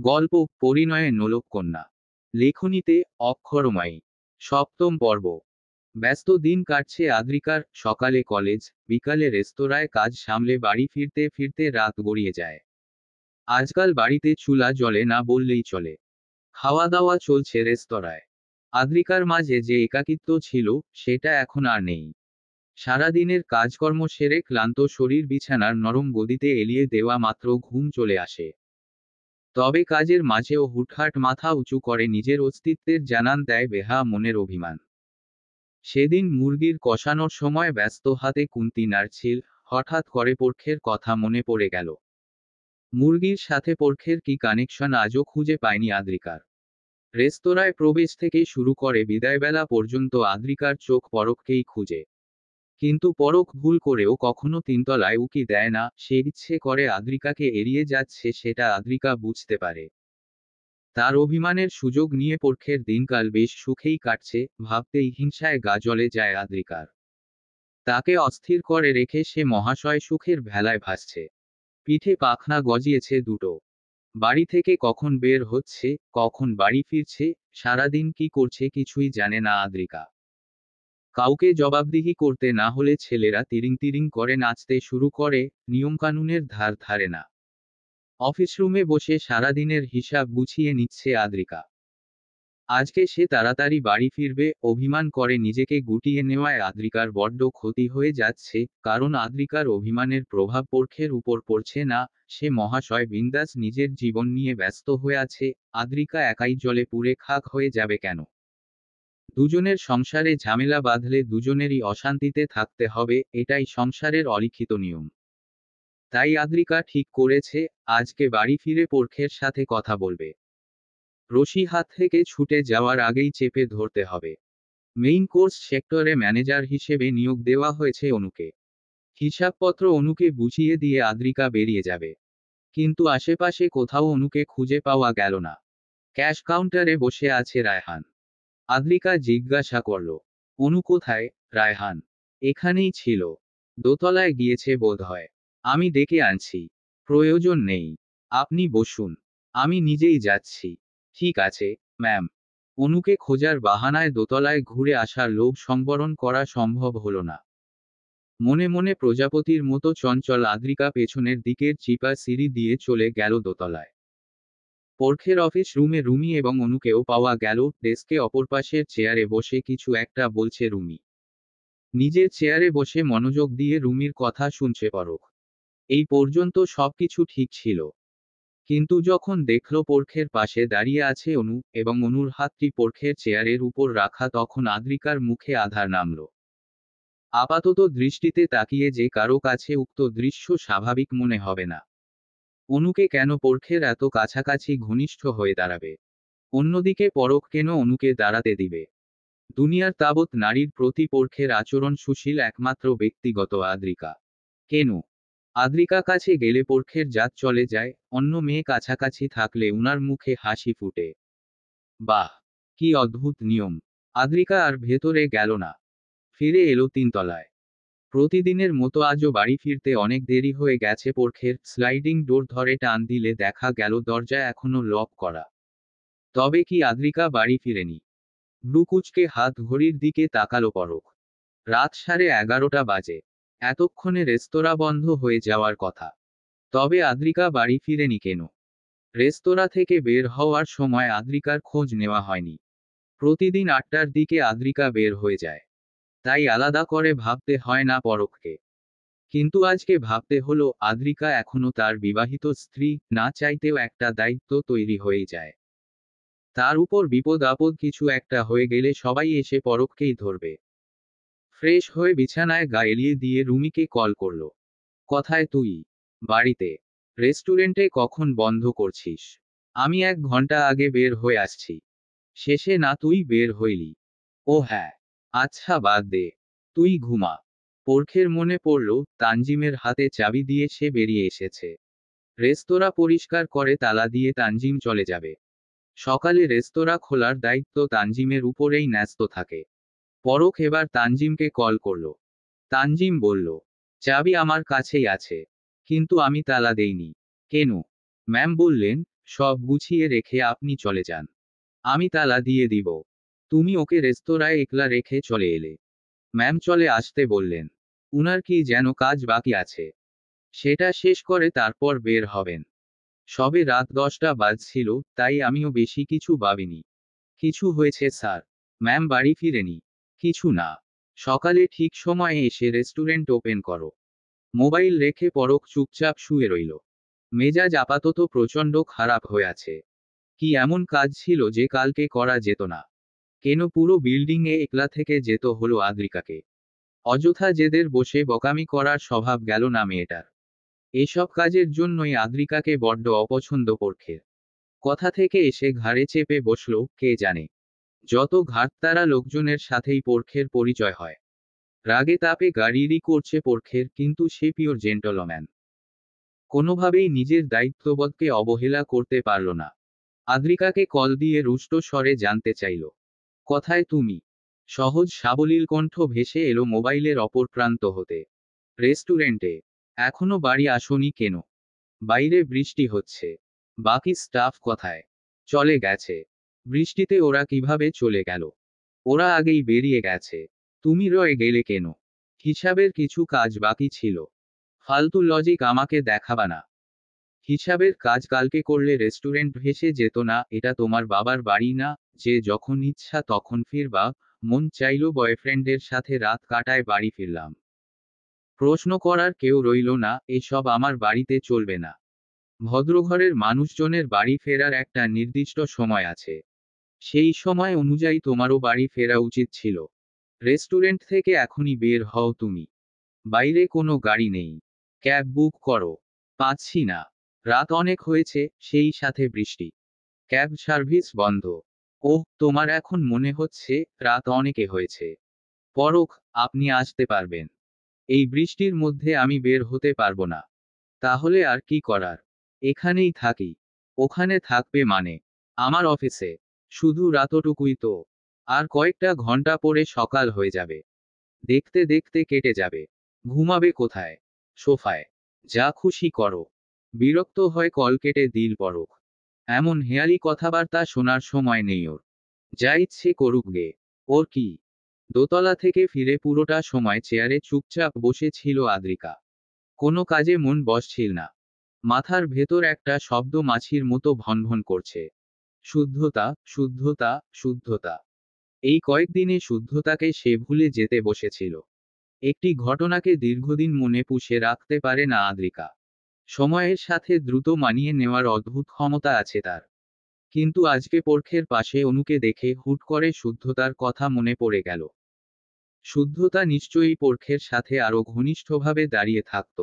গল্প পরিণয়ে নোলক কন্যা। লেখনীতে অক্ষরমায়ী। সপ্তম পর্ব। ব্যস্ত দিন কাটছে আদ্রিকার, সকালে কলেজ, বিকালে রেস্তোরাঁয় কাজ সামলে বাড়ি ফিরতে ফিরতে রাত গড়িয়ে যায়। আজকাল বাড়িতে চুলা জ্বলে না বললেই চলে। খাওয়া দাওয়া চলছে রেস্তোরাঁয়। আদ্রিকার মাঝে যে একাকিত্ব ছিল, সেটা এখন আর নেই। সারাদিনের কাজকর্ম সেরে ক্লান্ত শরীর বিছানার নরম গদিতে এলিয়ে দেওয়া মাত্র ঘুম চলে আসে। তবে কাজের মাঝেও হুটহাট মাথা উঁচু করে নিজের অস্তিত্বের জানান দেয় বেহা মনের অভিমান। সেদিন মুরগির কষানোর সময় ব্যস্ত হাতে খুন্তি নাড়ছিল, হঠাৎ করে পরখের কথা মনে পড়ে গেল। মুরগির সাথে পরখের কি কানেকশন আজও খুঁজে পায়নি আদ্রিকার। রেস্তোরাঁয় প্রবেশ থেকে শুরু করে বিদায়বেলা পর্যন্ত আদ্রিকার চোখ পরখকেই খুঁজে। কিন্তু পরখ ভুল করেও কখনো তিনতলায় উকি দেয় না, সে ইচ্ছে করে আদ্রিকাকে এড়িয়ে যাচ্ছে, সেটা আদ্রিকা বুঝতে পারে। তার অভিমানের সুযোগ নিয়ে পরখের দিনকাল বেশ সুখেই কাটছে, ভাবতেই হিংসায় গা জ্বলে যায় আদ্রিকার। তাকে অস্থির করে রেখে সে মহাশয় সুখের ভেলায় ভাসছে। পিঠে পাখনা গজিয়েছে দুটো। বাড়ি থেকে কখন বের হচ্ছে, কখন বাড়ি ফিরছে, সারাদিন কি করছে কিছুই জানে না আদ্রিকা। কাউকে জবাবদিহি করতে না হলে ছেলেরা তিরিং তিরিং করে নাচতে শুরু করে, নিয়মকানুনের ধার ধারে না। অফিস রুমে বসে সারাদিনের হিসাব গুছিয়ে নিচ্ছে আদ্রিকা। আজকে সে তাড়াতাড়ি বাড়ি ফিরবে, অভিমান করে নিজেকে গুটিয়ে নেওয়ায় আদ্রিকার বড্ড ক্ষতি হয়ে যাচ্ছে, কারণ আদ্রিকার অভিমানের প্রভাব পরখের উপর পড়ছে না। সে মহাশয় বিন্দাস নিজের জীবন নিয়ে ব্যস্ত হয়ে আছে। আদ্রিকা একাই জলে পুড়ে খাক হয়ে যাবে কেন? দুজনের সংসারে ঝামেলা বাঁধলে দুজনেরই অশান্তিতে থাকতে হবে, এটাই সংসারের অলিখিত নিয়ম। তাই আদ্রিকা ঠিক করেছে, আজকে বাড়ি ফিরে পরখের সাথে কথা বলবে। রশি হাত থেকে ছুটে যাওয়ার আগেই চেপে ধরতে হবে। মেইন কোর্স সেক্টরে ম্যানেজার হিসেবে নিয়োগ দেওয়া হয়েছে অনুকে। হিসাবপত্র অনুকে বুঝিয়ে দিয়ে আদ্রিকা বেরিয়ে যাবে। কিন্তু আশেপাশে কোথাও অনুকে খুঁজে পাওয়া গেল না। ক্যাশ কাউন্টারে বসে আছে রায়হান। আদ্রিকা জিজ্ঞাসা করল, অনু কোথায়? রায়হান, এখানেই ছিল। দোতলায় গিয়েছে বোধহয়। আমি ডেকে আনছি। প্রয়োজন নেই। আপনি বসুন। আমি নিজেই যাচ্ছি। ঠিক আছে, ম্যাম। অনুকে খোঁজার বাহানায় দোতলায় ঘুরে আসার লোভ সংবরণ করা সম্ভব হলো না। মনে মনে প্রজাপতির মতো চঞ্চল আদ্রিকা পেছনের দিকের চিপা সিঁড়ি দিয়ে চলে গেল দোতলায়। পরখের অফিস রুমে রুমি এবং অনুকেও পাওয়া গেল, ডেস্কে অপর পাশের চেয়ারে বসে কিছু একটা বলছে রুমি। নিজের চেয়ারে বসে মনোযোগ দিয়ে রুমির কথা শুনছে পরখ। এই পর্যন্ত সবকিছু ঠিক ছিল। কিন্তু যখন দেখল পরখের পাশে দাঁড়িয়ে আছে অনু, এবং অনুর হাতটি পরখের চেয়ারের উপর রাখা, তখন আদ্রিকার মুখে আধার নামল। আপাতত দৃষ্টিতে তাকিয়ে যে কারো কাছে উক্ত দৃশ্য স্বাভাবিক মনে হবে না। অনুকে কেন পরখের এত কাছাকাছি ঘনিষ্ঠ হয়ে দাঁড়াবে? অন্যদিকে পরখ কেন অনুকে দাঁড়াতে দিবে? দুনিয়ার তাবৎ নারীর প্রতি পরখের আচরণ সুশীল একমাত্র ব্যক্তিগত আদ্রিকা। কেন? আদ্রিকা কাছে গেলে পরখের জাত চলে যায়, অন্য মেয়ে কাছাকাছি থাকলে উনার মুখে হাসি ফুটে। বাহ, কি অদ্ভুত নিয়ম! আদ্রিকা আর ভেতরে গেল না। ফিরে এলো তিনতলায়। প্রতিদিনের মতো আজও বাড়ি ফিরতে অনেক দেরি হয়ে গেছে পরখের। স্লাইডিং ডোর ধরে টান দিলে দেখা গেল দরজা এখনো লক করা। তবে কি আদ্রিকা বাড়ি ফিরেনি? ব্রুকুচকে হাত ঘড়ির দিকে তাকালো পরখ। রাত 11:30 বাজে। এতক্ষণে রেস্তোরাঁ বন্ধ হয়ে যাওয়ার কথা। তবে আদ্রিকা বাড়ি ফিরেনি কেন? রেস্তোরাঁ থেকে বের হওয়ার সময় আদ্রিকার খোঁজ নেওয়া হয়নি। প্রতিদিন 8টার দিকে আদ্রিকা বের হয়ে যায়। তাই আলাদা করে ভাবতে হয় না পরখকে। কিন্তু আজকে ভাবতে হলো, আদ্রিকা এখনো তার বিবাহিত স্ত্রী, না চাইতেও একটা দায়িত্ব তৈরি হয়ে যায়। তার উপর বিপদ আপদ কিছু একটা হয়ে গেলে সবাই এসে পরখকেই ধরবে। ফ্রেশ হয়ে বিছানায় গা এলিয়ে দিয়ে রুমিকে কল করল। কথায় তুই? বাড়িতে। রেস্টুরেন্টে কখন বন্ধ করছিস? আমি 1 ঘন্টা আগে বের হয়ে আসছি। শেষে না তুই বের হইলি? ও হ্যাঁ। আচ্ছা বাদ দে। তুই ঘুমা। পরখের মনে পড়ল, তানজিমের হাতে চাবি দিয়ে সে বেরিয়ে এসেছে। রেস্তোরাঁ পরিষ্কার করে তালা দিয়ে তানজিম চলে যাবে। সকালে রেস্তোরাঁ খোলার দায়িত্ব তানজিমের উপরেই ন্যস্ত থাকে। পরখ এবার তানজিমকে কল করল। তানজিম বলল, চাবি আমার কাছেই আছে। কিন্তু আমি তালা দেইনি। কেন? ম্যাম বললেন, সব গুছিয়ে রেখে আপনি চলে যান। আমি তালা দিয়ে দিব। তুমি ওকে রেস্তোরাঁয় একলা রেখে চলে এলে। ম্যাম চলে আসতে বললেন। উনার কি যেন কাজ বাকি আছে, সেটা শেষ করে তারপর বের হবেন। সবে রাত 10টা বাজছিল, তাই আমিও বেশি কিছু ভাবিনি। কিছু হয়েছে স্যার? ম্যাম বাড়ি ফিরেনি। কিছু না। সকালে ঠিক সময়ে এসে রেস্টুরেন্ট ওপেন করো। মোবাইল রেখে পরখ চুপচাপ শুয়ে রইল। মেজাজ আপাতত প্রচণ্ড খারাপ হয়ে আছে। কি এমন কাজ ছিল যে কালকে করা যেত না? কেন পুরো বিল্ডিংয়ে একলা থেকে যেত হলো আদ্রিকাকে? অযথা জেদের বসে বকামি করার স্বভাব গেল না মেয়েটার। এসব কাজের জন্যই আদ্রিকাকে বড্ড অপছন্দ পরখের। কথা থেকে এসে ঘাড়ে চেপে বসল, কে জানে। যত ঘাটতারা লোকজনের সাথেই পরখের পরিচয় হয়। রাগে তাপে গাড়িরই করছে পরখের, কিন্তু সে পিওর জেন্টলম্যান। কোনোভাবেই নিজের দায়িত্ববোধকে অবহেলা করতে পারল না। আদ্রিকাকে কল দিয়ে রুষ্ট স্বরে জানতে চাইল, কথায় তুমি? সহজ সাবলীল কণ্ঠ ভেসে এলো মোবাইলের অপর প্রান্ত হতে। রেস্টুরেন্টে। এখনো বাড়ি আসোনি কেন? বাইরে বৃষ্টি হচ্ছে। বাকি স্টাফ কোথায়? চলে গেছে। বৃষ্টিতে ওরা কিভাবে চলে গেল? ওরা আগেই বেরিয়ে গেছে। তুমি রয়ে গেলে কেন? হিসাবের কিছু কাজ বাকি ছিল। ফালতু লজিক আমাকে দেখাবা না। হিসাবের কাজ কালকে করলে রেস্টুরেন্ট ভেসে যেত না। এটা তোমার বাবার বাড়ি না, যে যখন ইচ্ছা তখন ফিরবা। মন চাইল বয়ফ্রেন্ডের সাথে রাত কাটায় বাড়ি ফিরলাম। প্রশ্ন করার কেউ রইল না। এসব আমার বাড়িতে চলবে না। ভদ্রঘরের মানুষজনের বাড়ি ফেরার একটা নির্দিষ্ট সময় আছে। সেই সময় অনুযায়ী তোমারও বাড়ি ফেরা উচিত ছিল। রেস্টুরেন্ট থেকে এখনই বের হও তুমি। বাইরে কোনো গাড়ি নেই। ক্যাব বুক করো। পাচ্ছি না। রাত অনেক হয়েছে, সেই সাথে বৃষ্টি। ক্যাব সার্ভিস বন্ধ। ওহ, তোমার এখন মনে হচ্ছে রাত অনেকে হয়েছে। পরখ, আপনি আসতে পারবেন? এই বৃষ্টির মধ্যে আমি বের হতে পারবো না। তাহলে আর কি করার? এখানেই থাকি। ওখানে থাকবে মানে? আমার অফিসে। শুধু রাতটুকুই তো। আর কয়েকটা ঘন্টা পরে সকাল হয়ে যাবে। দেখতে দেখতে কেটে যাবে। ঘুমাবে কোথায়? সোফায়। যা খুশি করো। বিরক্ত হয়ে কল কেটে দিল পরখ। এমন হেয়ালি কথাবার্তা শোনার সময় নেই ওর। যা ইচ্ছে করুক গে। ওর কি? দোতলা থেকে ফিরে পুরোটা সময় চেয়ারে চুপচাপ বসে ছিল আদ্রিকা। কোনো কাজে মন বসছিল না। মাথার ভেতর একটা শব্দ মাছির মতো ভনভন করছে। শুদ্ধতা, শুদ্ধতা, শুদ্ধতা। এই কয়েকদিনে শুদ্ধতাকে সে ভুলে যেতে বসেছিল। একটি ঘটনাকে দীর্ঘদিন মনে পুষে রাখতে পারে না আদ্রিকা। সময়ের সাথে দ্রুত মানিয়ে নেওয়ার অদ্ভুত ক্ষমতা আছে তার। কিন্তু আজকে পরখের পাশে অনুকে দেখে হুট করে শুদ্ধতার কথা মনে পড়ে গেল। শুদ্ধতা নিশ্চয়ই পরখের সাথে আরো ঘনিষ্ঠভাবে দাঁড়িয়ে থাকত।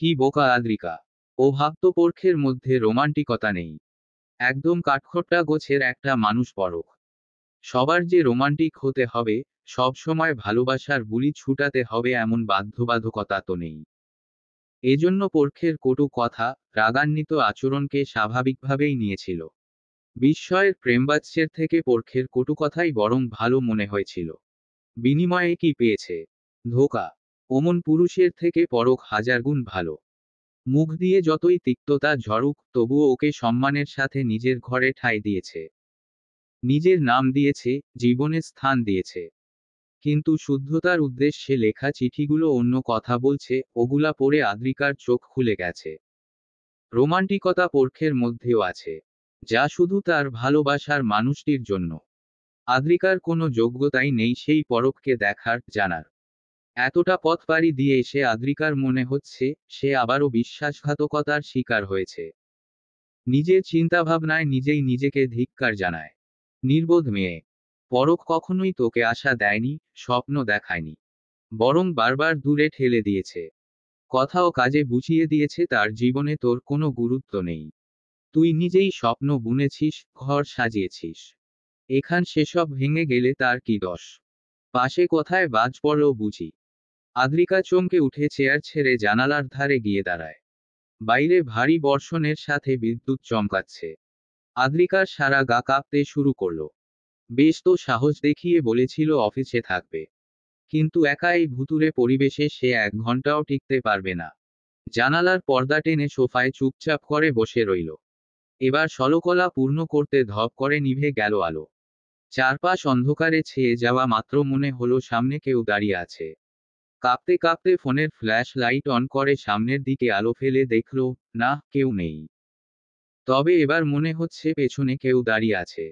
কি বোকা আদ্রিকা! ও ভাবত পরখের মধ্যে রোমান্টিকতা নেই। একদম কাঠখোট্টা গোছের একটা মানুষ পরখ। সবার যে রোমান্টিক হতে হবে, সব সময় ভালোবাসার বুলি ছুটাতে হবে এমন বাধ্যবাধকতা তো নেই। এজন্য পরখের কটু কথা, রাগান্বিত আচরণকে স্বাভাবিকভাবেই নিয়েছিল। বিস্ময়ের প্রেমবাচ্যের থেকে পরখের কটু কথাই বরং ভালো মনে হয়েছিল। বিনিময়ে কি পেয়েছে? ধোঁকা। অমন পুরুষের থেকে পরখ হাজার গুণ ভালো। মুখ দিয়ে যতই তিক্ততা ঝরুক, তবুও ওকে সম্মানের সাথে নিজের ঘরে ঠাঁই দিয়েছে। নিজের নাম দিয়েছে, জীবনে স্থান দিয়েছে। কিন্তু শুদ্ধতার উদ্দেশ্যে লেখা চিঠিগুলো অন্য কথা বলছে। ওগুলা পড়ে আদ্রিকার চোখ খুলে গেছে। রোমান্টিকতা পরখের মধ্যেও আছে, যা শুধু তার ভালোবাসার মানুষটির জন্য। আদ্রিকার কোনো যোগ্যতাই নেই সেই পরখকে দেখার, জানার। এতটা পথ পাড়ি দিয়ে এসে আদ্রিকার মনে হচ্ছে সে আবারও বিশ্বাসঘাতকতার শিকার হয়েছে। নিজের চিন্তাভাবনায় নিজেই নিজেকে ধিক্কার জানায়। নির্বোধ মেয়ে। পরখ কখনোই তোকে আশা দেয়নি, স্বপ্ন দেখায়নি। বরং বারবার দূরে ঠেলে দিয়েছে। কথা ও কাজে বুঝিয়ে দিয়েছে তার জীবনে তোর কোনো গুরুত্ব নেই। তুই নিজেই স্বপ্ন বুনেছিস, ঘর সাজিয়েছিস। এখান সেসব ভেঙে গেলে তার কি দোষ? পাশে কোথায় বাজ পড়ল বুঝি? আদ্রিকা চমকে উঠে চেয়ার ছেড়ে জানালার ধারে গিয়ে দাঁড়ায়। বাইরে ভারী বর্ষণের সাথে বিদ্যুৎ চমকাচ্ছে। আদ্রিকার সারা গা কাঁপতে শুরু করলো। বেশ তো সাহস দেখিয়ে বলেছিল অফিসে থাকবে। কিন্তু একা এই ভুতুড়ে পরিবেশে সে 1 ঘন্টাও টিকতে পারবে না। জানালার পর্দা টেনে সোফায় চুপচাপ করে বসে রইল। এবার ষোলকলা পূর্ণ করতে ধপ করে নিভে গেল আলো। চারপাশ অন্ধকারে ছেয়ে যাওয়া মাত্র মনে হলো সামনে কেউ দাঁড়িয়ে আছে। কাঁপতে কাঁপতে ফোনের ফ্ল্যাশ লাইট অন করে সামনের দিকে আলো ফেলে দেখল, না, কেউ নেই। তবে এবার মনে হচ্ছে পেছনে কেউ দাঁড়িয়ে আছে।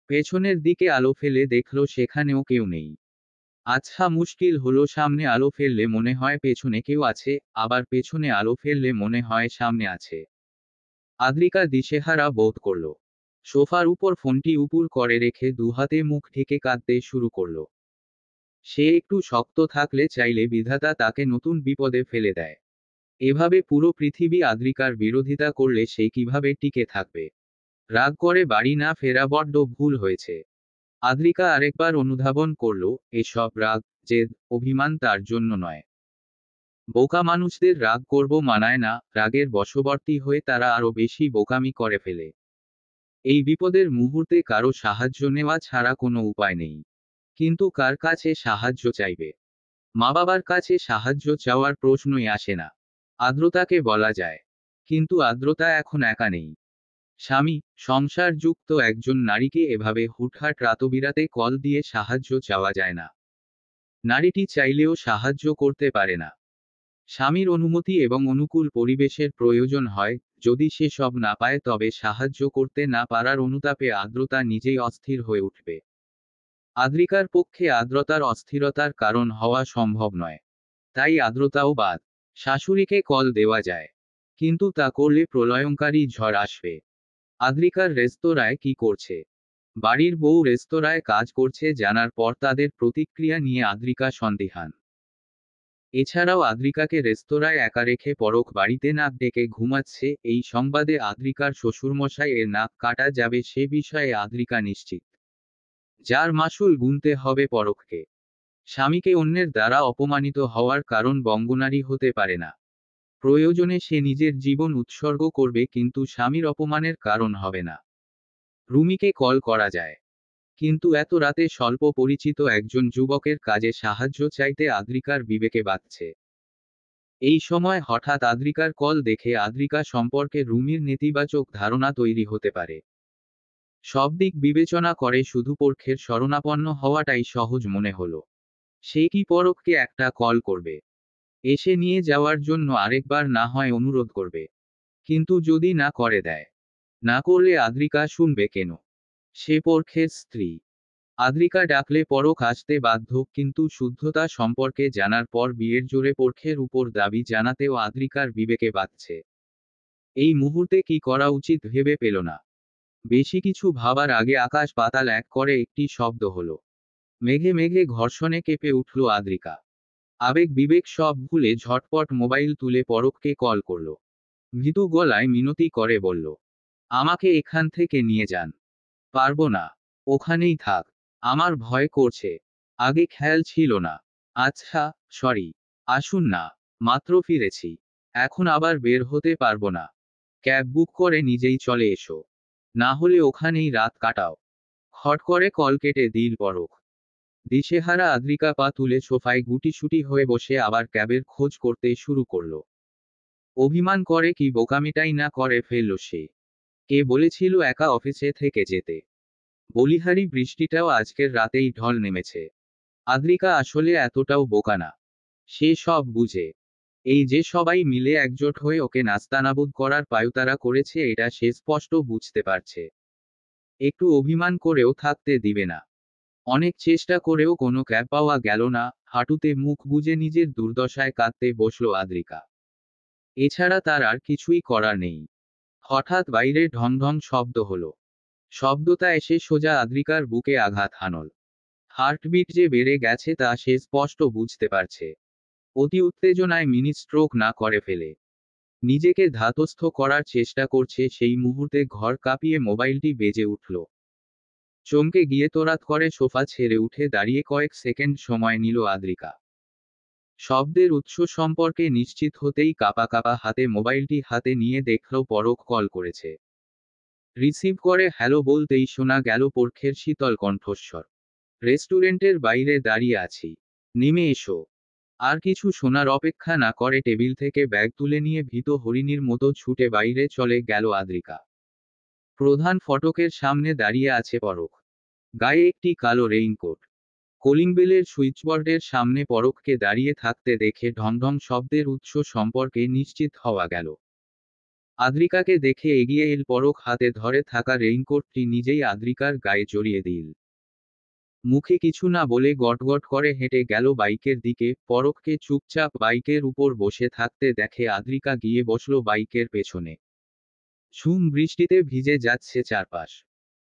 পেছনের দিকে আলো ফেলে দেখল সেখানেও কেউ নেই। আচ্ছা, মুশকিল হলো, সামনে আলো ফেললে মনে হয় পেছনে কেউ আছে, আবার পেছনে আলো ফেললে মনে হয় সামনে আছে। আদ্রিকা দিশেহারা বোধ করল। সোফার উপর ফোনটি উপুর করে রেখে দুহাতে মুখ ঢেকে কাঁদতে শুরু করল। সে একটু শক্ত থাকলে চাইলে বিধাতা তাকে নতুন বিপদে ফেলে দেয়। এভাবে পুরো পৃথিবী আদ্রিকার বিরোধিতা করলে সে কিভাবে টিকে থাকবে? রাগ করে বাড়ি না ফেরা বড্ড ভুল হয়েছে। আদ্রিকা আরেকবার অনুধাবন করল, এসব রাগ, জেদ, অভিমান তার জন্য নয়। বোকা মানুষদের রাগ করব মানায় না, রাগের বশবর্তী হয়ে তারা আরো বেশি বোকামি করে ফেলে। এই বিপদের মুহূর্তে কারো সাহায্য নেওয়া ছাড়া কোনো উপায় নেই। কিন্তু কার কাছে সাহায্য চাইবে? মা বাবার কাছে সাহায্য চাওয়ার প্রশ্নই আসে না। আদ্রতাকে বলা যায়, কিন্তু আদ্রতা এখন একা নেই। স্বামী, সংসারযুক্ত একজন নারীকে এভাবে হুটহাট রাতবিরাতে কল দিয়ে সাহায্য চাওয়া যায় না। নারীটি চাইলেও সাহায্য করতে পারে না। স্বামীর অনুমতি এবং অনুকূল পরিবেশের প্রয়োজন হয়। যদি সে সব না পায় তবে সাহায্য করতে না পারার অনুতাপে আর্দ্রতা নিজেই অস্থির হয়ে উঠবে। আদ্রিকার পক্ষে আর্দ্রতার অস্থিরতার কারণ হওয়া সম্ভব নয়। তাই আর্দ্রতাও বাদ। শাশুড়িকে কল দেওয়া যায়, কিন্তু তা করলে প্রলয়ঙ্কারী ঝড় আসবে। আদ্রিকার রেস্তোরাঁয় কি করছে? বাড়ির বউ রেস্তোরাঁয় কাজ করছে জানার পর তাদের প্রতিক্রিয়া নিয়ে আদ্রিকা সন্দিহান। এছাড়াও আদ্রিকাকে রেস্তোরাঁয় একা রেখে পরখ বাড়িতে নাক ডেকে ঘুমাচ্ছে, এই সংবাদে আদ্রিকার শ্বশুরমশাই এর নাক কাটা যাবে সে বিষয়ে আদ্রিকা নিশ্চিত। যার মাসুল গুনতে হবে পরখকে। স্বামীকে অন্যের দ্বারা অপমানিত হওয়ার কারণ বঙ্গনারী হতে পারে না। প্রয়োজনে সে নিজের জীবন উৎসর্গ করবে, কিন্তু স্বামীর অপমানের কারণ হবে না। রুমিকে কল করা যায়, কিন্তু এত রাতে স্বল্প পরিচিত একজন যুবকের কাজে সাহায্য চাইতে আদ্রিকার বিবেকে বাধছে। এই সময় হঠাৎ আদ্রিকার কল দেখে আদ্রিকা সম্পর্কে রুমির নেতিবাচক ধারণা তৈরি হতে পারে। সব দিক বিবেচনা করে শুধু পরখের শরণাপন্ন হওয়াটাই সহজ মনে হলো। সে কি পরখকে একটা কল করবে? এসে নিয়ে যাওয়ার জন্য আরেকবার না হয় অনুরোধ করবে। কিন্তু যদি না করে দেয়? না করলে আদ্রিকা শুনবে কেন? সে পরখের স্ত্রী। আদ্রিকা ডাকলে পরখ আসতে বাধ্য, কিন্তু শুদ্ধতা সম্পর্কে জানার পর বিয়ের জোরে পরখের উপর দাবি জানাতেও আদ্রিকার বিবেকে বাধছে। এই মুহূর্তে কি করা উচিত ভেবে পেল না। বেশি কিছু ভাবার আগে আকাশ পাতাল এক করে একটি শব্দ হলো। মেঘে মেঘে ঘর্ষণে কেঁপে উঠল আদ্রিকা। আবেগ বিবেক সব ভুলে ঝটপট মোবাইল তুলে পরখকে কল করল। মৃদু গলায় মিনতি করে বলল, আমাকে এখান থেকে নিয়ে যান। পারবো না। ওখানেই থাক। আমার ভয় করছে। আগে খেয়াল ছিল না। আচ্ছা, সরি। আসুন না। মাত্র ফিরেছি। এখন আবার বের হতে পারবো না। ক্যাব বুক করে নিজেই চলে এসো। না হলে ওখানেই রাত কাটাও। খট করে কল কেটে দিল পরখ। দিশেহারা আদ্রিকা পা তুলে সোফায় গুটিসুটি হয়ে বসে আবার ক্যাবের খোঁজ করতে শুরু করল। অভিমান করে কি বোকামিটাই না করে ফেলল সে। কে বলেছিল একা অফিসে থেকে যেতে? বলিহারি বৃষ্টিটাও আজকের রাতেই ঢল নেমেছে। আদ্রিকা আসলে এতটাও বোকা না। সে সব বুঝে। এই যে সবাই মিলে একজোট হয়ে ওকে নাস্তানাবুদ করার পায়ুতারা করেছে এটা সে স্পষ্ট বুঝতে পারছে। একটু অভিমান করেও থাকতে দিবে না। অনেক চেষ্টা করেও কোনো ক্যাব পাওয়া গেল না। হাঁটুতে মুখ গুজে নিজের দুর্দশায় কাঁদতে বসল আদ্রিকা। এছাড়া তার আর কিছুই করার নেই। হঠাৎ বাইরে ঢং ঢং শব্দ হলো। শব্দটা এসে সোজা আদ্রিকার বুকে আঘাত হানল। হার্টবিট যে বেড়ে গেছে তা সে স্পষ্ট বুঝতে পারছে। অতি উত্তেজনায় মিনি স্ট্রোক না করে ফেলে। নিজেকে ধাতস্থ করার চেষ্টা করছে সেই মুহূর্তে ঘর কাঁপিয়ে মোবাইলটি বেজে উঠল। চমকে গিয়ে তোরাত করে সোফা ছেড়ে উঠে দাঁড়িয়ে কয়েক সেকেন্ড সময় নিল আদ্রিকা। শব্দের উৎস সম্পর্কে নিশ্চিত হতেই কাঁপা কাঁপা হাতে মোবাইলটি হাতে নিয়ে দেখল পরখ কল করেছে। রিসিভ করে হ্যালো বলতেই শোনা গেল পরখের শীতল কণ্ঠস্বর। রেস্টুরেন্টের বাইরে দাঁড়িয়ে আছি। নেমে এসো। আর কিছু শোনার অপেক্ষা না করে টেবিল থেকে ব্যাগ তুলে নিয়ে ভীত হরিণীর মতো ছুটে বাইরে চলে গেল আদ্রিকা। প্রধান ফটকের সামনে দাঁড়িয়ে আছে পরখ। গায়ে একটি কালো রেইনকোট। কলিং বেলের সুইচবোর্ডের সামনে পরখকে দাঁড়িয়ে থাকতে দেখে ঢংঢং শব্দের উৎস সম্পর্কে নিশ্চিত হওয়া গেল। আদ্রিকাকে দেখে এগিয়ে এল পরখ, হাতে ধরে থাকা রেইনকোটটি নিজেই আদ্রিকার গায়ে জড়িয়ে দিল। মুখে কিছু না বলে গটগট করে হেঁটে গেল বাইকের দিকে। পরখকে চুপচাপ বাইকের উপর বসে থাকতে দেখে আদ্রিকা গিয়ে বসল বাইকের পেছনে। ঝুম বৃষ্টিতে ভিজে যাচ্ছে চারপাশ।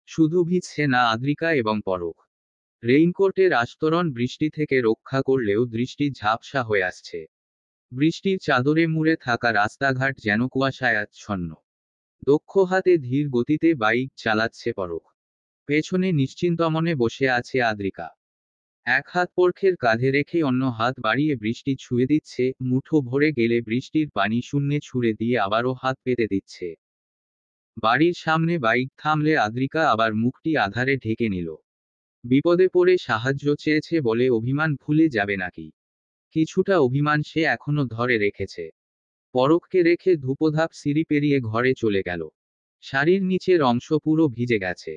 শুধু ভিজছে না আদ্রিকা এবং পরখ। রেইনকোটের আস্তরণ বৃষ্টি থেকে রক্ষা করলেও দৃষ্টি ঝাপসা হয়ে আসছে। বৃষ্টির চাদরে মুড়ে থাকা রাস্তাঘাট যেন কুয়াশায় আচ্ছন্ন। দক্ষ হাতে ধীর গতিতে বাইক চালাচ্ছে পরখ। পেছনে নিশ্চিন্তমনে বসে আছে আদ্রিকা। এক হাত পরখের কাঁধে রেখে অন্য হাত বাড়িয়ে বৃষ্টি ছুঁয়ে দিচ্ছে। মুঠো ভরে গেলে বৃষ্টির পানি শূন্যে ছুঁড়ে দিয়ে আবারও হাত পেতে দিচ্ছে। বাড়ির সামনে বাইক থামলে আদ্রিকা আবার মুখটি আধারে ঢেকে নিল। বিপদে পড়ে সাহায্য চেয়েছে বলে অভিমান ভুলে যাবে নাকি? কিছুটা অভিমান সে এখনো ধরে রেখেছে। পরখকে রেখে ধূপধাপ সিঁড়ি পেরিয়ে ঘরে চলে গেল। শাড়ির নিচের অংশ পুরো ভিজে গেছে।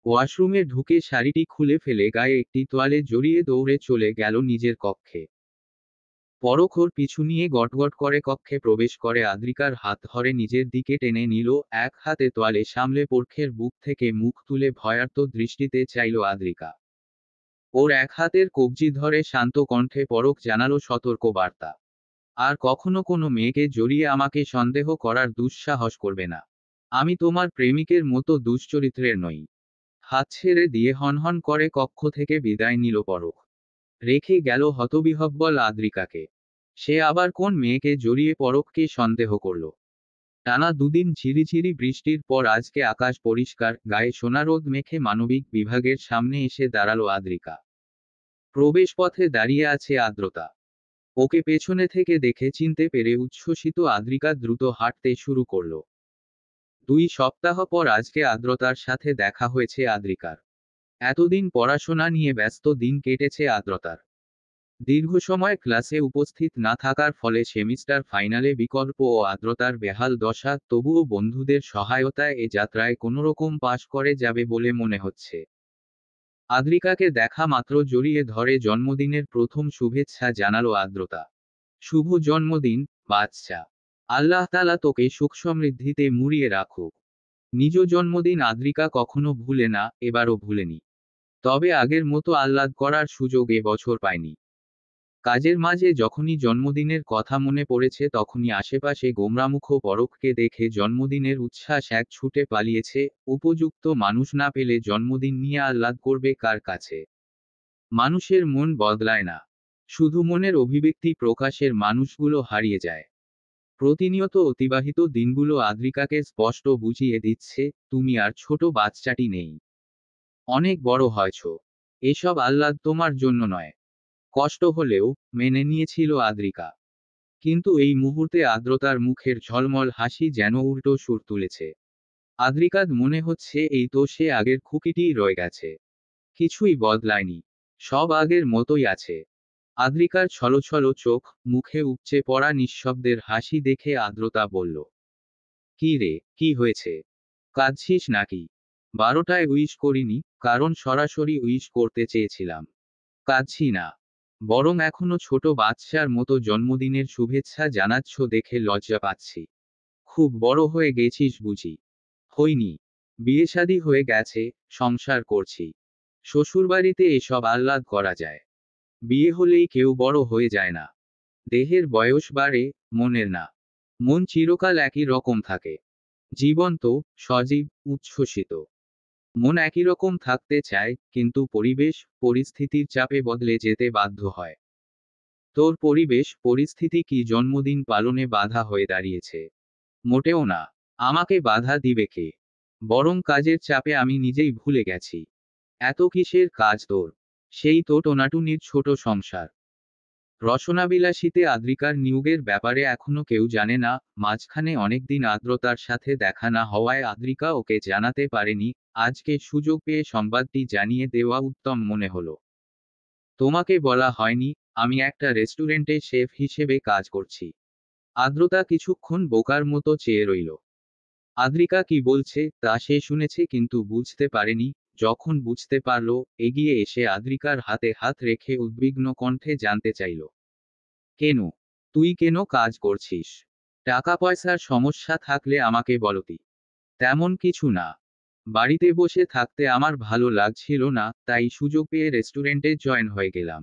ওয়াশরুমে ঢুকে শাড়িটি খুলে ফেলে গায়ে একটি তোয়ালে জড়িয়ে দৌড়ে চলে গেল নিজের কক্ষে। পরখ ওর পিছু নিয়ে গটগট করে কক্ষে প্রবেশ করে আদ্রিকার হাত ধরে নিজের দিকে টেনে নিল। এক হাতে তোয়ালে সামলে পরখের বুক থেকে মুখ তুলে ভয়ার্ত দৃষ্টিতে চাইল আদ্রিকা। ওর এক হাতের কবজি ধরে শান্ত কণ্ঠে পরখ জানালো সতর্ক বার্তা। আর কখনো কোনো মেয়েকে জড়িয়ে আমাকে সন্দেহ করার দুঃসাহস করবে না। আমি তোমার প্রেমিকের মতো দুশ্চরিত্রের নই। হাত ছেড়ে দিয়ে হনহন করে কক্ষ থেকে বিদায় নিল পরখ। রেখে গেল হতবিহ্বল আদ্রিকাকে। সে আবার কোন মেয়েকে জড়িয়ে পরখকে সন্দেহ করল? টানা দুদিন ঝিরিঝিরি বৃষ্টির পর আজকে আকাশ পরিষ্কার, গায়ে সোনারোদ মেখে মানবিক বিভাগের সামনে এসে দাঁড়ালো আদ্রিকা। প্রবেশপথে দাঁড়িয়ে আছে আদ্রতা। ওকে পেছনে থেকে দেখে চিনতে পেরে উচ্ছ্বসিত আদ্রিকা দ্রুত হাঁটতে শুরু করল। 2 সপ্তাহ পর আজকে আদ্রতার সাথে দেখা হয়েছে আদ্রিকার। এতদিন পড়াশোনা নিয়ে ব্যস্ত দিন কেটেছে আদ্রতার। দীর্ঘ সময় ক্লাসে উপস্থিত না থাকার ফলে সেমিস্টার ফাইনালে বিকল্প ও আদ্রতার বেহাল দশা। তবুও বন্ধুদের সহায়তায় এ যাত্রায় কোনোরকম পাশ করে যাবে বলে মনে হচ্ছে। আদ্রিকাকে দেখা মাত্র জড়িয়ে ধরে জন্মদিনের প্রথম শুভেচ্ছা জানালো আদ্রতা। শুভ জন্মদিন, বাচ্চা। আল্লাহ তাআলা তোকে সুখ সমৃদ্ধিতে মুড়িয়ে রাখুক। নিজ জন্মদিন আদ্রিকা কখনো ভুলে না, এবারও ভুলেনি। তবে আগের মতো আহ্লাদ করার সুযোগ এ বছর পায়নি। কাজের মাঝে যখনই জন্মদিনের কথা মনে পড়েছে তখনই আশেপাশে গোমরামুখ পরখকে দেখে জন্মদিনের উচ্ছ্বাস এক ছুটে পালিয়েছে। উপযুক্ত মানুষ না পেলে জন্মদিন নিয়ে আহ্লাদ করবে কার কাছে? মানুষের মন বদলায় না, শুধু মনের অভিব্যক্তি প্রকাশের মানুষগুলো হারিয়ে যায়। প্রতিনিয়ত অতিবাহিত দিনগুলো আদ্রিকাকে স্পষ্ট বুঝিয়ে দিচ্ছে, তুমি আর ছোট বাচ্চাটি নেই। অনেক বড় হয়েছ। এসব আহ্লাদ তোমার জন্য নয়। কষ্ট হলেও মেনে নিয়েছিল আদ্রিকা। কিন্তু এই মুহূর্তে আদ্রতার মুখের ঝলমল হাসি যেন উল্টো সুর তুলেছে। আদ্রিকার মনে হচ্ছে এই তো সে আগের খুকিটিই রয়ে গেছে। কিছুই বদলায়নি। সব আগের মতোই আছে। আদ্রিকার ছলছল চোখ, মুখে উপচে পড়া নিঃশব্দের হাসি দেখে আদ্রতা বলল, কি রে, কি হয়েছে? কাঁদছিস নাকি? 12টায় উইশ করিনি, কারণ সরাসরি উইশ করতে চেয়েছিলাম। কাঁদছি না। বরং এখনো ছোট বাচ্চার মতো জন্মদিনের শুভেচ্ছা জানাচ্ছ দেখে লজ্জা পাচ্ছি। খুব বড় হয়ে গেছিস বুঝি? হইনি। বিয়েশাদী হয়ে গেছে, সংসার করছি। শ্বশুরবাড়িতে এসব আহ্লাদ করা যায়? বিয়ে হলেই কেউ বড় হয়ে যায় না। দেহের বয়স বাড়ে, মনের না। মন চিরকাল একই রকম থাকে। জীবন্ত, সজীব, উচ্ছ্বসিত। মন একই রকম থাকতে চায়, কিন্তু পরিবেশ, পরিস্থিতির চাপে বদলে যেতে বাধ্য হয়। তোর পরিবেশ, পরিস্থিতি কি জন্মদিন পালনে বাধা হয়ে দাঁড়িয়েছে? মোটেও না। আমাকে বাধা দিবে কে? বরং কাজের চাপে আমি নিজেই ভুলে গেছি। এত কিসের কাজ তোর? সেই তো টোনাটুনির ছোট সংসার। রসনাবিলাসীতে আদ্রিকার নিয়োগের ব্যাপারে এখনো কেউ জানে না। মাঝখানে অনেকদিন আদ্রতার সাথে দেখা না হওয়ায় আদ্রিকা ওকে জানাতে পারেনি। আজকে সুযোগ পেয়ে সংবাদটি জানিয়ে দেওয়া উত্তম মনে হলো। তোমাকে বলা হয়নি, আমি একটা রেস্টুরেন্টে শেফ হিসেবে কাজ করছি। আদ্রতা কিছুক্ষণ বোকার মতো চেয়ে রইল। আদ্রিকা কি বলছে তা সে শুনেছে কিন্তু বুঝতে পারেনি। যখন বুঝতে পারল, এগিয়ে এসে আদ্রিকার হাতে হাত রেখে উদ্বিগ্ন কণ্ঠে জানতে চাইল, কেন? তুই কেন কাজ করছিস? টাকা পয়সার সমস্যা থাকলে আমাকে বলতি। তেমন কিছু না। বাড়িতে বসে থাকতে আমার ভালো লাগছিল না, তাই সুযোগ পেয়ে রেস্টুরেন্টে জয়েন হয়ে গেলাম।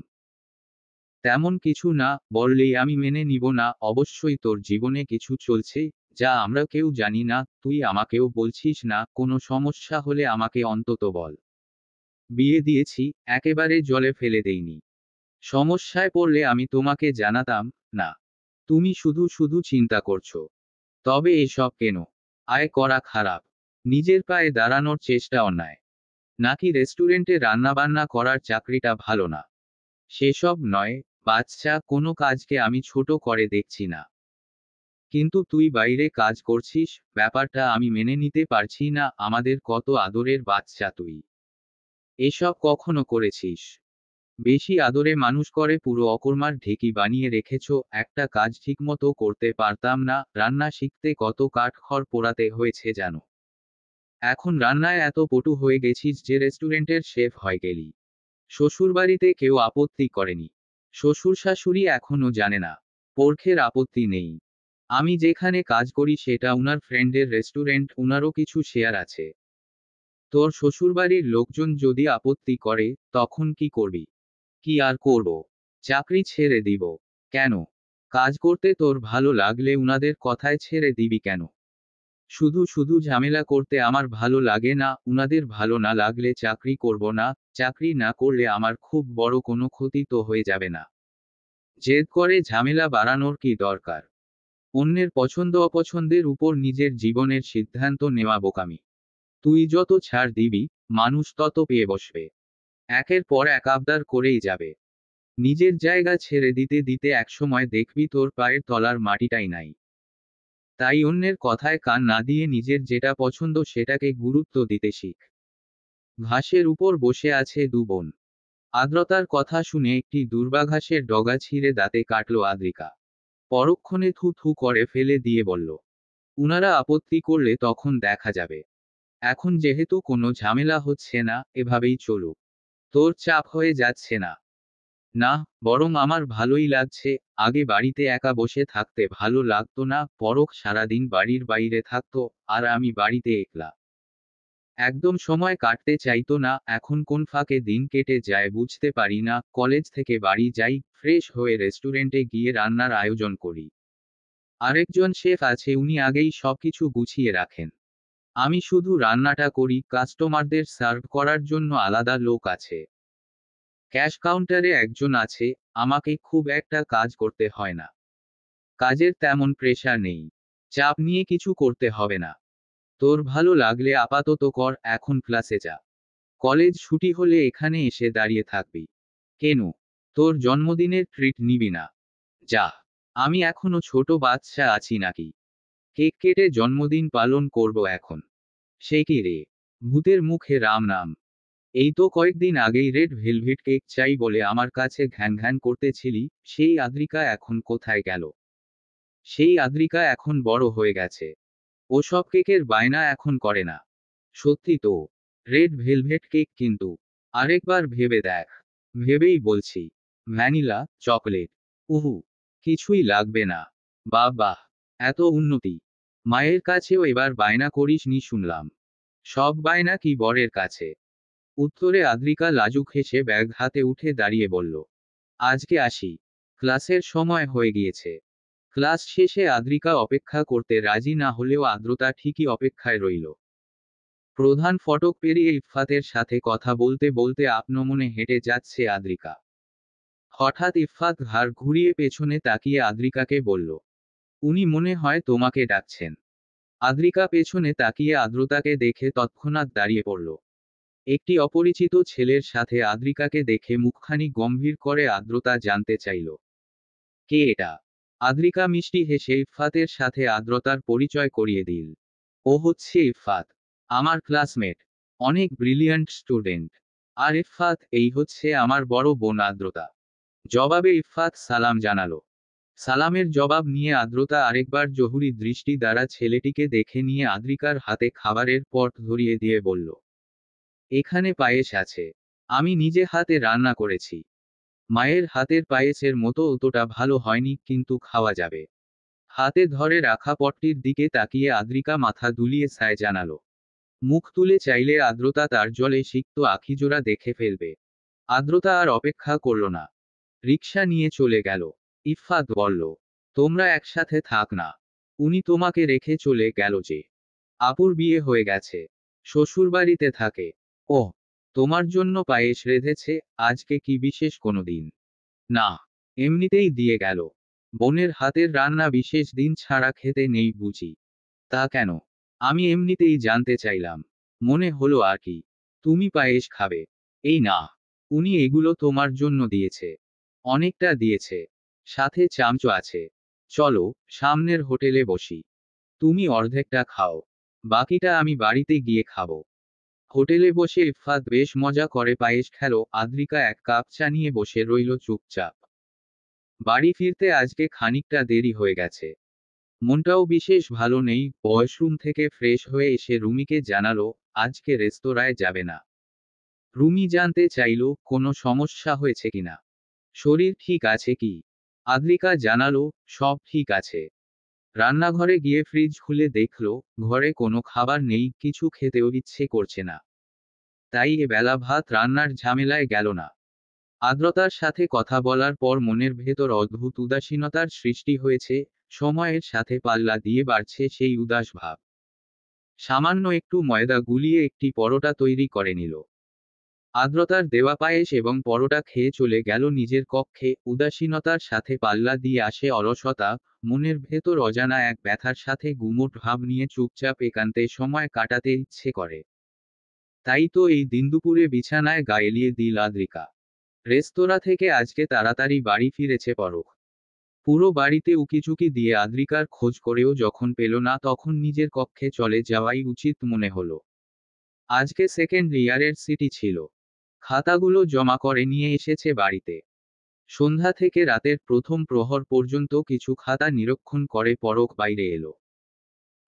তেমন কিছু না বললেই আমি মেনে নিব না। অবশ্যই তোর জীবনে কিছু চলছে, যা আমরা কেউ জানি না। তুই আমাকেও বলছিস না। কোনো সমস্যা হলে আমাকে অন্তত বল। বিয়ে দিয়েছি, একেবারে জলে ফেলে দেইনি। সমস্যায় পড়লে আমি তোমাকে জানাতাম না। তুমি শুধু শুধু চিন্তা করছো। তবে এসব কেন? আয় করা খারাপ? নিজের পায়ে দাঁড়ানোর চেষ্টা অন্যায়? নাকি রেস্টুরেন্টে রান্নাবান্না করার চাকরিটা ভালো না? সেসব নয় বাচ্চা, কোনো কাজকে আমি ছোট করে দেখছি না। কিন্তু তুই বাইরে কাজ করছিস, ব্যাপারটা আমি মেনে নিতে পারছি না। আমাদের কত আদরের বাচ্চা তুই। এসব কখনো করেছিস? বেশি আদরে মানুষ করে পুরো অকর্মার ঢেকি বানিয়ে রেখেছো। একটা কাজ ঠিকমতো করতে পারতাম না। রান্না শিখতে কত কাঠখড় পোড়াতে হয়েছে জানো? এখন রান্নায় এত পটু হয়ে গেছিস যে রেস্টুরেন্টের শেফ হয়ে গেলি। শ্বশুরবাড়িতে কেউ আপত্তি করেনি। শ্বশুর শাশুড়ি এখনো জানে না। পরখের আপত্তি নেই। আমি যেখানে কাজ করি সেটা উনার ফ্রেন্ডের রেস্টুরেন্ট, উনারও কিছু শেয়ার আছে। তোর শ্বশুরবাড়ির লোকজন যদি আপত্তি করে, তখন কি করবি? কি আর করব? চাকরি ছেড়ে দিব। কেন? কাজ করতে তোর ভালো লাগলে উনাদের কথায় ছেড়ে দিবি কেন? শুধু শুধু ঝামেলা করতে আমার ভালো লাগে না। উনাদের ভালো না লাগলে চাকরি করব না। চাকরি না করলে আমার খুব বড় কোনো ক্ষতি তো হয়ে যাবে না। জেদ করে ঝামেলা বাড়ানোর কি দরকার? অন্যের পছন্দ অপছন্দের উপর নিজের জীবনের সিদ্ধান্ত নেওয়া বোকামি। তুই যত ছাড় দিবি, মানুষ তত পেয়ে বসবে। একের পর এক আবদার করেই যাবে। নিজের জায়গা ছেড়ে দিতে দিতে একসময় দেখবি তোর পায়ের তলার মাটিটাই নাই। তাই অন্যের কথায় কান না দিয়ে নিজের যেটা পছন্দ সেটাকে গুরুত্ব দিতে শিখ। ঘাসের উপর বসে আছে দু বোন। আর্দ্রতার কথা শুনে একটি দুর্বাঘাসের ডগা ছিঁড়ে দাঁতে কাটল আদ্রিকা। পরক্ষণে থু থু করে ফেলে দিয়ে বলল, উনারা আপত্তি করলে তখন দেখা যাবে। এখন যেহেতু কোনো ঝামেলা হচ্ছে না, এভাবেই চলুক। তোর চাপ হয়ে যাচ্ছে না? না, বরং আমার ভালোই লাগছে। আগে বাড়িতে একা বসে থাকতে ভালো লাগতো না। পরখ সারাদিন বাড়ির বাইরে থাকতো, আর আমি বাড়িতে একলা। একদম সময় কাটতে চাইতো না। এখন কোন ফাঁকে দিন কেটে যায় বুঝতে পারি না। কলেজ থেকে বাড়ি যাই, ফ্রেশ হয়ে রেস্টুরেন্টে গিয়ে রান্নার আয়োজন করি। আরেকজন শেফ আছে, উনি আগেই সবকিছু গুছিয়ে রাখেন। আমি শুধু রান্নাটা করি। কাস্টমারদের সার্ভ করার জন্য আলাদা লোক আছে। ক্যাশ কাউন্টারে একজন আছে। আমাকে খুব একটা কাজ করতে হয় না। কাজের তেমন প্রেশার নেই। চাপ নিয়ে কিছু করতে হবে না। তোর ভালো লাগলে আপাতত কর, এখন ক্লাসে যা। কলেজ ছুটি হলে এখানে এসে দাঁড়িয়ে থাকবি। কেন? তোর জন্মদিনের ট্রিট নিবি না? যা। আমি এখনো ছোট বাচ্চা আছি নাকি? কেক কেটে জন্মদিন পালন করব এখন। সে কি রে? ভূতের মুখে রাম নাম। এই তো কয়েকদিন আগেই রেড ভেলভেট কেক চাই বলে আমার কাছে ঘ্যান ঘ্যান করতেছিলি। সেই আদ্রিকা এখন কোথায় গেল? সেই আদ্রিকা এখন বড় হয়ে গেছে। ওসব কেকের বায়না এখন করে না। সত্যি তো। রেড ভেলভেট কেক কিন্তু। আরেকবার ভেবে দেখ। ভেবেই বলছি। Vanilla, chocolate. উহু। কিছুই লাগবে না। বাহ বাহ। এত উন্নতি। মায়ের কাছেও এবার বায়না করিস নি শুনলাম। সব বায়না কি বরের কাছে? উত্তরে আদ্রিকা লাজুক হেসে ব্যাগ হাতে উঠে দাঁড়িয়ে বলল, আজকে আসি। ক্লাসের সময় হয়ে গিয়েছে। ক্লাস শেষে আদ্রিকা অপেক্ষা করতে রাজি না হলেও আদ্রতা ঠিকই অপেক্ষায় রইল। প্রধান ফটক পেরিয়ে ইফফাতের সাথে কথা বলতে বলতে আপনমনে হেঁটে যাচ্ছে আদ্রিকা। হঠাৎ ইফফাত ঘাড় ঘুরিয়ে পেছনে তাকিয়ে আদ্রিকাকে বলল, উনি মনে হয় তোমাকে ডাকছেন। আদ্রিকা পেছনে তাকিয়ে আদ্রতাকে দেখে তৎক্ষণাৎ দাঁড়িয়ে পড়ল। একটি অপরিচিত ছেলের সাথে আদ্রিকাকে দেখে মুখখানি গম্ভীর করে আদ্রতা জানতে চাইল, কে এটা? আদ্রিকা মিষ্টি হেসে ইফফাতের সাথে আদ্রতার পরিচয় করিয়ে দিল। ও হচ্ছে ইফফাত। আমার ক্লাসমেট। অনেক ব্রিলিয়ান্ট স্টুডেন্ট। আর ইফফাত, এই হচ্ছে আমার বড় বোন আদ্রতা। জবাবে ইফফাত সালাম জানালো। সালামের জবাব নিয়ে আদ্রতা আরেকবার জহুরি দৃষ্টি দ্বারা ছেলেটিকে দেখে নিয়ে আদ্রিকার হাতে খাবারের পট ধরিয়ে দিয়ে বলল, এখানে পায়েস আছে। আমি নিজে হাতে রান্না করেছি। মায়ের হাতের পায়েসের মতো অতটা ভালো হয়নি, কিন্তু খাওয়া যাবে। হাতে ধরে রাখা পটটির দিকে তাকিয়ে আদ্রিকা মাথা দুলিয়ে সায় জানালো। মুখ তুলে চাইলে আদ্রতা তার জলে সিক্ত আখিজোড়া দেখে ফেলবে। আদ্রতা আর অপেক্ষা করল না। রিকশা নিয়ে চলে গেল। ইফফাত বলল, তোমরা একসাথে থাক না। উনি তোমাকে রেখে চলে গেল যে। আপুর বিয়ে হয়ে গেছে, শ্বশুরবাড়িতে থাকে। ও, তোমার জন্য পায়েস রেঁধেছে। আজকে কি বিশেষ কোনো দিন? না, এমনিতেই দিয়ে গেল। বোনের হাতের রান্না বিশেষ দিন ছাড়া খেতে নেই বুঝি? তা কেন? আমি এমনিতেই জানতে চাইলাম। মনে হলো আর কি। তুমি পায়েস খাবে। এই না, উনি এগুলো তোমার জন্য দিয়েছে। অনেকটা দিয়েছে। সাথে চামচো আছে। চলো, সামনের হোটেলে বসি। তুমি অর্ধেকটা খাও, বাকিটা আমি বাড়িতে গিয়ে খাবো। হোটেলে বসে ইফফাত বেশ মজা করে পায়েস খেলো। আদ্রিকা এক কাপ চা নিয়ে বসে রইল চুপচাপ। বাড়ি ফিরতে আজকে খানিকটা দেরি হয়ে গেছে। মনটাও বিশেষ ভালো নেই। ওয়াশরুম থেকে ফ্রেশ হয়ে এসে রুমিকে জানালো, আজকে রেস্তোরাঁয় যাবে না। রুমি জানতে চাইল, কোনো সমস্যা হয়েছে কিনা, শরীর ঠিক আছে কি। আদ্রিকা জানালো, সব ঠিক আছে। রান্নাঘরে গিয়ে ফ্রিজ খুলে দেখলো, ঘরে কোনো খাবার নেই, কিছু খেতেও ইচ্ছে করছে না। তাই এবেলা ভাত রান্নার ঝামেলায় গেল না। আর্দ্রতার সাথে কথা বলার পর মনের ভেতর অদ্ভুত উদাসীনতার সৃষ্টি হয়েছে। সময়ের সাথে পাল্লা দিয়ে বাড়ছে সেই উদাস ভাব। সামান্য একটু ময়দা গুলিয়ে একটি পরোটা তৈরি করে নিল। আর্দ্রতার দেওয়া পায়েস এবং পরোটা খেয়ে চলে গেল নিজের কক্ষে। উদাসীনতার সাথে পাল্লা দিয়ে আসে অলসতা। মনের ভেতর অজানা এক ব্যথার সাথে গুমোট ভাব নিয়ে চুপচাপ একান্তে সময় কাটাতে ইচ্ছে করে। তাই তো এই দিনদুপুরে বিছানায় গা এলিয়ে দিল আদ্রিকা। রেস্তোরাঁ থেকে আজকে তাড়াতাড়ি বাড়ি ফিরেছে পরখ। পুরো বাড়িতে উকিঝুঁকি দিয়ে আদ্রিকার খোঁজ করেও যখন পেল না, তখন নিজের কক্ষে চলে যাওয়াই উচিত মনে হলো। আজকে সেকেন্ড ইয়ারের সিটি ছিল। খাতাগুলো জমা করে নিয়ে এসেছে বাড়িতে। সন্ধ্যা থেকে রাতের প্রথম প্রহর পর্যন্ত কিছু খাতা নিরীক্ষণ করে পরখ বাইরে এলো।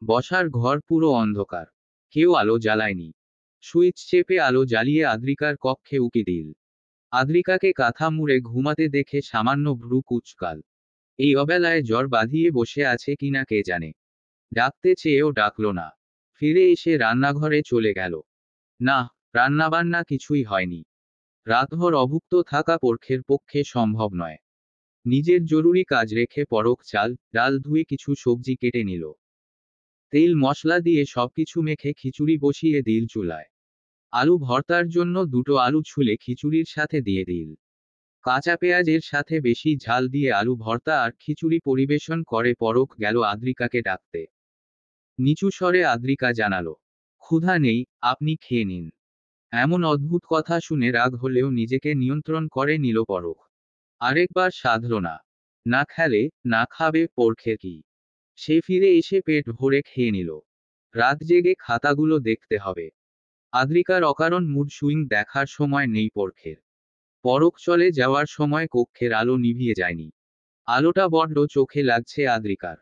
বসার ঘর পুরো অন্ধকার। কেউ আলো জ্বালায়নি। সুইচ চেপে আলো জ্বালিয়ে আদ্রিকার কক্ষে উকি দিল। আদ্রিকাকে কাঁথা মুড়ে ঘুমাতে দেখে সামান্য ভ্রু কুঁচকাল। এই অবেলায় জ্বর বাঁধিয়ে বসে আছে কিনা কে জানে। ডাকতে চেয়েও ডাকল না। ফিরে এসে রান্নাঘরে চলে গেল। না, রান্নাবান্না কিছুই হয়নি। রাতভর অভুক্ত থাকা পরখের পক্ষে সম্ভব নয়। নিজের জরুরি কাজ রেখে পরখ চাল ডাল ধুয়ে কিছু সবজি কেটে নিল। তেল মশলা দিয়ে সবকিছু মেখে খিচুড়ি বসিয়ে দিল চুলায়। আলু ভর্তার জন্য দুটো আলু ছুলে খিচুড়ির সাথে দিয়ে দিল। কাঁচা পেঁয়াজের সাথে বেশি ঝাল দিয়ে আলু ভর্তা আর খিচুড়ি পরিবেশন করে পরখ গেল আদ্রিকাকে ডাকতে। নিচু স্বরে আদ্রিকা জানালো, ক্ষুধা নেই, আপনি খেয়ে নিন। এমন অদ্ভুত কথা শুনে রাগ হলেও নিজেকে নিয়ন্ত্রণ করে নিল পরখ। আরেকবার সাধল না। না খেলে, না খাবে, পরখে কি। সে ফিরে এসে পেট ভরে খেয়ে নিল। রাত জেগে খাতাগুলো দেখতে হবে। আদ্রিকার অকারণ মুড সুইং দেখার সময় নেই পরখের। পরখ চলে যাওয়ার সময় কক্ষের আলো নিভিয়ে যায়নি। আলোটা বড্ড চোখে লাগছে আদ্রিকার।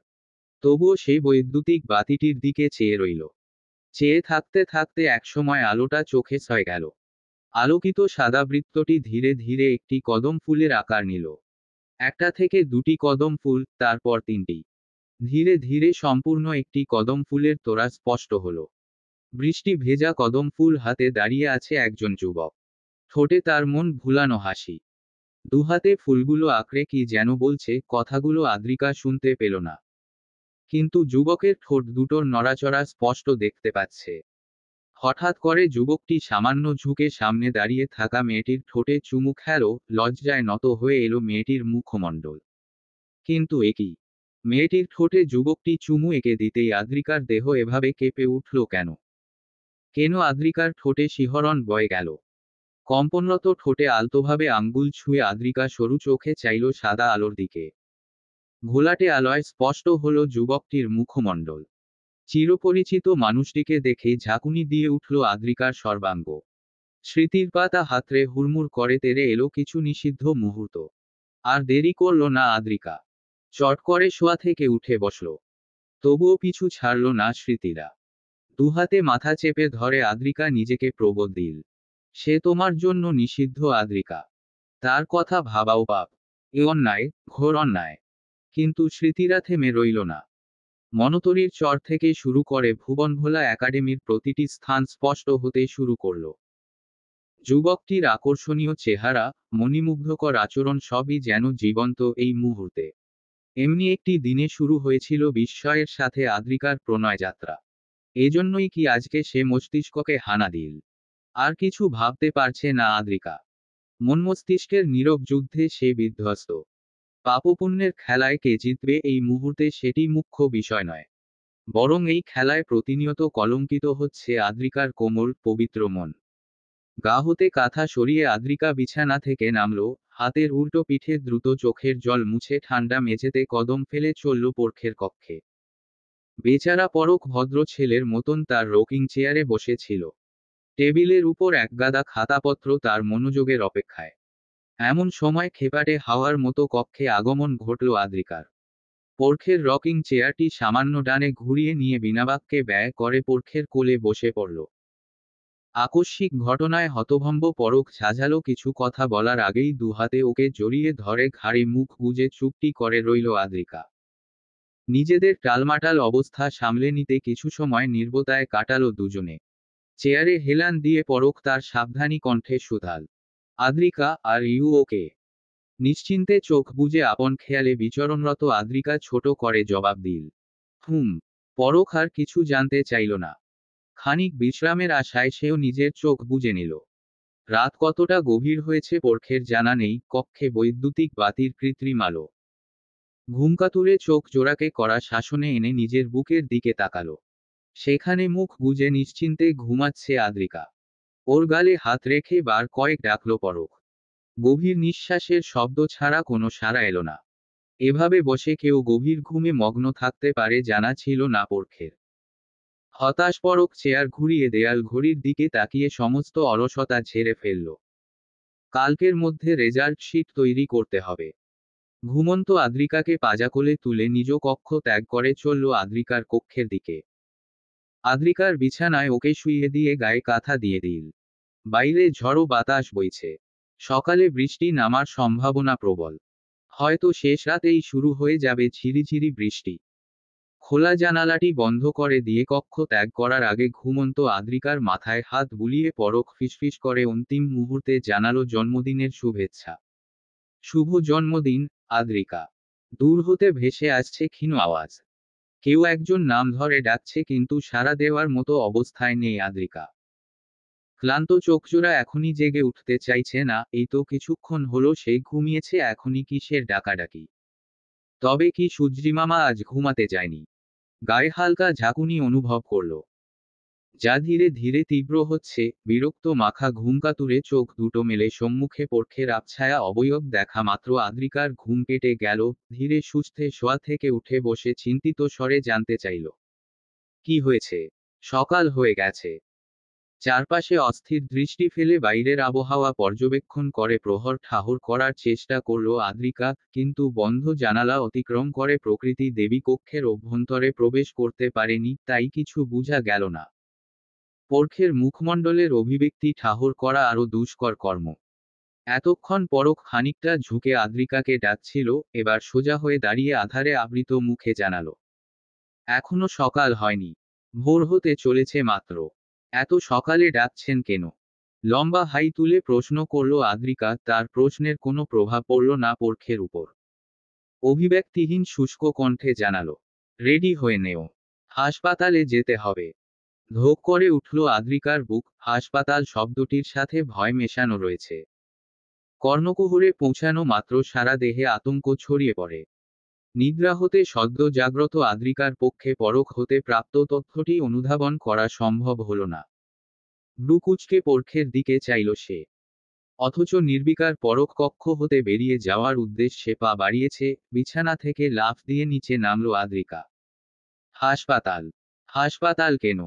তবুও সেই বৈদ্যুতিক বাতিটির দিকে চেয়ে রইল। চেয়ে থাকতে থাকতে একসময় আলোটা চোখে ছয় গেল। আলোকিত সাদা বৃত্তটি ধীরে ধীরে একটি কদম ফুলের আকার নিল। একটা থেকে দুটি কদম ফুল, তারপর তিনটি। ধীরে ধীরে সম্পূর্ণ একটি কদম ফুলের তোড়া স্পষ্ট হল। বৃষ্টি ভেজা কদম ফুল হাতে দাঁড়িয়ে আছে একজন যুবক। ঠোঁটে তার মন ভুলানো হাসি। দুহাতে ফুলগুলো আঁকড়ে কি যেন বলছে, কথাগুলো আদ্রিকা শুনতে পেল না। কিন্তু যুবকের ঠোঁট দুটোর নড়াচড়া স্পষ্ট দেখতে পাচ্ছে। হঠাৎ করে যুবকটি সামান্য ঝুঁকে সামনে দাঁড়িয়ে থাকা মেয়েটির ঠোঁটে চুমু খেল। লজ্জায় নত হয়ে এলো মেয়েটির মুখমণ্ডল। কিন্তু একি, মেয়েটির ঠোঁটে যুবকটি চুমু এঁকে দিতেই আদ্রিকার দেহ এভাবে কেঁপে উঠল কেন? কেন আদ্রিকার ঠোঁটে শিহরণ বয়ে গেল? কম্পনরত ঠোঁটে আলতোভাবে আঙ্গুল ছুঁয়ে আদ্রিকা সরু চোখে চাইল সাদা আলোর দিকে। ঘোলাটে আলোয় স্পষ্ট হল যুবকটির মুখমণ্ডল। চিরপরিচিত মানুষটিকে দেখে ঝাঁকুনি দিয়ে উঠল আদ্রিকার সর্বাঙ্গ। স্মৃতির পাতা হাতড়ে হুড়মুড় করে তেড়ে এলো কিছু নিষিদ্ধ মুহূর্ত। আর দেরি করল না আদ্রিকা। চট করে শোয়া থেকে উঠে বসল। তবুও পিছু ছাড়ল না স্মৃতিরা। দুহাতে মাথা চেপে ধরে আদ্রিকা নিজেকে প্রবোধ দিল। সে তোমার জন্য নিষিদ্ধ আদ্রিকা। তার কথা ভাবাও পাপ। এ অন্যায়, ঘোর অন্যায়। কিন্তু স্মৃতিরা থেমে রইল না। মনতরীর চর থেকে শুরু করে ভুবনভোলা একাডেমির প্রতিটি স্থান স্পষ্ট হতে শুরু করল। যুবকটির আকর্ষণীয় চেহারা, মণিমুগ্ধকর আচরণ সবই যেন জীবন্ত এই মুহূর্তে। এমনি একটি দিনে শুরু হয়েছিল বিস্ময়ের সাথে আদ্রিকার প্রণয় যাত্রা। এজন্যই কি আজকে সে মস্তিষ্ককে হানা দিল। আর কিছু ভাবতে পারছে না আদ্রিকা। মন মস্তিষ্কের নীরব যুদ্ধে সে বিধ্বস্ত। পাপপুণ্যের খেলায় কে জিতবে এই মুহূর্তে সেটি মুখ্য বিষয় নয়। বরং এই খেলায় প্রতিনিয়ত কলঙ্কিত হচ্ছে আদ্রিকার কোমল, পবিত্র মন। গা হতে কাঁথা সরিয়ে আদ্রিকা বিছানা থেকে নামল, হাতের উল্টো পিঠে দ্রুত চোখের জল মুছে ঠান্ডা মেঝেতে কদম ফেলে চলল পরখের কক্ষে। বেচারা পরখ ভদ্র ছেলের মতন তার রকিং চেয়ারে বসেছিল। টেবিলের উপর একগাদা খাতাপত্র তার মনোযোগের অপেক্ষায়। এমন সময় খেপাটে হাওয়ার মতো কক্ষে আগমন ঘটল আদ্রিকার। পরখের রকিং চেয়ারটি সামান্য ডানে ঘুরিয়ে নিয়ে বিনাবাক্যে ব্যয় করে পরখের কোলে বসে পড়ল। আকস্মিক ঘটনায় হতভম্ব পরখ ঝাঝালো কিছু কথা বলার আগেই দুহাতে ওকে জড়িয়ে ধরে ঘাড়ে মুখ গুজে চুপটি করে রইল আদ্রিকা। নিজেদের টালমাটাল অবস্থা সামলে নিতে কিছু সময় নীরবতায় কাটালো দুজনে। চেয়ারে হেলান দিয়ে পরখ তার সাবধানী কণ্ঠে শুধাল, আদ্রিকা, আর ইউ ওকে? নিশ্চিন্তে চোখ বুজে আপন খেয়ালে বিচরণরত আদ্রিকা ছোট করে জবাব দিল, হুম। পরখ আর কিছু জানতে চাইল না। খানিক বিশ্রামের আশায় সেও নিজের চোখ বুজে নিল। রাত কতটা গভীর হয়েছে পরখের জানা নেই, কক্ষে বৈদ্যুতিক বাতির কৃত্রিম আলো। ঘুমকাতুরে চোখ জোড়াকে করা শাসনে এনে নিজের বুকের দিকে তাকালো। সেখানে মুখ গুজে নিশ্চিন্তে ঘুমাচ্ছে আদ্রিকা। ওর গালে হাত রেখে বার কয়েক ডাকল পরখ। গভীর নিঃশ্বাসের শব্দ ছাড়া কোনো সাড়া এলো না। এভাবে বসে কেউ গভীর ঘুমে মগ্ন থাকতে পারে জানা ছিল না পরখের। হতাশ পরখ চেয়ার ঘুরিয়ে দেয়াল ঘড়ির দিকে তাকিয়ে সমস্ত অলসতা ঝেড়ে ফেলল। কালকের মধ্যে রেজাল্ট শিট তৈরি করতে হবে। ঘুমন্ত আদ্রিকাকে পাজাকোলে তুলে নিজ কক্ষ ত্যাগ করে চলল আদ্রিকার কক্ষের দিকে। আদ্রিকার বিছানায় ওকে শুইয়ে দিয়ে গায়ে কাঁথা দিয়ে দিল। বাইরে ঝড়ো বাতাস বইছে। সকালে বৃষ্টি নামার সম্ভাবনা প্রবল। হয়তো শেষ রাতেই শুরু হয়ে যাবে ঝিরিঝিরি বৃষ্টি। খোলা জানালাটি বন্ধ করে দিয়ে কক্ষ ত্যাগ করার আগে ঘুমন্ত আদ্রিকার মাথায় হাত বুলিয়ে পরখ ফিসফিস করে অন্তিম মুহূর্তে জানালো জন্মদিনের শুভেচ্ছা। শুভ জন্মদিন, আদ্রিকা। দূর হতে ভেসে আসছে ক্ষীণ আওয়াজ। কেউ একজন নাম ধরে ডাকছে কিন্তু সাড়া দেওয়ার মতো অবস্থায় নেই আদ্রিকা। ক্লান্ত চোখজোড়া এখনই জেগে উঠতে চাইছে না, এই তো কিছুক্ষণ হলো সে ঘুমিয়েছে, এখনই কিসের ডাকাডাকি। তবে কি সুজ্রিমামা আজ ঘুমাতে যায়নি? গায়ে হালকা ঝাঁকুনি অনুভব করল। যা ধীরে ধীরে তীব্র হচ্ছে, বিরক্ত মাখা ঘুমকাতুরে চোখ দুটো মেলে সম্মুখে পরখের আবছায়া অবয়ব দেখা মাত্র আদ্রিকার ঘুম কেটে গেল। ধীরে সুস্থে শোয়া থেকে উঠে বসে চিন্তিত স্বরে জানতে চাইল, কি হয়েছে? সকাল হয়ে গেছে। চারপাশে অস্থির দৃষ্টি ফেলে বাইরের আবহাওয়া পর্যবেক্ষণ করে প্রহর ঠাহর করার চেষ্টা করল আদ্রিকা, কিন্তু বন্ধ জানালা অতিক্রম করে প্রকৃতি দেবী কক্ষের অভ্যন্তরে প্রবেশ করতে পারেনি, তাই কিছু বোঝা গেল না। পরখের মুখমণ্ডলের অভিব্যক্তি ঠাহর করা আরও দুষ্কর কর্ম। এতক্ষণ পরখ খানিকটা ঝুঁকে আদ্রিকাকে ডাকছিল, এবার সোজা হয়ে দাঁড়িয়ে আধারে আবৃত মুখে জানালো, এখনো সকাল হয়নি। ভোর হতে চলেছে মাত্র। এত সকালে ডাকছেন কেন? লম্বা হাই তুলে প্রশ্ন করল আদ্রিকা, তার প্রশ্নের কোনো প্রভাব পড়ল না পরখের উপর। অভিব্যক্তিহীন শুষ্ক কণ্ঠে জানালো, রেডি হয়ে নেও। হাসপাতালে যেতে হবে। ধোক করে উঠল আদ্রিকার বুক। হাসপাতাল শব্দটির সাথে ভয় মেশানো রয়েছে। কর্ণকুহরে পৌঁছানো মাত্র সারা দেহে আতঙ্ক ছড়িয়ে পড়ে। নিদ্রা হতে সদ্য জাগ্রত আদ্রিকার পক্ষে পরখ হতে প্রাপ্ত তথ্যটি অনুধাবন করা সম্ভব হল না। ভ্রুকুচকে পরখের দিকে চাইল সে। অথচ নির্বিকার পরখ কক্ষ হতে বেরিয়ে যাওয়ার উদ্দেশ্যে পা বাড়িয়েছে, বিছানা থেকে লাফ দিয়ে নিচে নামল আদ্রিকা। হাসপাতাল? হাসপাতাল কেন?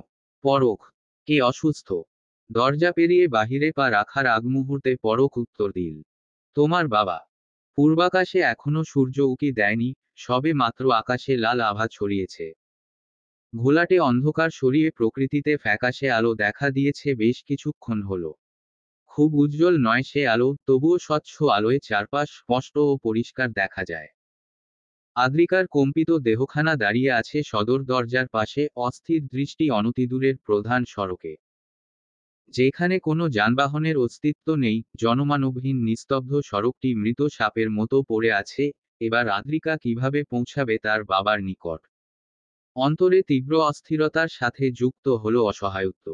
পরখ? কে অসুস্থ? দরজা পেরিয়ে বাহিরে পা রাখার আগ মুহূর্তে পরখ উত্তর দিল, তোমার বাবা। পূর্বাকাশে এখনো সূর্য উকি দেয়নি, সবে মাত্র আকাশে লাল আভা ছড়িয়েছে। ঘোলাটে অন্ধকার সরিয়ে প্রকৃতিতে ফ্যাকাশে আলো দেখা দিয়েছে বেশ কিছুক্ষণ হলো। খুব উজ্জ্বল নয় সে আলো, তবুও স্বচ্ছ আলোয় চারপাশ স্পষ্ট ও পরিষ্কার দেখা যায়। আদ্রিকার কম্পিত দেহখানা দাঁড়িয়ে আছে সদর দরজার পাশে, অস্থির দৃষ্টি অনতিদূরের প্রধান সড়কে। যেখানে কোনো যানবাহনের অস্তিত্ব নেই, জনমানবহীন নিস্তব্ধ সড়কটি মৃত সাপের মতো পড়ে আছে। এবার আদ্রিকা কিভাবে পৌঁছাবে তার বাবার নিকট? অন্তরে তীব্র অস্থিরতার সাথে যুক্ত হলো অসহায়ত্ব।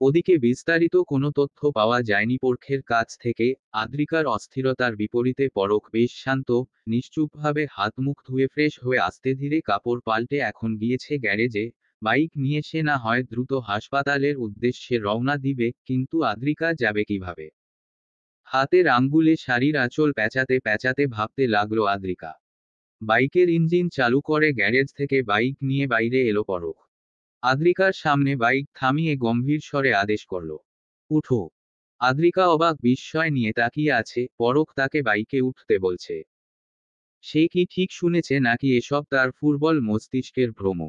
ওদিকে বিস্তারিত কোনো তথ্য পাওয়া যায়নি পরখের কাছ থেকে। আদ্রিকার অস্থিরতার বিপরীতে পরখ বেশ শান্ত, নিশ্চুপভাবে হাত মুখ ধুয়ে ফ্রেশ হয়ে আস্তে ধীরে কাপড় পাল্টে এখন গিয়েছে গ্যারেজে। বাইক নিয়ে সে না হয় দ্রুত হাসপাতালের উদ্দেশ্যে রওনা দিবে, কিন্তু আদ্রিকা যাবে কিভাবে? হাতের আঙ্গুলে শাড়ির আঁচল প্যাঁচাতে প্যাঁচাতে ভাবতে লাগলো আদ্রিকা। বাইকের ইঞ্জিন চালু করে গ্যারেজ থেকে বাইক নিয়ে বাইরে এলো পরখ। আদ্রিকার সামনে বাইক থামিয়ে গম্ভীর স্বরে আদেশ করল, উঠো। আদ্রিকা অবাক বিস্ময় নিয়ে তাকিয়ে আছে, পরখ তাকে বাইকে উঠতে বলছে। সে কি ঠিক শুনেছে নাকি এসব তার ফুরবল মস্তিষ্কের ভ্রম?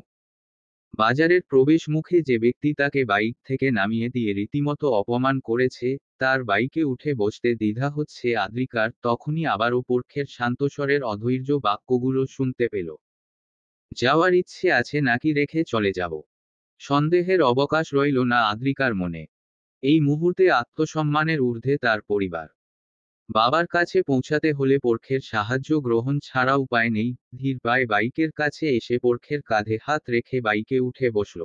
বাজারের প্রবেশ মুখে যে ব্যক্তি তাকে বাইক থেকে নামিয়ে দিয়ে রীতিমতো অপমান করেছে, তার বাইকে উঠে বসতে দ্বিধা হচ্ছে আদ্রিকার, তখনই আবারও পরখের শান্তস্বরের অধৈর্য বাক্যগুলো শুনতে পেল। যাওয়ার ইচ্ছে আছে নাকি রেখে চলে যাব? সন্দেহের অবকাশ রইল না আদ্রিকার মনে। এই মুহূর্তে আত্মসম্মানের ঊর্ধ্বে তার পরিবার। বাবার কাছে পৌঁছাতে হলে পরখের সাহায্য গ্রহণ ছাড়া উপায় নেই। ধীর পায়ে বাইকের কাছে এসে পরখের কাঁধে হাত রেখে বাইকে উঠে বসল।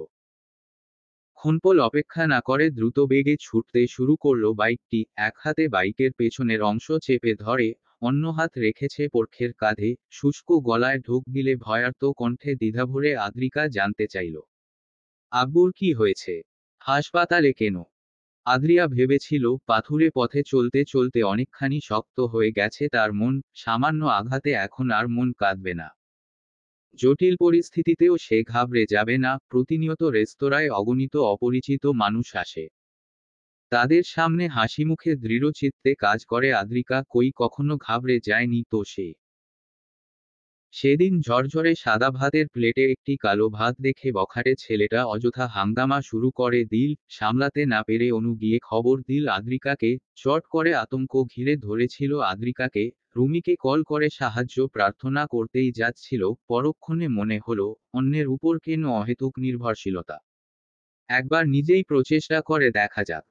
ক্ষণপল অপেক্ষা না করে দ্রুত বেগে ছুটতে শুরু করলো বাইকটি। এক হাতে বাইকের পেছনের অংশ চেপে ধরে, অন্য হাত রেখেছে পরখের কাঁধে। শুষ্ক গলায় ঢোক গিলে ভয়ার্ত কণ্ঠে দ্বিধাভরে আদ্রিকা জানতে চাইল, আব্বুর কি হয়েছে? হাসপাতালে কেন? আদ্রিয়া ভেবেছিল পাথুরে পথে চলতে চলতে অনেকখানি শক্ত হয়ে গেছে তার মন, সামান্য আঘাতে এখন আর মন কাঁদবে না। জটিল পরিস্থিতিতেও সে ঘাবড়ে যাবে না। প্রতিনিয়ত রেস্তোরাঁয় অগণিত অপরিচিত মানুষ আসে। তাদের সামনে হাসিমুখে দৃঢ়চিত্তে কাজ করে আদ্রিকা, কখনো ঘাবড়ে যায়নি তো সে। সেদিন ঝরঝরে সাদা ভাতের প্লেটে একটি কালো ভাত দেখে বখাটে ছেলেটা অযথা হাঙ্গামা শুরু করে দিল। সামলাতে না পেরে অনু গিয়ে খবর দিল আদ্রিকাকে। চট করে আতঙ্ক ঘিরে ধরেছিল আদ্রিকাকে। রুমিকে কল করে সাহায্য প্রার্থনা করতেই যাচ্ছিল, পরক্ষণে মনে হলো অন্যের উপর কেন অহেতুক নির্ভরশীলতা। একবার নিজেই প্রচেষ্টা করে দেখা যাক।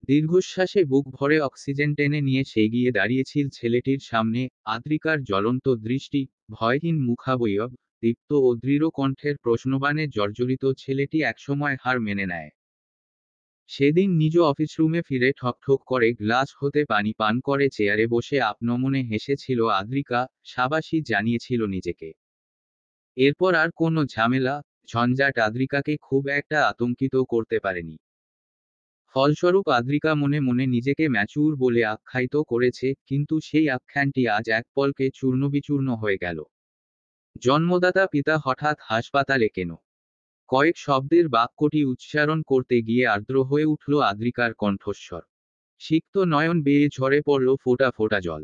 দীর্ঘশ্বাসে বুক ভরে অক্সিজেন টেনে নিয়ে সে গিয়ে দাঁড়িয়েছিল ছেলেটির সামনে। আদ্রিকার জ্বলন্ত দৃষ্টি, ভয়হীন মুখাবয়ব, দীপ্ত ও দৃঢ় কণ্ঠের প্রশ্নবাণে জর্জরিত ছেলেটি একসময় হার মেনে নেয়। সেদিন নিজ অফিস রুমে ফিরে ঠকঠক করে গ্লাস হতে পানি পান করে চেয়ারে বসে আপনমনে হেসেছিল আদ্রিকা, সাবাসী জানিয়েছিল নিজেকে। এরপর আর কোনো ঝামেলা, ঝঞ্ঝাট আদ্রিকাকে খুব একটা আতঙ্কিত করতে পারেনি। ফলস্বরূপ আদ্রিকা মনে মনে নিজেকে ম্যাচুর বলে আখ্যায়িত করেছে, কিন্তু সেই আখ্যানটি আজ এক পলকে চূর্ণবিচূর্ণ হয়ে গেল। জন্মদাতা পিতা হঠাৎ হাসপাতালে কেন? কয়েক শব্দের বাক্যটি উচ্চারণ করতে গিয়ে আর্দ্র হয়ে উঠল আদ্রিকার কণ্ঠস্বর। সিক্ত নয়ন বেয়ে ঝরে পড়ল ফোঁটা ফোঁটা জল।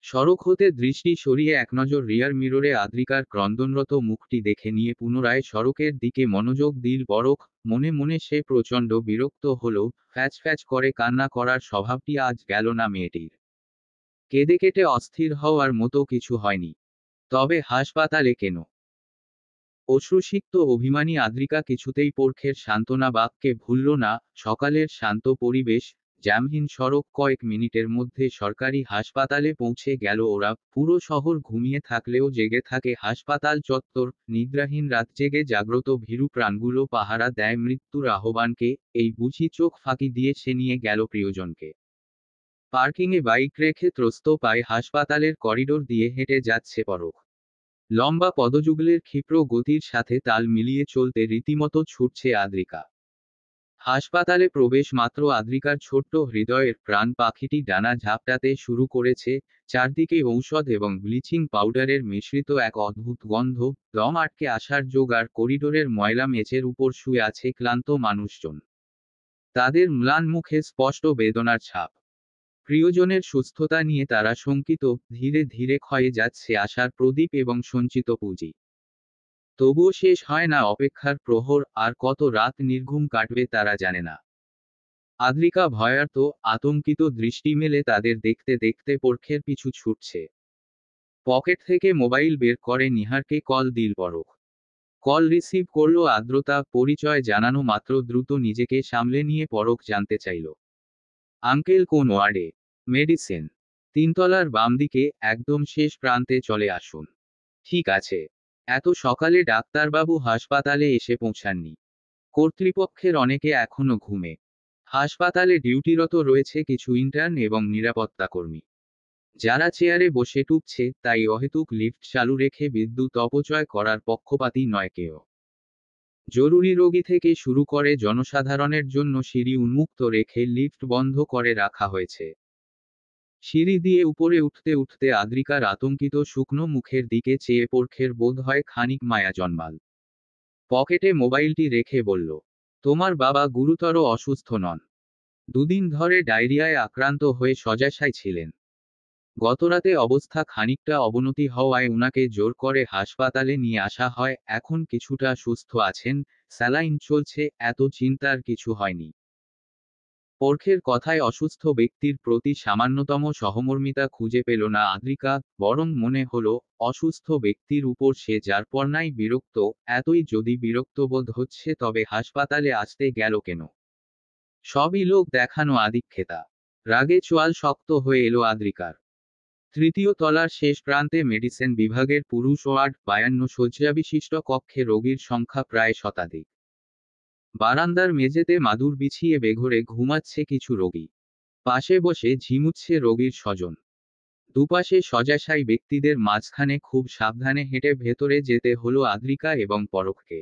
সড়ক হতে দৃষ্টি সরিয়ে একনজর রিয়ার মিররে আদ্রিকার ক্রন্দনরত মুখটি দেখে নিয়ে পুনরায় সড়কের দিকে মনোযোগ দিল পরখ। মনে মনে সে প্রচণ্ড বিরক্ত হল। ফ্যাচ ফ্যাচ করে কান্না করার স্বভাবটি আজ গেল না মেয়েটির। কেঁদে কেটে অস্থির হওয়ার মতো কিছু হয়নি। তবে হাসপাতালে কেন? অশ্রুসিক্ত অভিমানী আদ্রিকা কিছুতেই পরখের সান্ত্বনা বাক্যে ভুলল না। সকালের শান্ত পরিবেশ, জ্যামহীন সড়ক, কয়েক মিনিটের মধ্যে সরকারি হাসপাতালে পৌঁছে গেল ওরা। পুরো শহর ঘুমিয়ে থাকলেও জেগে থাকে হাসপাতাল চত্বর। নিদ্রাহীন রাত জেগে জাগ্রত ভীরু প্রাণগুলো পাহারা দেয় মৃত্যুর আহ্বানকে। এই বুঝি চোখ ফাঁকি দিয়ে সে নিয়ে গেল প্রিয়জনকে। পার্কিংয়ে বাইক রেখে ত্রস্ত পায়ে হাসপাতালের করিডোর দিয়ে হেঁটে যাচ্ছে পরখ। লম্বা পদযুগলের ক্ষিপ্র গতির সাথে তাল মিলিয়ে চলতে রীতিমতো ছুটছে আদ্রিকা। হাসপাতালে প্রবেশ মাত্র আদ্রিকার ছোট্ট হৃদয়ের প্রাণ পাখিটি ডানা ঝাপটাতে শুরু করেছে। চারদিকে ঔষধ এবং ব্লিচিং পাউডারের মিশ্রিত এক অদ্ভুত গন্ধ। দম আটকে আসার জোগাড়। করিডোরের ময়লা মেঝের উপর শুয়ে আছে ক্লান্ত মানুষজন। তাদের ম্লান মুখে স্পষ্ট বেদনার ছাপ। প্রিয়জনের সুস্থতা নিয়ে তারা শঙ্কিত, ধীরে ধীরে ক্ষয়ে যাচ্ছে আশার প্রদীপ এবং সঞ্চিত পুঁজি। তবুও শেষ হয় না অপেক্ষার প্রহর, আর কত রাত নির্ঘুম কাটবে তারা জানে না। আদ্রিকা ভয়ার্ত, আতঙ্কিত দৃষ্টি মেলে তাদের দেখতে দেখতে পরখের পিছু ছুটছে। পকেট থেকে মোবাইল বের করে নিহারকে কল দিল পরখ। কল রিসিভ করলো আদ্রতা, পরিচয় জানানো মাত্র দ্রুত নিজেকে সামলে নিয়ে পরখ জানতে চাইল। আঙ্কেল কোন ওয়ার্ডে? মেডিসিন, তিনতলার বাম দিকে, একদম শেষ প্রান্তে চলে আসুন। ঠিক আছে। এত সকালে ডাক্তারবাবু হাসপাতালে এসে পৌঁছাননি? কর্তৃপক্ষের অনেকে এখনো ঘুমে। হাসপাতালে ডিউটিরত রয়েছে কিছু ইন্টার্ন এবং নিরাপত্তা কর্মী, যারা চেয়ারে বসে টুকছে, তাই অহেতুক লিফট চালু রেখে বিদ্যুৎ অপচয় করার পক্ষপাতী নয় কেউ। জরুরি রোগী থেকে শুরু করে জনসাধারণের জন্য সিঁড়ি উন্মুক্ত রেখে লিফট বন্ধ করে রাখা হয়েছে। সিঁড়ি দিয়ে উপরে উঠতে উঠতে আদ্রিকার আতঙ্কিত শুকনো মুখের দিকে চেয়ে পরখের বোধ হয় খানিক মায়া জন্মাল। পকেটে মোবাইলটি রেখে বলল, তোমার বাবা গুরুতর অসুস্থ নন। দুদিন ধরে ডায়রিয়ায় আক্রান্ত হয়ে শয্যাশায়ী ছিলেন। গতরাতে অবস্থা খানিকটা অবনতি হওয়ায় উনাকে জোর করে হাসপাতালে নিয়ে আসা হয়, এখন কিছুটা সুস্থ আছেন, স্যালাইন চলছে, এত চিন্তার কিছু হয়নি। পরখের কথায় অসুস্থ ব্যক্তির প্রতি সামান্যতম সহমর্মিতা খুঁজে পেল না আদ্রিকা, বরং মনে হলো, অসুস্থ ব্যক্তির উপর সে যারপরনাই বিরক্ত। এতই যদি বিরক্তবোধ হচ্ছে তবে হাসপাতালে আসতে গেল কেন? সবই লোক দেখানো আদিক্ষেতা। রাগে চোয়াল শক্ত হয়ে এলো আদ্রিকার। তৃতীয় তলার শেষ প্রান্তে মেডিসিন বিভাগের পুরুষ ওয়ার্ড, 52 শয্যাবিশিষ্ট কক্ষে রোগীর সংখ্যা প্রায় শতাধিক। বারান্দার মেঝেতে মাদুর বিছিয়ে বেঘোরে ঘুমাচ্ছে কিছু রোগী। পাশে বসে ঝিমুচ্ছে রোগীর স্বজন। দুপাশে শয্যাশায়ী ব্যক্তিদের মাঝখানে খুব সাবধানে হেঁটে ভেতরে যেতে হলো আদ্রিকা এবং পরখকে।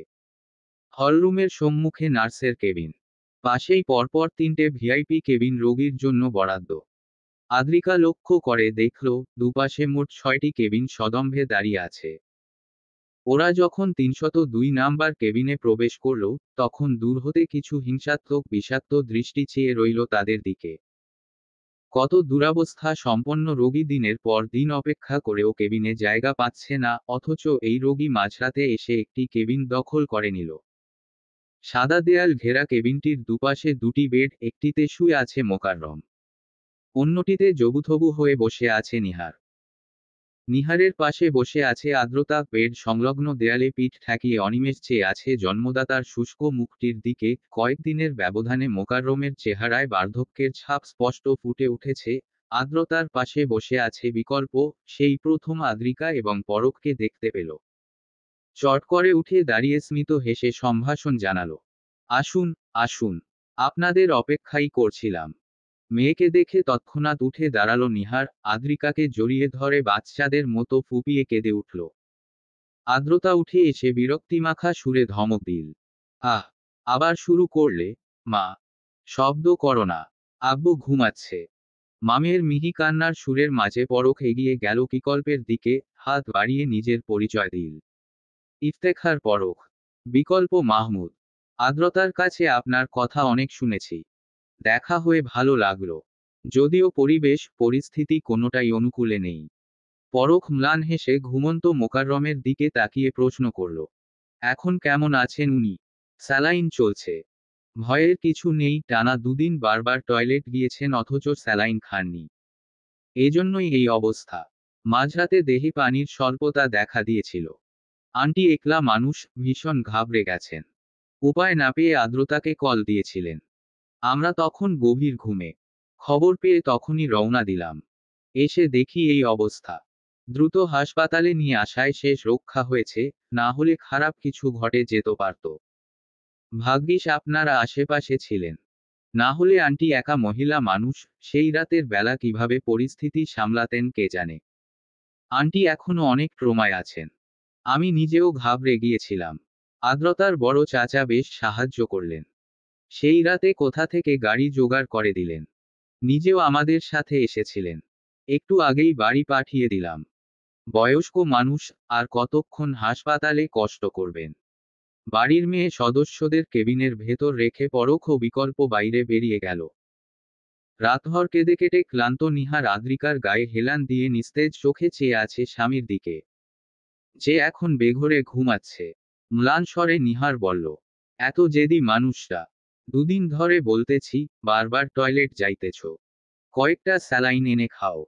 হলরুমের সম্মুখে নার্সের কেবিন। পাশেই পরপর 3টে ভিআইপি কেবিন রোগীর জন্য বরাদ্দ। আদ্রিকা লক্ষ্য করে দেখল, দুপাশে মোট 6টি কেবিন সদম্ভে দাঁড়িয়ে আছে। ওরা যখন 302 নাম্বার কেবিনে প্রবেশ করল, তখন দূর হতে কিছু হিংসাত্মক বিষাক্ত দৃষ্টি চেয়ে রইল তাদের দিকে। কত দুরবস্থা সম্পন্ন রোগী দিনের পর দিন অপেক্ষা করেও কেবিনে জায়গা পাচ্ছে না, অথচ এই রোগী মাঝরাতে এসে একটি কেবিন দখল করে নিল। সাদা দেয়াল ঘেরা কেবিনটির দুপাশে 2টি বেড, একটিতে শুয়ে আছে মোকাররম, অন্যটিতে জবুথবু হয়ে বসে আছে নিহার। নিহারের পাশে বসে আছে আদ্রতা, বেড সংলগ্ন দেয়ালে পিঠ ঠেকিয়ে অনিমেষ চেয়ে আছে জন্মদাতার শুষ্ক মুখটির দিকে। কয়েকদিনের ব্যবধানে মোকাররমের চেহারায় বার্ধক্যের ছাপ স্পষ্ট ফুটে উঠেছে। আদ্রতার পাশে বসে আছে বিকল্প, সেই প্রথম আদ্রিকা এবং পরখকে দেখতে পেল। চট করে উঠে দাঁড়িয়ে স্মিত হেসে সম্ভাষণ জানালো, আসুন, আসুন, আপনাদের অপেক্ষাই করছিলাম। মেয়েকে দেখে তৎক্ষণাৎ উঠে দাঁড়ালো নিহার, আদ্রিকাকে জড়িয়ে ধরে বাচ্চাদের মতো ফুপিয়ে কেঁদে উঠল। আদ্রতা উঠে এসে বিরক্তিমাখা সুরে ধমক দিল, আহ, আবার শুরু করলে? মা, শব্দ করো না, আব্বু ঘুমাচ্ছে। মামের মিহি কান্নার সুরের মাঝে পরখ এগিয়ে গেল বিকল্পের দিকে, হাত বাড়িয়ে নিজের পরিচয় দিল, ইফতেখার পরখ, বিকল্প মাহমুদ। আদ্রতার কাছে আপনার কথা অনেক শুনেছি। দেখা হয়ে ভালো লাগলো। যদিও পরিবেশ পরিস্থিতি কোনোটাই অনুকূলে নেই। পরখ ম্লান হেসে ঘুমন্ত মোকাররমের দিকে তাকিয়ে প্রশ্ন করল, এখন কেমন আছেন উনি? স্যালাইন চলছে। ভয়ের কিছু নেই, টানা 2 দিন বারবার টয়লেট গিয়েছেন অথচ স্যালাইন খাননি। এজন্যই এই অবস্থা। মাঝরাতে দেহে পানির স্বল্পতা দেখা দিয়েছিল। আন্টি একলা মানুষ, ভীষণ ঘাবড়ে গেছেন। উপায় না পেয়ে আদ্রতাকে কল দিয়েছিলেন। আমরা তখন গভীর ঘুমে। খবর পেয়ে তখনই রওনা দিলাম। এসে দেখি এই অবস্থা। দ্রুত হাসপাতালে নিয়ে আসায় শেষ রক্ষা হয়েছে, না হলে খারাপ কিছু ঘটে যেত পারত। ভাগ্যিস আপনারা আশেপাশে ছিলেন। না হলে আন্টি একা মহিলা মানুষ, সেই রাতের বেলা কিভাবে পরিস্থিতি সামলাতেন কে জানে। আন্টি এখনো অনেক ট্রমায় আছেন। আমি নিজেও ঘাবড়ে গিয়েছিলাম। আদ্রতার বড় চাচা বেশ সাহায্য করলেন। সেই রাতে কোথা থেকে গাড়ি জোগাড় করে দিলেন। নিজেও আমাদের সাথে এসেছিলেন। একটু আগেই বাড়ি পাঠিয়ে দিলাম। বয়স্ক মানুষ, আর কতক্ষণ হাসপাতালে কষ্ট করবেন। বাড়ির মেয়ে সদস্যদের কেবিনের ভেতর রেখে পরখ ও বিকল্প বাইরে বেরিয়ে গেল। রাতভর কেঁদে কেটে ক্লান্ত নিহার আদ্রিকার গায়ে হেলান দিয়ে নিস্তেজ চোখে চেয়ে আছে স্বামীর দিকে, যে এখন বেঘোরে ঘুমাচ্ছে। ম্লান স্বরে নিহার বলল, এত জেদি মানুষটা। দুদিন ধরে বলতেছি, বারবার টয়লেট যাইতেছ, কয়েকটা স্যালাইন এনে খাও।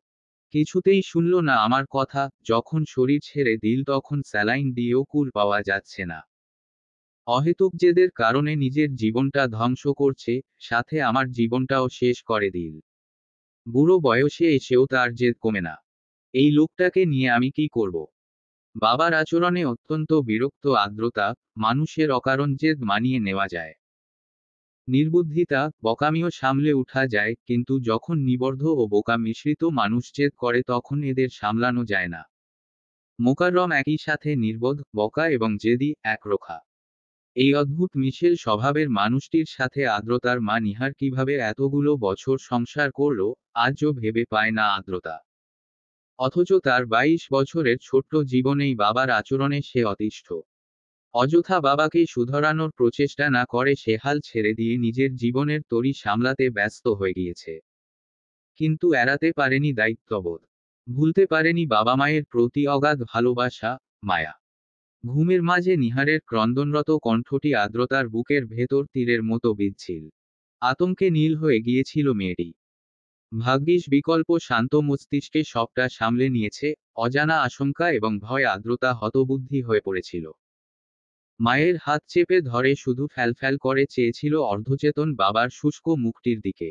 কিছুতেই শুনল না আমার কথা। যখন শরীর ছেড়ে দিল তখন স্যালাইন দিয়েও কুল পাওয়া যাচ্ছে না। অহেতুক জেদের কারণে নিজের জীবনটা ধ্বংস করছে, সাথে আমার জীবনটাও শেষ করে দিল। বুড়ো বয়সে এসেও তার জেদ কমে না। এই লোকটাকে নিয়ে আমি কি করব? বাবার আচরণে অত্যন্ত বিরক্ত। আর্দ্রতা, মানুষের অকারণ জেদ মানিয়ে নেওয়া যায়। নির্বুদ্ধিতা, বকামিও সামলে উঠা যায়, কিন্তু যখন নিবর্ধ ও বোকা মিশ্রিত মানুষ জেদ করে তখন এদের সামলানো যায় না। মোকাররম একই সাথে নির্বোধ, বকা এবং জেদি একরোখা। এই অদ্ভুত মিশেল স্বভাবের মানুষটির সাথে আর্দ্রতার মা নিহার কিভাবে এতগুলো বছর সংসার করল, আজও ভেবে পায় না আর্দ্রতা। অথচ তার 22 বছরের ছোট্ট জীবনেই বাবার আচরণে সে অতিষ্ঠ। অযথা বাবাকে শুধরানোর প্রচেষ্টা না করে সে হাল ছেড়ে দিয়ে নিজের জীবনের তরি সামলাতে ব্যস্ত হয়ে গিয়েছে। কিন্তু এড়াতে পারেনি দায়িত্ববোধ। ভুলতে পারেনি বাবা মায়ের প্রতি অগাধ ভালোবাসা, মায়া। ঘুমের মাঝে নিহারের ক্রন্দনরত কণ্ঠটি আর্দ্রতার বুকের ভেতর তীরের মতো বিঁধছিল। আতঙ্কে নীল হয়ে গিয়েছিল মেয়েটি। ভাগ্যিস বিকল্প শান্ত মস্তিষ্কে সবটা সামলে নিয়েছে। অজানা আশঙ্কা এবং ভয় আর্দ্রতা হতবুদ্ধি হয়ে পড়েছিল। মায়ের হাত চেপে ধরে শুধু ফ্যালফ্যাল করে চেয়েছিল অর্ধচেতন বাবার শুষ্ক মুখটির দিকে।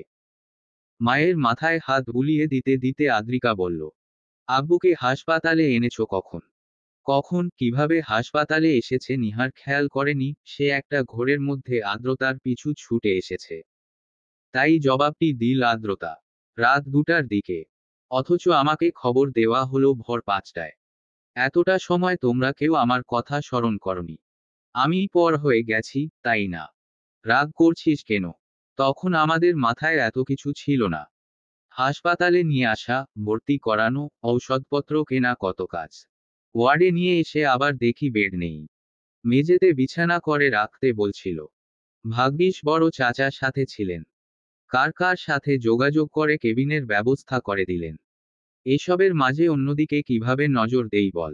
মায়ের মাথায় হাত বুলিয়ে দিতে দিতে আদ্রিকা বলল, আব্বুকে হাসপাতালে এনেছো কখন? কখন, কিভাবে হাসপাতালে এসেছে নিহার খেয়াল করেনি। সে একটা ঘোরের মধ্যে আর্দ্রতার পিছু ছুটে এসেছে। তাই জবাবটি দিল আর্দ্রতা, রাত 2টার দিকে। অথচ আমাকে খবর দেওয়া হলো ভোর 5টায়। এতটা সময় তোমরা কেউ আমার কথা স্মরণ করনি। আমি পর হয়ে গেছি, তাই না? রাগ করছিস কেন? তখন আমাদের মাথায় এত কিছু ছিল না। হাসপাতালে নিয়ে আসা, ভর্তি করানো, ঔষধপত্র কেনা, কত কাজ। ওয়ার্ডে নিয়ে এসে আবার দেখি বেড নেই। মেঝেতে বিছানা করে রাখতে বলছিল। ভাগ্যিস বড় চাচা সাথে ছিলেন। কার কার সাথে যোগাযোগ করে কেবিনের ব্যবস্থা করে দিলেন। এসবের মাঝে অন্যদিকে কিভাবে নজর দেই বল?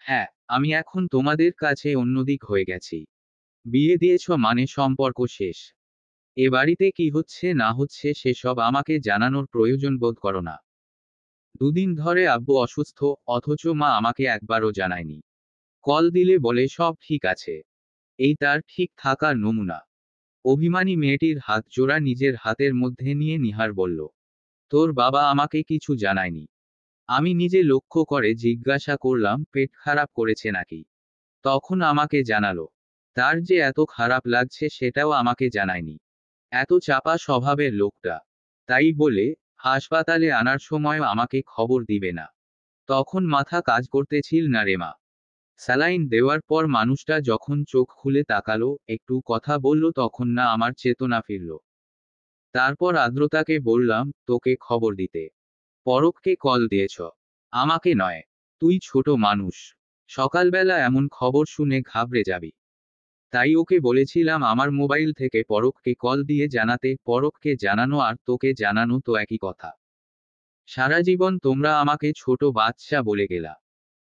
হ্যাঁ, আমি এখন তোমাদের কাছে অন্যদিক হয়ে গেছি। বিয়ে দিয়েছ মানে সম্পর্ক শেষ। এ বাড়িতে কি হচ্ছে না হচ্ছে সেসব আমাকে জানানোর প্রয়োজন বোধ করো না। দুদিন ধরে আব্বু অসুস্থ, অথচ মা আমাকে একবারও জানায়নি। কল দিলে বলে সব ঠিক আছে। এই তার ঠিক থাকার নমুনা। অভিমানী মেয়েটির হাত জোড়া নিজের হাতের মধ্যে নিয়ে নিহার বলল, তোর বাবা আমাকে কিছু জানায়নি? আমি নিজে লক্ষ্য করে জিজ্ঞাসা করলাম, পেট খারাপ করেছে নাকি? তখন আমাকে জানালো। তার যে এত খারাপ লাগছে সেটাও আমাকে জানায়নি। এত চাপা স্বভাবের লোকটা। তাই বলে, হাসপাতালে আনার সময়ও আমাকে খবর দিবে না? তখন মাথা কাজ করতেছিল না রে মা। স্যালাইন দেওয়ার পর মানুষটা যখন চোখ খুলে তাকালো, একটু কথা বলল, তখন না আমার চেতনা ফিরল। তারপর আর্দ্রতাকে বললাম, তোকে খবর দিতে। পরককে কল দিয়েছ, আমাকে নয়। তুই ছোট মানুষ, সকালবেলা এমন খবর শুনে ঘাবড়ে যাবি। তাই ওকে বলেছিলাম আমার মোবাইল থেকে পরককে কল দিয়ে জানাতে। পরককে জানানো আর তোকে জানানো তো একই কথা। সারা জীবন তোমরা আমাকে ছোট বাচ্চা বলে গেলা।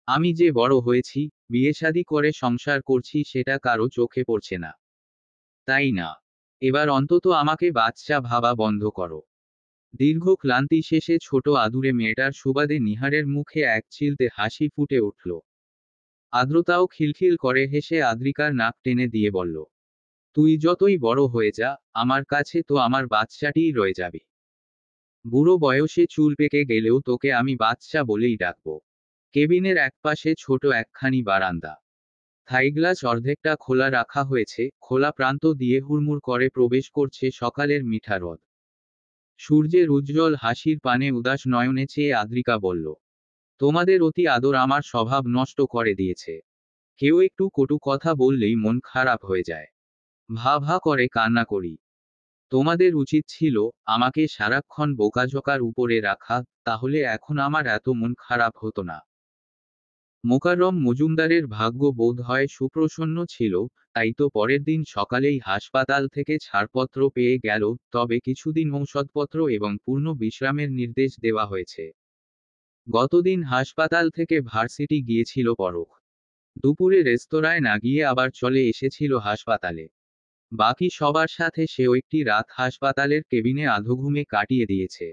আমি যে বড় হয়েছি, বিয়েশাদি করে সংসার করছি, সেটা কারো চোখে পড়ছে না, তাই না? এবার অন্তত আমাকে বাচ্চা ভাবা বন্ধ করো। দীর্ঘ ক্লান্তি শেষে ছোট আদুরে মেয়েটার সুবাদে নিহারের মুখে এক চিলতে হাসি ফুটে উঠল। আর্দ্রতাও খিলখিল করে হেসে আদ্রিকার নাক টেনে দিয়ে বলল, তুই যতই বড় হয়ে যা, আমার কাছে তো আমার বাচ্চাটিই রয়ে যাবি। বুড়ো বয়সে চুল পেকে গেলেও তোকে আমি বাচ্চা বলেই ডাকবো। কেবিনের একপাশে ছোট একখানি বারান্দা। থাইগ্লাস অর্ধেকটা খোলা রাখা হয়েছে, খোলা প্রান্ত দিয়ে হুড়মুড় করে প্রবেশ করছে সকালের মিঠা রোদ। সূর্যের উজ্জ্বল হাসির পানে উদাস নয়নে চেয়ে আদ্রিকা বলল, তোমাদের অতি আদর আমার স্বভাব নষ্ট করে দিয়েছে। কেউ একটু কটু কথা বললেই মন খারাপ হয়ে যায়। ভা ভা করে কান্না করি। তোমাদের উচিত ছিল আমাকে সারাক্ষণ বোকাঝোকার উপরে রাখা, তাহলে এখন আমার এত মন খারাপ হতো না। মোকাররম মজুমদারের ভাগ্য বোধ হয় সুপ্রসন্ন ছিল, তাই তো পরের দিন সকালেই হাসপাতাল থেকে ছাড়পত্র পেয়ে গেল। তবে কিছুদিন ঔষধপত্র এবং পূর্ণ বিশ্রামের নির্দেশ দেওয়া হয়েছে। গতদিন হাসপাতাল থেকে ভার্সিটি গিয়েছিল পরখ। দুপুরে রেস্তোরাঁয় না গিয়ে আবার চলে এসেছিল হাসপাতালে। বাকি সবার সাথে সেও একটি রাত হাসপাতালের কেবিনে আধঘুমে কাটিয়ে দিয়েছে।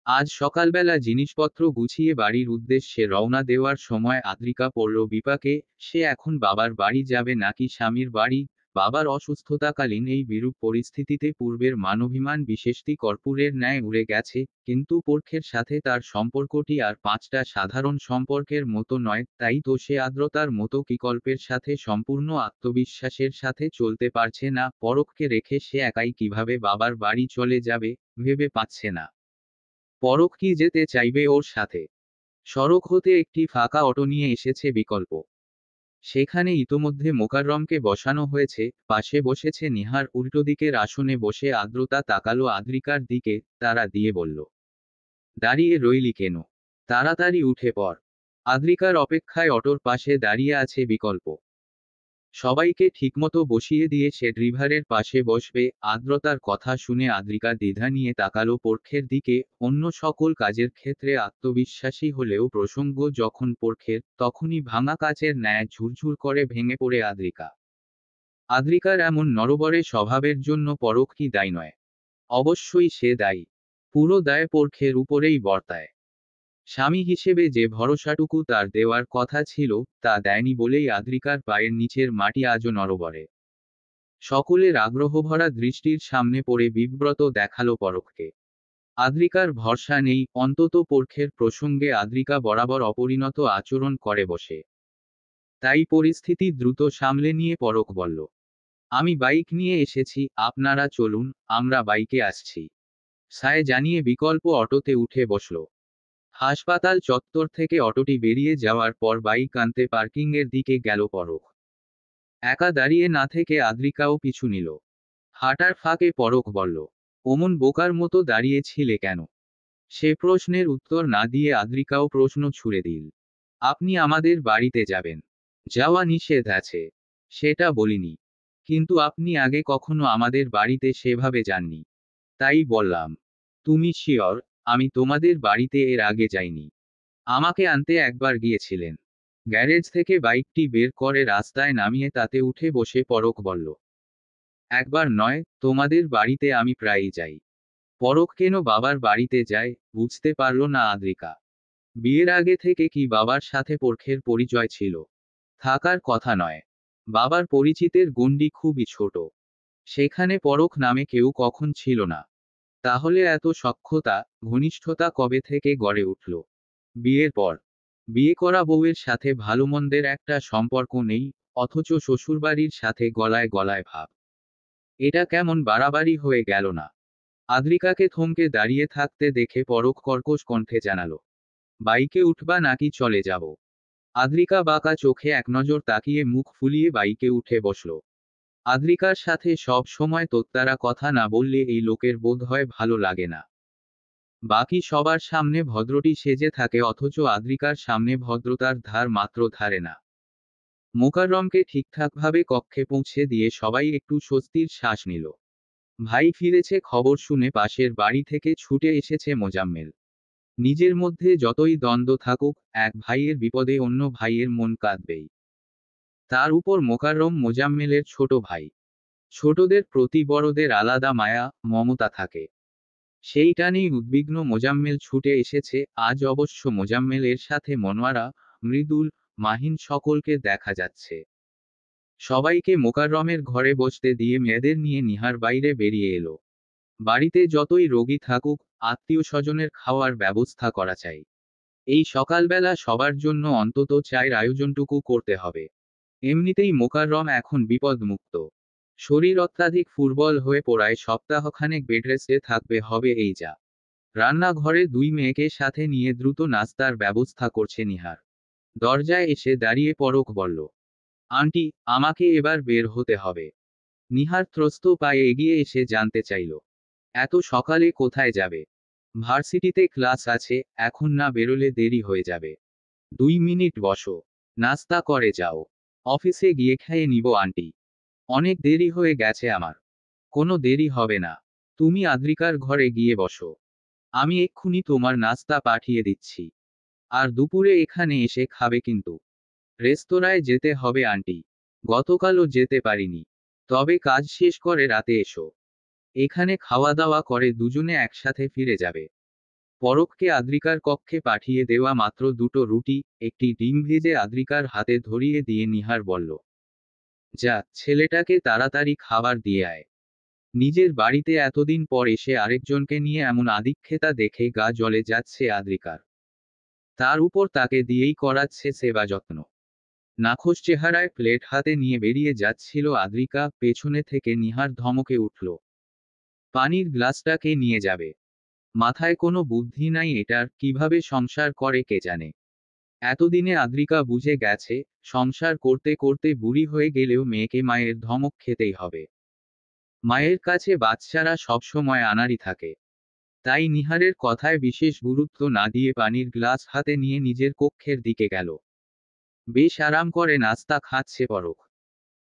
আজ সকালবেলা জিনিসপত্র গুছিয়ে বাড়ির উদ্দেশ্যে রওনা দেওয়ার সময় আদ্রিকা পড়ল বিপাকে। সে এখন বাবার বাড়ি যাবে নাকি স্বামীর বাড়ি। বাবার অসুস্থতাকালীন এই বিরূপ পরিস্থিতিতে পূর্বের মানবিমান বিশেষটি কর্পূরের ন্যায় উড়ে গেছে, কিন্তু পরখের সাথে তার সম্পর্কটি আর পাঁচটা সাধারণ সম্পর্কের মতো নয়। তাই তো সে আর্দ্রতার মতো বিকল্পের সাথে সম্পূর্ণ আত্মবিশ্বাসের সাথে চলতে পারছে না। পরখকে রেখে সে একাই কিভাবে বাবার বাড়ি চলে যাবে, ভেবে পাচ্ছে না। পরখ কি যেতে চাইবে ওর সাথে? সড়ক হতে একটি ফাঁকা অটো নিয়ে এসেছে বিকল্প। সেখানে ইতোমধ্যে মোকাররমকে বসানো হয়েছে, পাশে বসেছে নিহার। উল্টো দিকের আসনে বসে আদ্রতা তাকালো আদ্রিকার দিকে, তারা দিয়ে বলল, দাঁড়িয়ে রইলি কেন? তাড়াতাড়ি উঠে পড়। আদ্রিকার অপেক্ষায় অটোর পাশে দাঁড়িয়ে আছে বিকল্প। সবাইকে ঠিকমতো বসিয়ে দিয়ে সে ড্রাইভারের পাশে বসবে। আর্দ্রতার কথা শুনে আদ্রিকা দ্বিধা নিয়ে তাকালো পরখের দিকে। অন্য সকল কাজের ক্ষেত্রে আত্মবিশ্বাসী হলেও প্রসঙ্গ যখন পরখের, তখনই ভাঙা কাচের ন্যায় ঝুরঝুর করে ভেঙে পড়ে আদ্রিকা। আদ্রিকার এমন নরবরে স্বভাবের জন্য পরখ কি দায়ী নয়? অবশ্যই সে দায়ী। পুরো দায় পরখের উপরেই বর্তায়। স্বামী হিসেবে যে ভরসাটুকু তার দেওয়ার কথা ছিল, তা দেয়নি বলেই আদ্রিকার পায়ের নিচের মাটি আজও নড়বড়ে। সকলের আগ্রহভরা দৃষ্টির সামনে পড়ে বিব্রত দেখালো পরখকে। আদ্রিকার ভরসা নেই, অন্তত পরখের প্রসঙ্গে আদ্রিকা বরাবর অপরিণত আচরণ করে বসে। তাই পরিস্থিতি দ্রুত সামলে নিয়ে পরখ বলল, আমি বাইক নিয়ে এসেছি, আপনারা চলুন, আমরা বাইকে আসছি। সায় জানিয়ে বিকল্প অটোতে উঠে বসল। হাসপাতাল চত্বর থেকে অটোটি বেরিয়ে যাওয়ার পর বাইক আনতে পার্কিংয়ের দিকে গেল পরখ। একা দাঁড়িয়ে না থেকে আদ্রিকাও পিছু নিল। হাঁটার ফাঁকে পরখ বলল, অমন বোকার মতো দাঁড়িয়েছিলে কেন? সে প্রশ্নের উত্তর না দিয়ে আদ্রিকাও প্রশ্ন ছুড়ে দিল, আপনি আমাদের বাড়িতে যাবেন? যাওয়া নিষেধ আছে। সেটা বলিনি, কিন্তু আপনি আগে কখনো আমাদের বাড়িতে সেভাবে যাননি। তাই বললাম। তুমি শিওর আমি তোমাদের বাড়িতে এর আগে যাইনি? আমাকে আনতে একবার গিয়েছিলেন। গ্যারেজ থেকে বাইকটি বের করে রাস্তায় নামিয়ে তাতে উঠে বসে পরখ বলল, একবার নয়, তোমাদের বাড়িতে আমি প্রায়ই যাই। পরখ কেন বাবার বাড়িতে যায়, বুঝতে পারল না আদ্রিকা। বিয়ের আগে থেকে কি বাবার সাথে পরখের পরিচয় ছিল? থাকার কথা নয়। বাবার পরিচিতের গণ্ডি খুবই ছোট। সেখানে পরখ নামে কেউ কখন ছিল না। তাহলে এত সখ্যতা, ঘনিষ্ঠতা কবে থেকে গড়ে উঠল? বিয়ের পর। বিয়ে করা বউয়ের সাথে ভালোমন্দের একটা সম্পর্ক নেই, অথচ শ্বশুরবাড়ির সাথে গলায় গলায় ভাব। এটা কেমন বাড়াবাড়ি হয়ে গেল না? আদ্রিকাকে থমকে দাঁড়িয়ে থাকতে দেখে পরখ কর্কশ কণ্ঠে জানালো, বাইকে উঠবা নাকি চলে যাব? আদ্রিকা বাঁকা চোখে একনজর তাকিয়ে মুখ ফুলিয়ে বাইকে উঠে বসল। আদ্রিকার সাথে সব সময় তোত্তারা কথা না বললে এই লোকের বোধ হয় ভালো লাগে না। বাকি সবার সামনে ভদ্রটি সেজে থাকে, অথচ আদ্রিকার সামনে ভদ্রতার ধার মাত্র ধারে না। মোকাররমকে ঠিকঠাকভাবে কক্ষে পৌঁছে দিয়ে সবাই একটু স্বস্তির শ্বাস নিল। ভাই ফিরেছে খবর শুনে পাশের বাড়ি থেকে ছুটে এসেছে মোজাম্মেল। নিজের মধ্যে যতই দ্বন্দ্ব থাকুক, এক ভাইয়ের বিপদে অন্য ভাইয়ের মন কাঁদবেই। তার উপর মোকাররম মোজাম্মেলের ছোট ভাই। ছোটদের প্রতি বড়দের আলাদা মায়া, মমতা থাকে। সেই টানেই উদ্বিগ্ন মোজাম্মেল ছুটে এসেছে। আজ অবশ্য মোজাম্মেলের সাথে মনোয়ারা, মৃদুল, মাহিন সকলকে দেখা যাচ্ছে। সবাইকে মোকাররমের ঘরে বসতে দিয়ে মেয়েদের নিয়ে নিহার বাইরে বেরিয়ে এলো। বাড়িতে যতই রোগী থাকুক, আত্মীয় স্বজনের খাওয়ার ব্যবস্থা করা চাই। এই সকালবেলা সবার জন্য অন্তত চায়ের আয়োজনটুকু করতে হবে। এমনিতেই মোকাররম এখন বিপদমুক্ত। শরীর অত্যাধিক ফুরবল হয়ে পড়ায় সপ্তাহখানেক বেডরেস্টে থাকবে হবে এই যা। রান্নাঘরে দুই মেয়েকে সাথে নিয়ে দ্রুত নাস্তার ব্যবস্থা করছে নিহার। দরজায় এসে দাঁড়িয়ে পরখ বলল, আন্টি, আমাকে এবার বের হতে হবে। নিহার ত্রস্ত পায়ে এগিয়ে এসে জানতে চাইল, এত সকালে কোথায় যাবে? ভার্সিটিতে ক্লাস আছে, এখন না বেরোলে দেরি হয়ে যাবে। 2 মিনিট বসো, নাস্তা করে যাও, অফিসে গিয়ে খেয়ে নিব আন্টি। অনেক দেরি হয়ে গেছে আমার। কোনো দেরি হবে না, তুমি আদ্রিকার ঘরে গিয়ে বসো, আমি এক্ষুনি তোমার নাস্তা পাঠিয়ে দিচ্ছি। আর দুপুরে এখানে এসে খাবে কিন্তু। রেস্তোরাঁয় যেতে হবে আন্টি, গতকালও যেতে পারিনি। তবে কাজ শেষ করে রাতে এসো, এখানে খাওয়া দাওয়া করে দুজনে একসাথে ফিরে যাবে। পরখকে আদ্রিকার কক্ষে পাঠিয়ে দেওয়া মাত্র 2টো রুটি, একটি ডিম ভেজে আদ্রিকার হাতে ধরিয়ে দিয়ে নিহার বলল, যা, ছেলেটাকে তাড়াতাড়ি খাবার দিয়ে আয়। নিজের বাড়িতে এতদিন পর এসে আরেকজনকে নিয়ে এমন আদিক্ষেতা দেখে গা জ্বলে যাচ্ছে আদ্রিকার। তার উপর তাকে দিয়েই করাচ্ছে সেবা যত্ন। নাখোশ চেহারায় প্লেট হাতে নিয়ে বেরিয়ে যাচ্ছিল আদ্রিকা, পেছনে থেকে নিহার ধমকে উঠল, পানির গ্লাসটাকে নিয়ে যাবে। মাথায় কোনো বুদ্ধি নাই এটার, কিভাবে সংসার করে কে জানে। এতদিনে আদ্রিকা বুঝে গেছে, সংসার করতে করতে বুড়ি হয়ে গেলেও মেয়েকে মায়ের ধমক খেতেই হবে। মায়ের কাছে বাচ্চারা সবসময় আনাড়ি থাকে। তাই নিহারের কথায় বিশেষ গুরুত্ব না দিয়ে পানির গ্লাস হাতে নিয়ে নিজের কক্ষের দিকে গেল। বেশ আরাম করে নাস্তা খাচ্ছে পরখ,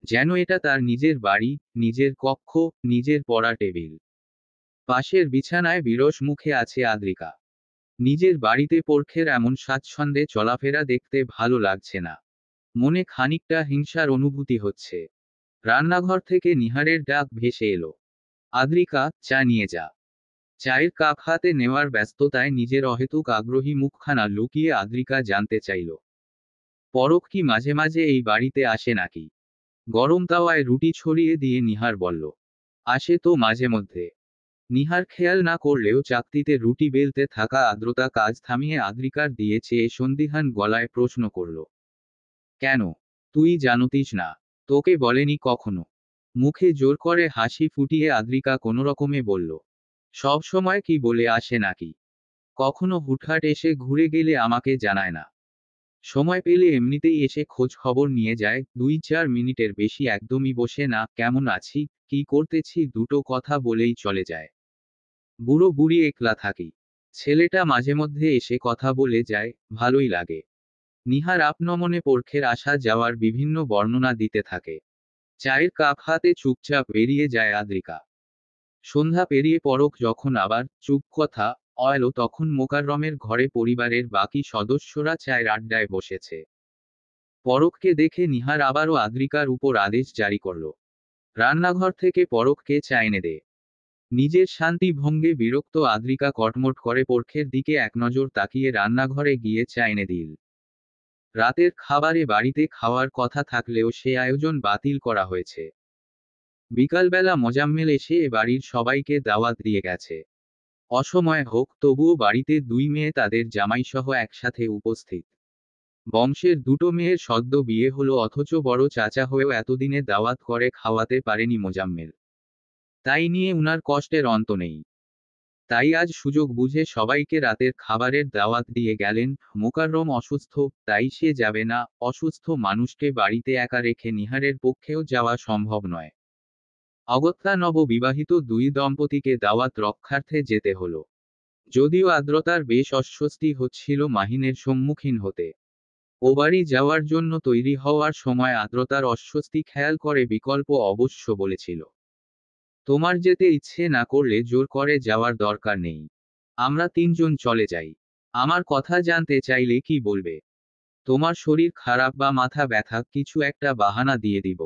যেন এটা তার নিজের বাড়ি, নিজের কক্ষ, নিজের পড়া টেবিল। পাশের বিছানায় বিরস মুখে আছে আদ্রিকা। নিজের বাড়িতে পরখের এমন স্বাচ্ছন্দ্যে চলাফেরা দেখতে ভালো লাগছে না। মনে খানিকটা হিংসার অনুভূতি হচ্ছে। রান্নাঘর থেকে নিহারের ডাক ভেসে এলো, আদ্রিকা, চা নিয়ে যা। চায়ের কাপ হাতে নেওয়ার ব্যস্ততায় নিজের অহেতুক আগ্রহী মুখখানা লুকিয়ে আদ্রিকা জানতে চাইল, পরখ কি মাঝে মাঝে এই বাড়িতে আসে নাকি। গরম তাওয়ায় রুটি ছড়িয়ে দিয়ে নিহার বলল, আসে তো মাঝে মধ্যে। নিহার খেয়াল না করলেও চাকতিতে রুটি বেলতে থাকা আদ্রতা কাজ থামিয়ে আদ্রিকার দিয়ে চেয়ে সন্দিহান গলায় প্রশ্ন করল, কেন, তুই জানতিস না? তোকে বলেনি কখনো? মুখে জোর করে হাসি ফুটিয়ে আদ্রিকা কোনোরকমে বলল, সব সময় কি বলে আসে নাকি? কখনো হুটহাট এসে ঘুরে গেলে আমাকে জানায় না। সময় পেলে এমনিতেই এসে খোঁজ খবর নিয়ে যায়, 2-4 মিনিটের বেশি একদমই বসে না, কেমন আছি, কি করতেছি, দুটো কথা বলেই চলে যায়। বুড়ো বুড়ি একলা থাকি, ছেলেটা মাঝে মধ্যে এসে কথা বলে যায়, ভালোই লাগে। নিহার আপনমনে পরখের আসা যাওয়ার বিভিন্ন বর্ণনা দিতে থাকে। চায়ের কাপ হাতে চুপচাপ বেরিয়ে যায় আদ্রিকা। সন্ধ্যা পেরিয়ে পরখ যখন আবার চুপ কথা এলো, তখন মোকাররমের ঘরে পরিবারের বাকি সদস্যরা চায়ের আড্ডায় বসেছে। পরখকে দেখে নিহার আবারও আদ্রিকার উপর আদেশ জারি করল, রান্নাঘর থেকে পরখকে চা এনে দে। নিজের শান্তি ভঙ্গে বিরক্ত আদ্রিকা কটমট করে পরখের দিকে এক নজর তাকিয়ে রান্নাঘরে গিয়ে চা এনে দিল। রাতের খাবারে বাড়িতে খাওয়ার কথা থাকলেও সে আয়োজন বাতিল করা হয়েছে। বিকালবেলা মোজাম্মেল এসে এ বাড়ির সবাইকে দাওয়াত দিয়ে গেছে। অসময় হোক, তবুও বাড়িতে 2 মেয়ে তাদের জামাইসহ একসাথে উপস্থিত। বংশের 2টো মেয়ের সদ্য বিয়ে হলো, অথচ বড় চাচা হয়েও এতদিনে দাওয়াত করে খাওয়াতে পারেনি মোজাম্মেল। তাই নিয়ে উনার কষ্টের অন্ত নেই। তাই আজ সুযোগ বুঝে সবাইকে রাতের খাবারের দাওয়াত দিয়ে গেলেন। মোকাররম অসুস্থ, তাই সে যাবে না। অসুস্থ মানুষকে বাড়িতে একা রেখে নিহারের পক্ষেও যাওয়া সম্ভব নয়। অগত্যা নববিবাহিত 2 দম্পতিকে দাওয়াত রক্ষার্থে যেতে হলো। যদিও আদ্রতার বেশ অস্বস্তি হচ্ছিল মাহিনের সম্মুখীন হতে। ও বাড়ি যাওয়ার জন্য তৈরি হওয়ার সময় আদ্রতার অস্বস্তি খেয়াল করে বিকল্প অবশ্য বলেছিল, তোমার যেতে ইচ্ছে না করলে জোর করে যাওয়ার দরকার নেই। আমরা 3জন চলে যাই। আমার কথা জানতে চাইলে কি বলবে? তোমার শরীর খারাপ বা মাথা ব্যথা, কিছু একটা বাহানা দিয়ে দিব।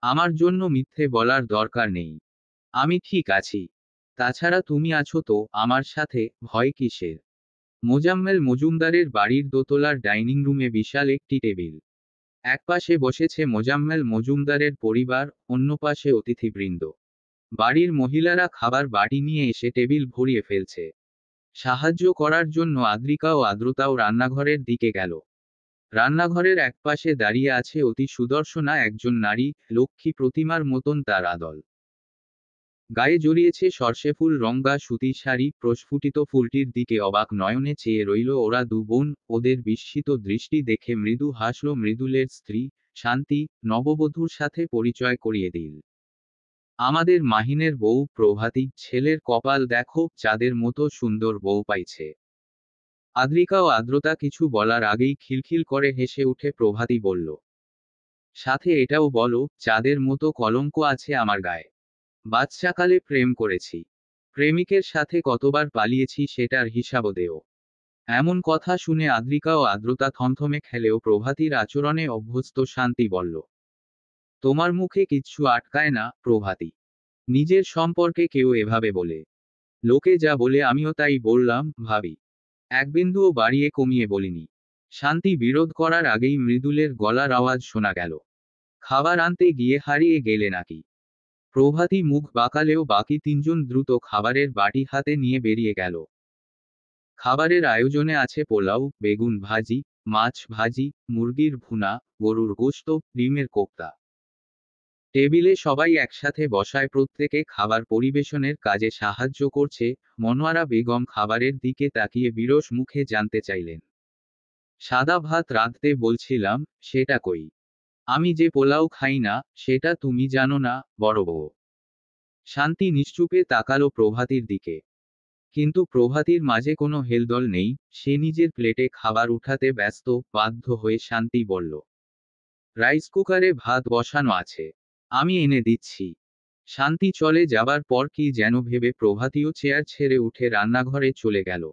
আমার জন্য মিথ্যে বলার দরকার নেই। আমি ঠিক আছি। তাছাড়া তুমি আছো তো আমার সাথে, ভয় কিসের? মোজাম্মেল মজুমদারের বাড়ির দোতলার ডাইনিং রুমে বিশাল একটি টেবিল। একপাশে বসেছে মোজাম্মেল মজুমদারের পরিবার, অন্য পাশে অতিথিবৃন্দ। বাড়ির মহিলারা খাবার বাটি নিয়ে এসে টেবিল ভরিয়ে ফেলছে। সাহায্য করার জন্য আদ্রিকা ও আদ্রতাও রান্নাঘরের দিকে গেল। রান্নাঘরের একপাশে দাঁড়িয়ে আছে অতি সুদর্শনা একজন নারী, লক্ষ্মী প্রতিমার মতন তার আদল। গায়ে জড়িয়েছে সর্ষেফুল রঙা সুতির শাড়ি, প্রস্ফুটিত ফুলটির দিকে অবাক নয়নে চেয়ে রইল ওরা 2 বোন। ওদের বিস্মিত দৃষ্টি দেখে মৃদু হাসল মৃদুলের স্ত্রী, শান্তি, নববধূর সাথে পরিচয় করিয়ে দিল। আমাদের মাহিনের বউ প্রভাতী, ছেলের কপাল দেখো, চাঁদের মতো সুন্দর বউ পাইছে। আদ্রিকা ও আদ্রতা কিছু বলার আগেই খিলখিল করে হেসে উঠে প্রভাতী বলল, সাথে এটাও বলো, চাঁদের মতো কলঙ্ক আছে আমার গায়ে। বাচ্চাকালে প্রেম করেছি, প্রেমিকের সাথে কতবার পালিয়েছি সেটার হিসাবও দেও। এমন কথা শুনে আদ্রিকা ও আদ্রতা থমথমে খেলেও প্রভাতীর আচরণে অভ্যস্ত শান্তি বলল, তোমার মুখে কিচ্ছু আটকায় না প্রভাতী। নিজের সম্পর্কে কেউ এভাবে বলে? লোকে যা বলে আমিও তাই বললাম ভাবি। এক বিন্দুও বাড়িয়ে কমিয়ে বলিনি। শান্তি বিরোধ করার আগেই মৃদুলের গলার আওয়াজ শোনা গেল, খাবার আনতে গিয়ে হারিয়ে গেলে নাকি? প্রভাতী মুখ বাঁকালেও বাকি তিনজন দ্রুত খাবারের বাটি হাতে নিয়ে বেরিয়ে গেল। খাবারের আয়োজনে আছে পোলাও, বেগুন ভাজি, মাছ ভাজি, মুরগির ভুনা, গরুর গোশত, ডিমের কোপ্তা। টেবিলে সবাই একসাথে বসায়, প্রত্যেকে খাবার পরিবেশনের কাজে সাহায্য করছে। মনোয়ারা বেগম খাবারের দিকে তাকিয়ে বিরস মুখে জানতে চাইলেন, সাদা ভাত রাঁধতে বলছিলাম, সেটা কই? আমি যে পোলাও খাই না, সেটা তুমি জানো না, বড় বউ? শান্তি নিশ্চুপে তাকালো প্রভাতীর দিকে। কিন্তু প্রভাতীর মাঝে কোনো হেলদোল নেই, সে নিজের প্লেটে খাবার উঠাতে ব্যস্ত। বাধ্য হয়ে শান্তি বলল, রাইস কুকারে ভাত বসানো আছে, আমি এনে দিচ্ছি। শান্তি চলে যাবার পর কি যেন ভেবে প্রভাতীয় চেয়ার ছেড়ে উঠে রান্নাঘরে চলে গেল।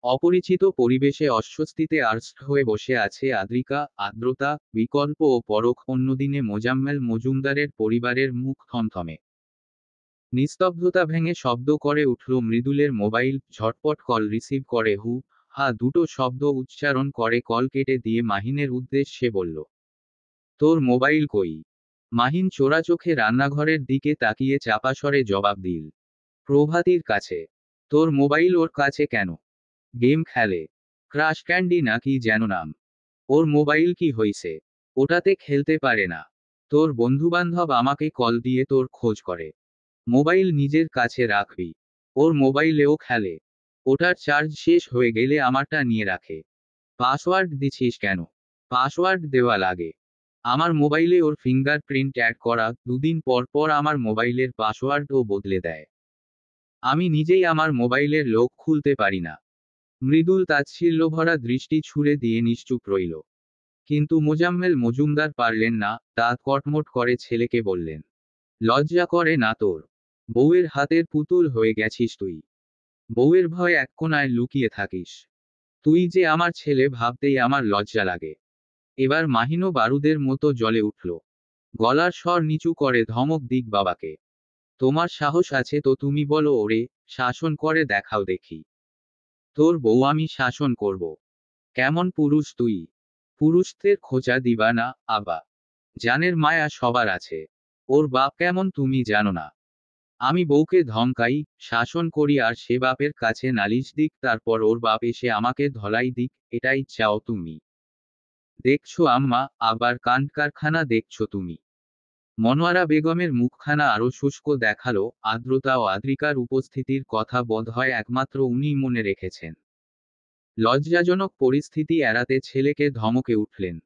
অপরিচিত পরিবেশে অস্বস্তিতে আড়ষ্ট হয়ে বসে আছে আদ্রিকা, আদ্রতা, বিকল্প ও পরখ। অন্যদিনে মোজাম্মেল মজুমদারের পরিবারের মুখ থমথমে। নিস্তব্ধতা ভেঙে শব্দ করে উঠল মৃদুলের মোবাইল। ঝটপট কল রিসিভ করে হু হা দুটো শব্দ উচ্চারণ করে কল কেটে দিয়ে মাহিনের উদ্দেশ্যে বলল, তোর মোবাইল কই? মাহিন চোরাচোখে রান্নাঘরের দিকে তাকিয়ে চাপা স্বরে জবাব দিল, প্রভাতীর কাছে। তোর মোবাইল ওর কাছে কেন? গেম খেলে, ক্রাশ ক্যান্ডি নাকি যেন নাম। ওর মোবাইল কি হইছে? ওটাতে খেলতে পারে না? তোর বন্ধুবান্ধব আমাকে কল দিয়ে তোর খোঁজ করে। মোবাইল নিজের কাছে রাখবি। ওর মোবাইলেও খেলে, ওটার চার্জ শেষ হয়ে গেলে আমারটা নিয়ে রাখে। পাসওয়ার্ড দিছিস কেন? পাসওয়ার্ড দেওয়া লাগে? আমার মোবাইলে ওর ফিঙ্গারপ্রিন্ট অ্যাড করা, দুদিন পর পর আমার মোবাইলের পাসওয়ার্ডও বদলে দেয়। আমি নিজেই আমার মোবাইলের লক খুলতে পারি না। মৃদুল তাচ্ছিল্যভরা দৃষ্টি ছুড়ে দিয়ে নিশ্চুপ রইল। কিন্তু মোজাম্মেল মজুমদার পারলেন না, দাঁত কটমট করে ছেলেকে বললেন, লজ্জা করে না তোর? বউয়ের হাতের পুতুল হয়ে গেছিস তুই। বউয়ের ভয় এক কোণায় লুকিয়ে থাকিস। তুই যে আমার ছেলে ভাবতেই আমার লজ্জা লাগে। এবার মাহিনও বারুদের মতো জ্বলে উঠল। গলার স্বর নিচু করে ধমক দিক বাবাকে। তোমার সাহস আছে তো তুমি বলো ওরে, শাসন করে দেখাও দেখি। তোর বউ আমি শাসন করব? কেমন পুরুষ তুই? পুরুষদের খোঁচা দিবা না আবা? জানের মায়া সবার আছে। ওর বাপ কেমন তুমি জানো না? আমি বউকে ধমকাই, শাসন করি, আর সে বাপের কাছে নালিশ দিক, তারপর ওর বাপ এসে আমাকে ধলাই দিক, এটাই চাও তুমি? দেখছো আম্মা, আবার কাণ্ড কারখানা দেখছো তুমি। মনোয়ারা বেগমের মুখখানা আরো শুষ্ক দেখালো। আদ্রতা ও আদ্রিকার উপস্থিতির কথা বোধহয় একমাত্র উনিই মনে রেখেছেন। লজ্জাজনক পরিস্থিতি এড়াতে ছেলেকে ধমকে উঠলেন,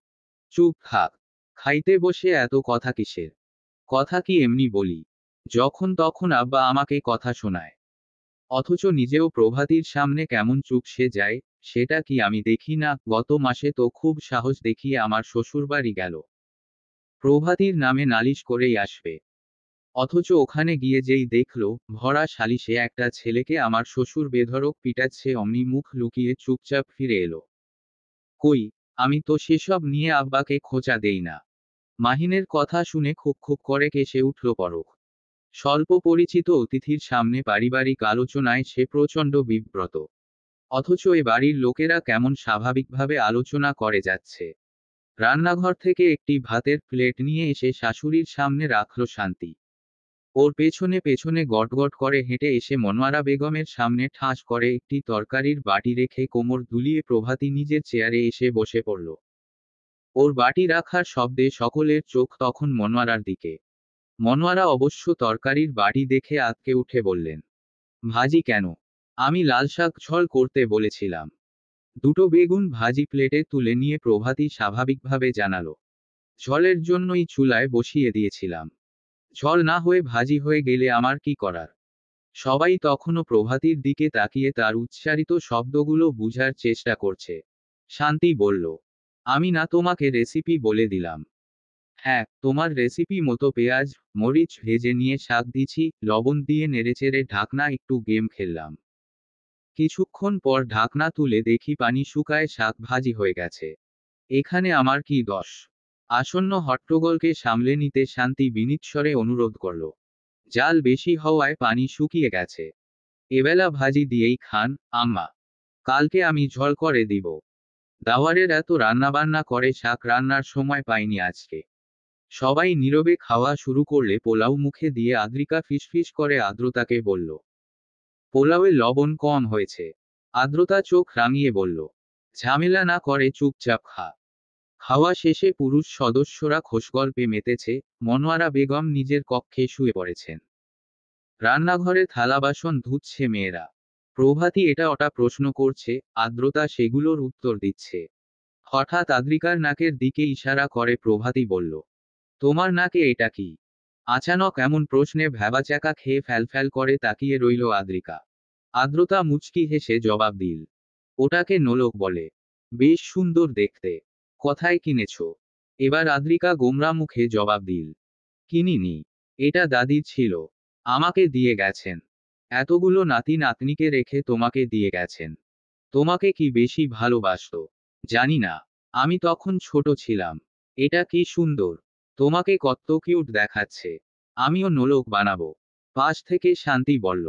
চুপ থাক। খাইতে বসে এত কথা কিসের? কথা কি এমনি বলি? যখন তখন আব্বা আমাকে কথা শোনায়। অথচ নিজেও প্রভাতীর সামনে কেমন চুপ সে যায়, সেটা কি আমি দেখি না? গত মাসে তো খুব সাহস দেখিয়ে আমার শ্বশুরবাড়ি গেল। প্রভাতীর নামে নালিশ করেই আসবে। অথচ ওখানে গিয়ে যেই দেখল, ভরা সালিশে একটা ছেলেকে আমার শ্বশুর বেধড়ক পিটাচ্ছে, অমনি মুখ লুকিয়ে চুপচাপ ফিরে এলো। কই, আমি তো সেসব নিয়ে আব্বাকে খোঁচা দেই না। মাহিনের কথা শুনে খুব খুব করে কেসে উঠল পরখ। স্বল্প পরিচিত অতিথির সামনে পারিবারিক আলোচনায় সে প্রচণ্ড বিব্রত। অথচ এ বাড়ির লোকেরা কেমন স্বাভাবিকভাবে আলোচনা করে যাচ্ছে। রান্নাঘর থেকে একটি ভাতের প্লেট নিয়ে এসে শাশুড়ির সামনে রাখল শান্তি। ওর পেছনে পেছনে গটগট করে হেঁটে এসে মনোয়ারা বেগমের সামনে ঠাস করে একটি তরকারির বাটি রেখে কোমর দুলিয়ে প্রভাতী নিজের চেয়ারে এসে বসে পড়ল। ওর বাটি রাখার শব্দে সকলের চোখ তখন মনোয়ারার দিকে। মনোয়ারা অবশ্য তরকারির বাটি দেখে আঁতকে উঠে বললেন, ভাজি কেন? আমি লাল শাক ঝোল করতে বলেছিলাম। দুটো বেগুন ভাজি প্লেটে তুলে নিয়ে প্রভাতী স্বাভাবিকভাবে জানালো, ঝোলের জন্যই চুলায় বসিয়ে দিয়েছিলাম। ঝোল না হয়ে ভাজি হয়ে গেলে আমার কি করার? সবাই তখনও প্রভাতীর দিকে তাকিয়ে তার উচ্চারিত শব্দগুলো বুঝার চেষ্টা করছে। শান্তি বলল, আমি না তোমাকে রেসিপি বলে দিলাম। হ্যাঁ, তোমার রেসিপি মতো পেঁয়াজ, মরিচ ভেজে নিয়ে শাক দিছি, লবণ দিয়ে নেড়েচেড়ে ঢাকনা একটু গেম খেললাম। কিছুক্ষণ পর ঢাকনা তুলে দেখি পানি শুকায় শাক ভাজি হয়ে গেছে। এখানে আমার কি দোষ? আসন্ন হট্টগোলকে সামলে নিতে শান্তি বিনীত স্বরে অনুরোধ করল। জাল বেশি হওয়ায় পানি শুকিয়ে গেছে। এবেলা ভাজি দিয়েই খান, আম্মা। কালকে আমি ঝোল করে দিব। দাওয়ারের এত রান্নাবান্না করে শাক রান্নার সময় পাইনি আজকে। সবাই নীরবে খাওয়া শুরু করলে পোলাও মুখে দিয়ে আদ্রিকা ফিসফিস করে আদ্রতাকে বলল, পোলাওয়ে লবণ কম হয়েছে। আদ্রতা চোখ রাঙিয়ে বলল, ঝামেলা না করে চুপচাপ খা। খাওয়া শেষে পুরুষ সদস্যরা খোশগল্পে মেতেছে, মনোয়ারা বেগম নিজের কক্ষে শুয়ে পড়েছেন। রান্নাঘরে থালা বাসন ধুচ্ছে মেয়েরা। প্রভাতী এটা ওটা প্রশ্ন করছে, আদ্রতা সেগুলোর উত্তর দিচ্ছে। হঠাৎ আদ্রিকার নাকের দিকে ইশারা করে প্রভাতী বলল, তোমার নাকে এটা কি? আচানক এমন প্রশ্নে ভ্যাবাচ্যাকা খেয়ে ফ্যালফ্যাল করে তাকিয়ে রইল আদ্রিকা। আদ্রতা মুচকি হেসে জবাব দিল, ওটাকে নোলক বলে। বেশ সুন্দর দেখতে। কোথায় কিনেছ? এবার আদ্রিকা গোমরা মুখে জবাব দিল, কিনিনি। এটা দাদির ছিল। আমাকে দিয়ে গেছেন। এতগুলো নাতি নাতনিকে রেখে তোমাকে দিয়ে গেছেন। তোমাকে কি বেশি ভালোবাসতো? জানি না। আমি তখন ছোট ছিলাম। এটা কি সুন্দর। তোমাকে কত কিউট দেখাচ্ছে। আমিও নোলক বানাবো। পাশ থেকে শান্তি বলল,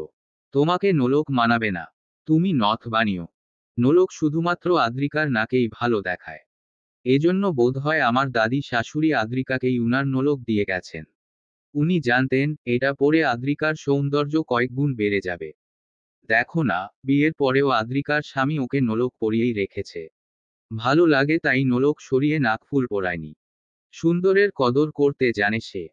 তোমাকে নোলক মানাবে না। তুমি নথ বানিও। নোলক শুধুমাত্র আদ্রিকার নাকেই ভালো দেখায়। এজন্য বোধহয় আমার দাদি শাশুড়ি আদ্রিকাকেই উনার নোলক দিয়ে গেছেন। উনি জানতেন এটা পরে আদ্রিকার সৌন্দর্য কয়েক গুণ বেড়ে যাবে। দেখো না, বিয়ের পরেও আদ্রিকার স্বামী ওকে নোলক পরিয়েই রেখেছে। ভালো লাগে তাই নোলক সরিয়ে নাকফুল পরায়নি। সুন্দরের কদর করতে জানে সে।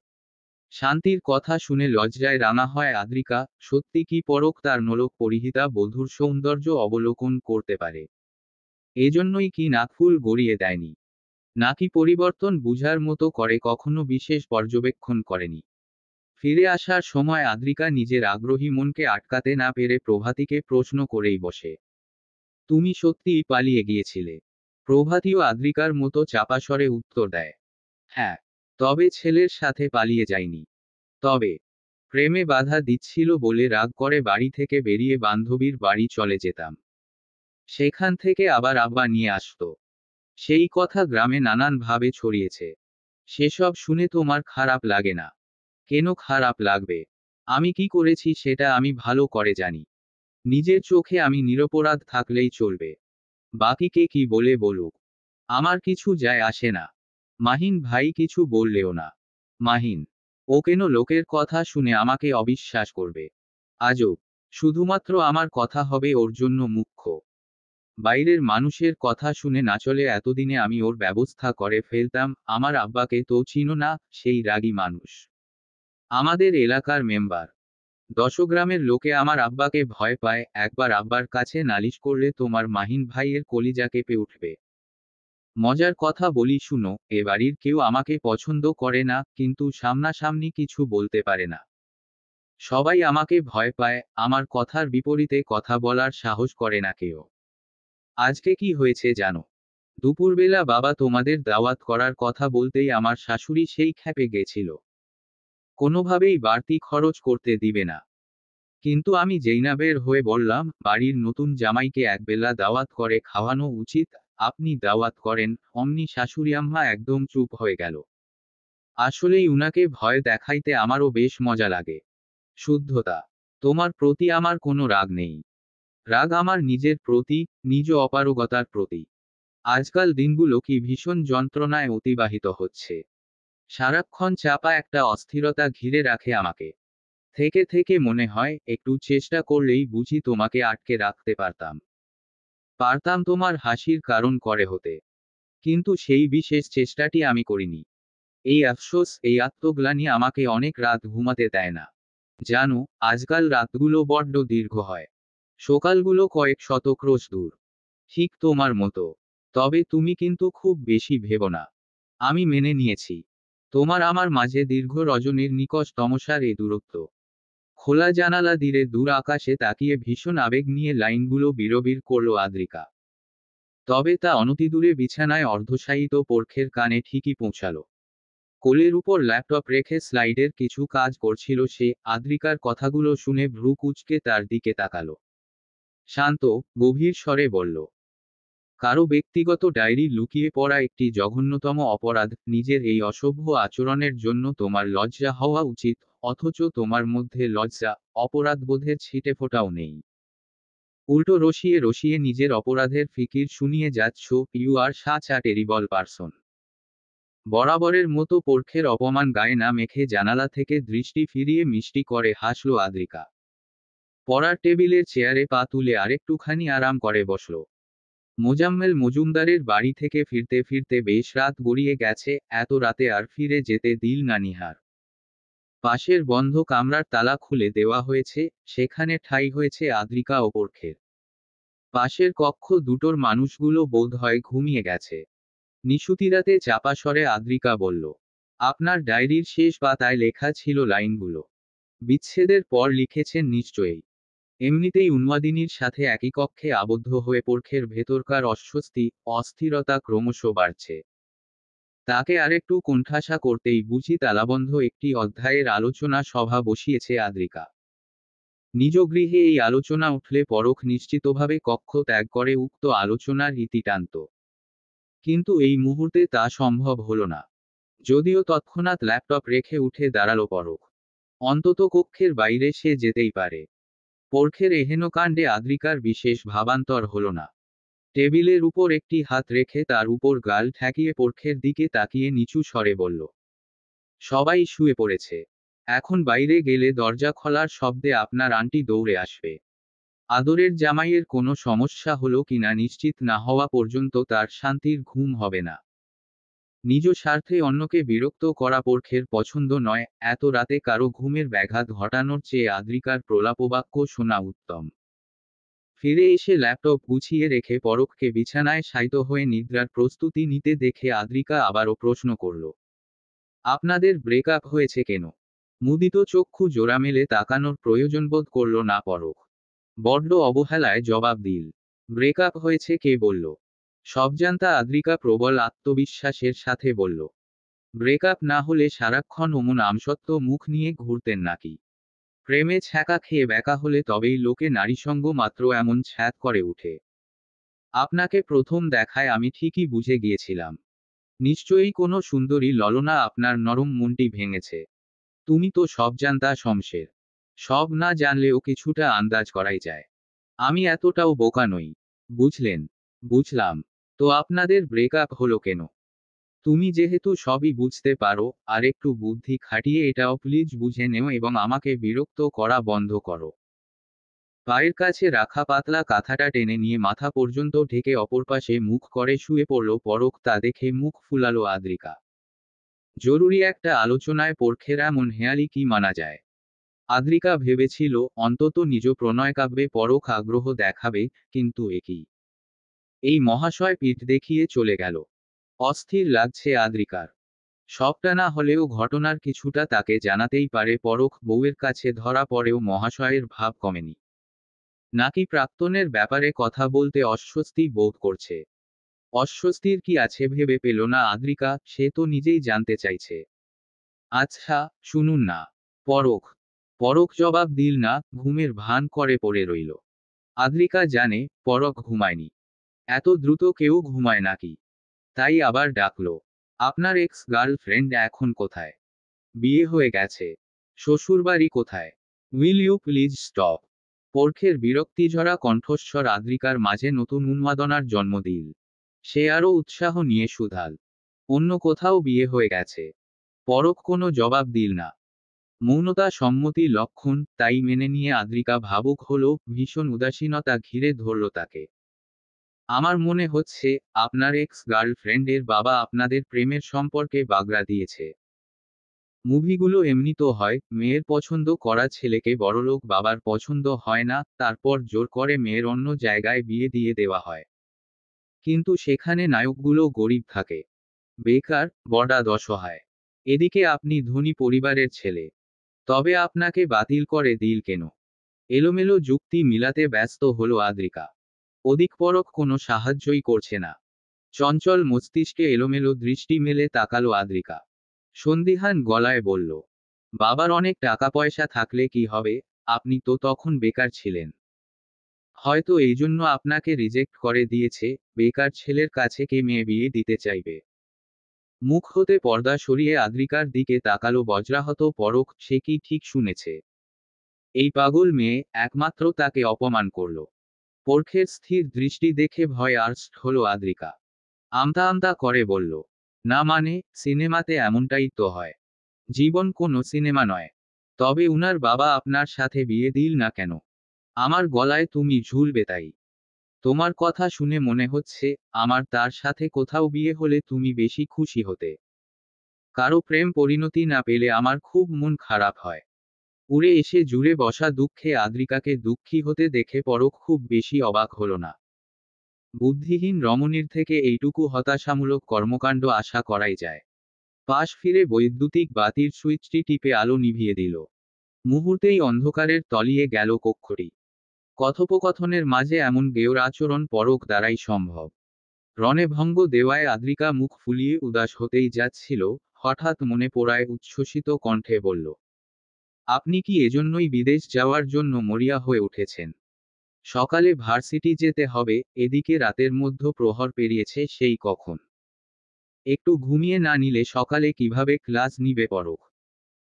শান্তির কথা শুনে লজ্জায় রাঙা হয় আদ্রিকা, সত্যি কি পরক তার নোলক পরিহিতা বধূর সৌন্দর্য অবলোকন করতে পারে। এজন্যই কি নাকফুল গড়িয়ে দেয়নি? নাকি পরিবর্তন বুঝার মতো করে কখনো বিশেষ পর্যবেক্ষণ করেনি? ফিরে আসার সময় আদ্রিকা নিজের আগ্রহী মনকে আটকাতে না পেরে প্রভাতীকে প্রশ্ন করেই বসে, তুমি সত্যিই পালিয়ে গিয়েছিলে? প্রভাতীও আদ্রিকার মতো চাপা স্বরে উত্তর দেয়, হ্যাঁ। তবে ছেলের সাথে পালিয়ে যায়নি। তবে প্রেমে বাধা দিচ্ছিল বলে রাগ করে বাড়ি থেকে বেরিয়ে বান্ধবীর বাড়ি চলে যেতাম। সেখান থেকে আবার আব্বা নিয়ে আসতো। সেই কথা গ্রামে নানান ভাবে ছড়িয়েছে। সেসব শুনে তোমার খারাপ লাগে না? কেন খারাপ লাগবে? আমি কি করেছি সেটা আমি ভালো করে জানি। নিজের চোখে আমি নিরপরাধ থাকলেই চলবে। বাকি কে কি বলে বলুক, আমার কিছু যায় আসে না। মাহিন ভাই কিছু বললেও না। মাহিন, ও কেন লোকের কথা শুনে আমাকে অবিশ্বাস করবে? আজব। শুধুমাত্র আমার কথা হবে ওর জন্য মুখ্য। বাইরের মানুষের কথা শুনে না চলে এতদিনে আমি ওর ব্যবস্থা করে ফেলতাম। আমার আব্বাকে তো চিনো না, সেই রাগী মানুষ। আমাদের এলাকার মেম্বার। দশগ্রামের লোকে আমার আব্বাকে ভয় পায়, একবার আব্বার কাছে নালিশ করলে তোমার মাহিন ভাইয়ের কলিজা কেঁপে উঠবে। মজার কথা বলি শুনো, এ বাড়ির কেউ আমাকে পছন্দ করে না, কিন্তু সামনাসামনি কিছু বলতে পারে না। সবাই আমাকে ভয় পায়, আমার কথার বিপরীতে কথা বলার সাহস করে না কেউ। আজকে কি হয়েছে জানো? দুপুরবেলা বাবা তোমাদের দাওয়াত করার কথা বলতেই আমার শাশুড়ি সেই ক্ষেপে গেছিল। কোনোভাবেই বাড়তি খরচ করতে দিবে না। কিন্তু আমি যেই না বের হয়ে বললাম, বাড়ির নতুন জামাইকে একবেলা দাওয়াত করে খাওয়ানো উচিত, আপনি দাওয়াত করেন, অমনি শাশুড়িয়াম্মা একদম চুপ হয়ে গেল। আসলেই উনাকে ভয় দেখাইতে আমারও বেশ মজা লাগে। শুদ্ধতা। তোমার প্রতি আমার কোনো রাগ নেই। রাগ আমার নিজের প্রতি, নিজ অপারগতার প্রতি। আজকাল দিনগুলো কি ভীষণ যন্ত্রণায় অতিবাহিত হচ্ছে। সারাক্ষণ চাপা একটা অস্থিরতা ঘিরে রাখে আমাকে। থেকে থেকে মনে হয় একটু চেষ্টা করলেই বুঝি তোমাকে আটকে রাখতে পারতাম। পারতাম তোমার হাসির কারণ করে হতে। কিন্তু সেই বিশেষ চেষ্টাটি আমি করিনি। এই আফসোস, এই আত্মগ্লানি আমাকে অনেক রাত ঘুমাতে দেয় না। জানো, আজকাল রাতগুলো বড্ড দীর্ঘ হয়। সকালগুলো কয়েক শত ক্রোশ দূর। ঠিক তোমার মতো। তবে তুমি কিন্তু খুব বেশি ভেবো না। আমি মেনে নিয়েছি। তোমার আমার মাঝে দীর্ঘ রজনীর নিকষ তমসার এ দূরত্ব। খোলা জানালা দিয়ে দূর আকাশে তাকিয়ে ভীষণ আবেগ নিয়ে লাইনগুলো বিড়বিড় করল আদ্রিকা। তবে তা অনতিদূরে বিছানায় অর্ধশায়িত পরখের কানে ঠিকই পৌঁছালো। কোলের উপর ল্যাপটপ রেখে স্লাইডের কিছু কাজ করছিল সে। আদ্রিকার কথাগুলো শুনে ভ্রু কুঁচকে তার দিকে তাকালো। শান্ত, গভীর স্বরে বলল, কারো ব্যক্তিগত ডায়েরি লুকিয়ে পড়া একটি জঘন্যতম অপরাধ। নিজের এই অসভ্য আচরণের জন্য তোমার লজ্জা হওয়া উচিত, অথচ তোমার মধ্যে লজ্জা, অপরাধবোধের ছিটেফোঁটাও নেই। উল্টো রসিয়ে রসিয়ে নিজের অপরাধের ফিকির শুনিয়ে যাচ্ছ। You are such a terrible person. বরাবরের মতো পরখের অপমান গায়ে না মেখে জানালা থেকে দৃষ্টি ফিরিয়ে মিষ্টি করে হাসল আদ্রিকা। পড়ার টেবিলের চেয়ারে পা তুলে আরেকটুখানি আরাম করে বসল। মোজাম্মেল মজুমদারের বাড়ি থেকে ফিরতে ফিরতে বেশ রাত গড়িয়ে গেছে। এত রাতে আর ফিরে যেতে দিল না নিহার। পাশের বন্ধ কামরার তালা খুলে দেওয়া হয়েছে, সেখানে ঠাঁই হয়েছে আদ্রিকা ও পরখের। পাশের কক্ষ দুটোর মানুষগুলো বোধহয় ঘুমিয়ে গেছে। নিশুতিরাতে চাপা স্বরে আদ্রিকা বলল, আপনার ডায়েরির শেষ পাতায় লেখা ছিল লাইনগুলো বিচ্ছেদের পর লিখেছেন নিশ্চয়ই। এমনিতেই উন্মাদিনীর সাথে একই কক্ষে আবদ্ধ হয়ে পরখের ভেতরকার অস্বস্তি, অস্থিরতা ক্রমশ বাড়ছে। তাকে আরেকটু কোণঠাসা করতেই বুঝি তালাবন্ধ একটি অধ্যায়ের আলোচনা সভা বসিয়েছে আদ্রিকা। নিজ গৃহে এই আলোচনা উঠলে পরখ নিশ্চিতভাবে কক্ষ ত্যাগ করে উক্ত আলোচনার ইতি টানত। কিন্তু এই মুহূর্তে তা সম্ভব হল না। যদিও তৎক্ষণাৎ ল্যাপটপ রেখে উঠে দাঁড়ালো পরখ। অন্তত কক্ষের বাইরে সে যেতেই পারে। পরখের এহেন কাণ্ডে আদ্রিকার বিশেষ ভাবান্তর হল না। টেবিলের উপর একটি হাত রেখে তার উপর গাল ঠেকিয়ে পরখের দিকে তাকিয়ে নিচু স্বরে বলল, সবাই শুয়ে পড়েছে। এখন বাইরে গেলে দরজা খোলার শব্দে আপনার আন্টি দৌড়ে আসবে। আদরের জামাইয়ের কোনো সমস্যা হলো কিনা নিশ্চিত না হওয়া পর্যন্ত তার শান্তির ঘুম হবে না। নিজ স্বার্থে অন্যকে বিরক্ত করা পরখের পছন্দ নয়। এত রাতে কারো ঘুমের ব্যাঘাত ঘটানোর চেয়ে আদ্রিকার প্রলাপবাক্য শোনা উত্তম। ফিরে এসে ল্যাপটপ গুছিয়ে রেখে পরখকে বিছানায় শায়িত হয়ে নিদ্রার প্রস্তুতি নিতে দেখে আদ্রিকা আবারও প্রশ্ন করল, আপনাদের ব্রেকআপ হয়েছে কেন? মুদিত চক্ষু জোড়া মেলে তাকানোর প্রয়োজন বোধ করল না পরখ। বড্ড অবহেলায় জবাব দিল, ব্রেকআপ হয়েছে কে বলল? সবজান্তা আদ্রিকা প্রবল আত্মবিশ্বাসের সাথে বলল, ব্রেকআপ না হলে সারাক্ষণ অমন আমসত্ত্ব মুখ নিয়ে ঘুরতেন নাকি? প্রেমে ছ্যাঁকা খেয়ে ব্যাকা হলে তবেই লোকে নারীসঙ্গ মাত্র এমন ছ্যাঁত করে উঠে। আপনাকে প্রথম দেখায় আমি ঠিকই বুঝে গিয়েছিলাম। নিশ্চয়ই কোনো সুন্দরী ললনা আপনার নরম মনটি ভেঙেছে। তুমি তো সবজান্তা শমশের। সব না জানলেও কিছুটা আন্দাজ করাই যায়। আমি এতটাও বোকা নই। বুঝলেন? বুঝলাম। তো আপনাদের ব্রেকআপ হলো কেন? তুমি যেহেতু সবই বুঝতে পারো, আর একটু বুদ্ধি খাটিয়ে এটাও প্লিজ বুঝে নেও এবং আমাকে বিরক্ত করা বন্ধ করো। পায়ের কাছে রাখা পাতলা কাঁথাটা টেনে নিয়ে মাথা পর্যন্ত ঢেকে অপর পাশে মুখ করে শুয়ে পড়ল পরখ। তা দেখে মুখ ফুলালো আদ্রিকা। জরুরি একটা আলোচনায় পরখের এমন হেঁয়ালি কি মানা যায়? আদ্রিকা ভেবেছিল অন্তত নিজ প্রণয়কাব্যে পরখ আগ্রহ দেখাবে, কিন্তু একই। এই মহাশয় পিঠ দেখিয়ে চলে গেল। অস্থির লাগছে আদ্রিকার। সবটা না হলেও ঘটনার কিছুটা তাকে জানাতেই পারে পরখ। বউয়ের কাছে ধরা পড়েও মহাশয়ের ভাব কমেনি নাকি প্রাক্তনের ব্যাপারে কথা বলতে অস্বস্তি বোধ করছে? অস্বস্তির কি আছে ভেবে পেল না আদ্রিকা। সে তো নিজেই জানতে চাইছে। আচ্ছা, শুনুন না। পরখ পরখ জবাব দিল না, ঘুমের ভান করে পড়ে রইল। আদ্রিকা জানে পরখ ঘুমায়নি। এত দ্রুত কেউ ঘুমায় নাকি? তাই আবার ডাকল, আপনার এক্স গার্লফ্রেন্ড এখন কোথায়? বিয়ে হয়ে গেছে? শ্বশুরবাড়ি কোথায়? Will you please stop? পরখের বিরক্তিঝরা কণ্ঠস্বর আদ্রিকার মাঝে নতুন উন্মাদনার জন্ম দিল। সে আরও উৎসাহ নিয়ে শুধাল, অন্য কোথাও বিয়ে হয়ে গেছে? পরখ কোনো জবাব দিল না। মৌনতা সম্মতি লক্ষণ, তাই মেনে নিয়ে আদ্রিকা ভাবুক হল। ভীষণ উদাসীনতা ঘিরে ধরল তাকে। আমার মনে হচ্ছে আপনার এক্স গার্লফ্রেন্ডের বাবা আপনাদের প্রেমের সম্পর্কে বাগড়া দিয়েছে। মুভিগুলো এমনি তো হয়, মেয়ের পছন্দ করা ছেলেকে বড়লোক বাবার পছন্দ হয় না, তারপর জোর করে মেয়ের অন্য জায়গায় বিয়ে দিয়ে দেওয়া হয়। কিন্তু সেখানে নায়কগুলো গরিব থাকে, বেকার, বড়া অসহায়। এদিকে আপনি ধনী পরিবারের ছেলে। তবে আপনাকে বাতিল করে দিল কেন? এলোমেলো যুক্তি মিলাতে ব্যস্ত হলো আদ্রিকা। ওদিক পরক কোনো সাহায্যই করছে না। চঞ্চল মস্তিষ্কে এলোমেলো দৃষ্টি মেলে তাকালো আদ্রিকা। সন্দিহান গলায় বলল, বাবার অনেক টাকা পয়সা থাকলে কি হবে? আপনি তো তখন বেকার ছিলেন। হয়তো এই জন্য আপনাকে রিজেক্ট করে দিয়েছে। বেকার ছেলের কাছে কে মেয়ে বিয়ে দিতে চাইবে? মুখ হতে পর্দা সরিয়ে আদ্রিকার দিকে তাকালো বজ্রাহত পরক। সে কি ঠিক শুনেছে? এই পাগল মেয়ে একমাত্র তাকে অপমান করল। পরখের স্থির দৃষ্টি দেখে ভয় আর্স্ট হলো আদ্রিকা। আমতা আমতা করে বলল, না মানে, সিনেমাতে এমনটাই তো হয়। জীবন কোনো সিনেমা নয়। তবে উনার বাবা আপনার সাথে বিয়ে দিল না কেন? আমার গলায় তুমি ঝুলবে তাই? তোমার কথা শুনে মনে হচ্ছে, আমার তার সাথে কোথাও বিয়ে হলে তুমি বেশি খুশি হতে। কারো প্রেম পরিণতি না পেলে আমার খুব মন খারাপ হয়। উড়ে এসে জুড়ে বসা দুঃখে আদ্রিকাকে দুঃখী হতে দেখে পরখ খুব বেশি অবাক হল না। বুদ্ধিহীন রমণীর থেকে এইটুকু হতাশামূলক কর্মকাণ্ড আশা করাই যায়। পাশ ফিরে বৈদ্যুতিক বাতির সুইচটি টিপে আলো নিভিয়ে দিল। মুহূর্তেই অন্ধকারের তলিয়ে গেল কক্ষটি। কথোপকথনের মাঝে এমন গেওর আচরণ পরখ দ্বারাই সম্ভব। রণে ভঙ্গ দেওয়ায় আদ্রিকা মুখ ফুলিয়ে উদাস হতেই যাচ্ছিল, হঠাৎ মনে পড়ায় উচ্ছ্বসিত কণ্ঠে বলল, আপনি কি এজন্যই বিদেশ যাওয়ার জন্য মরিয়া হয়ে উঠেছেন? সকালে ভার্সিটি যেতে হবে, এদিকে রাতের মধ্য প্রহর পেরিয়েছে সেই কখন। একটু ঘুমিয়ে না নিলে সকালে কিভাবে ক্লাস নিবে পরখ?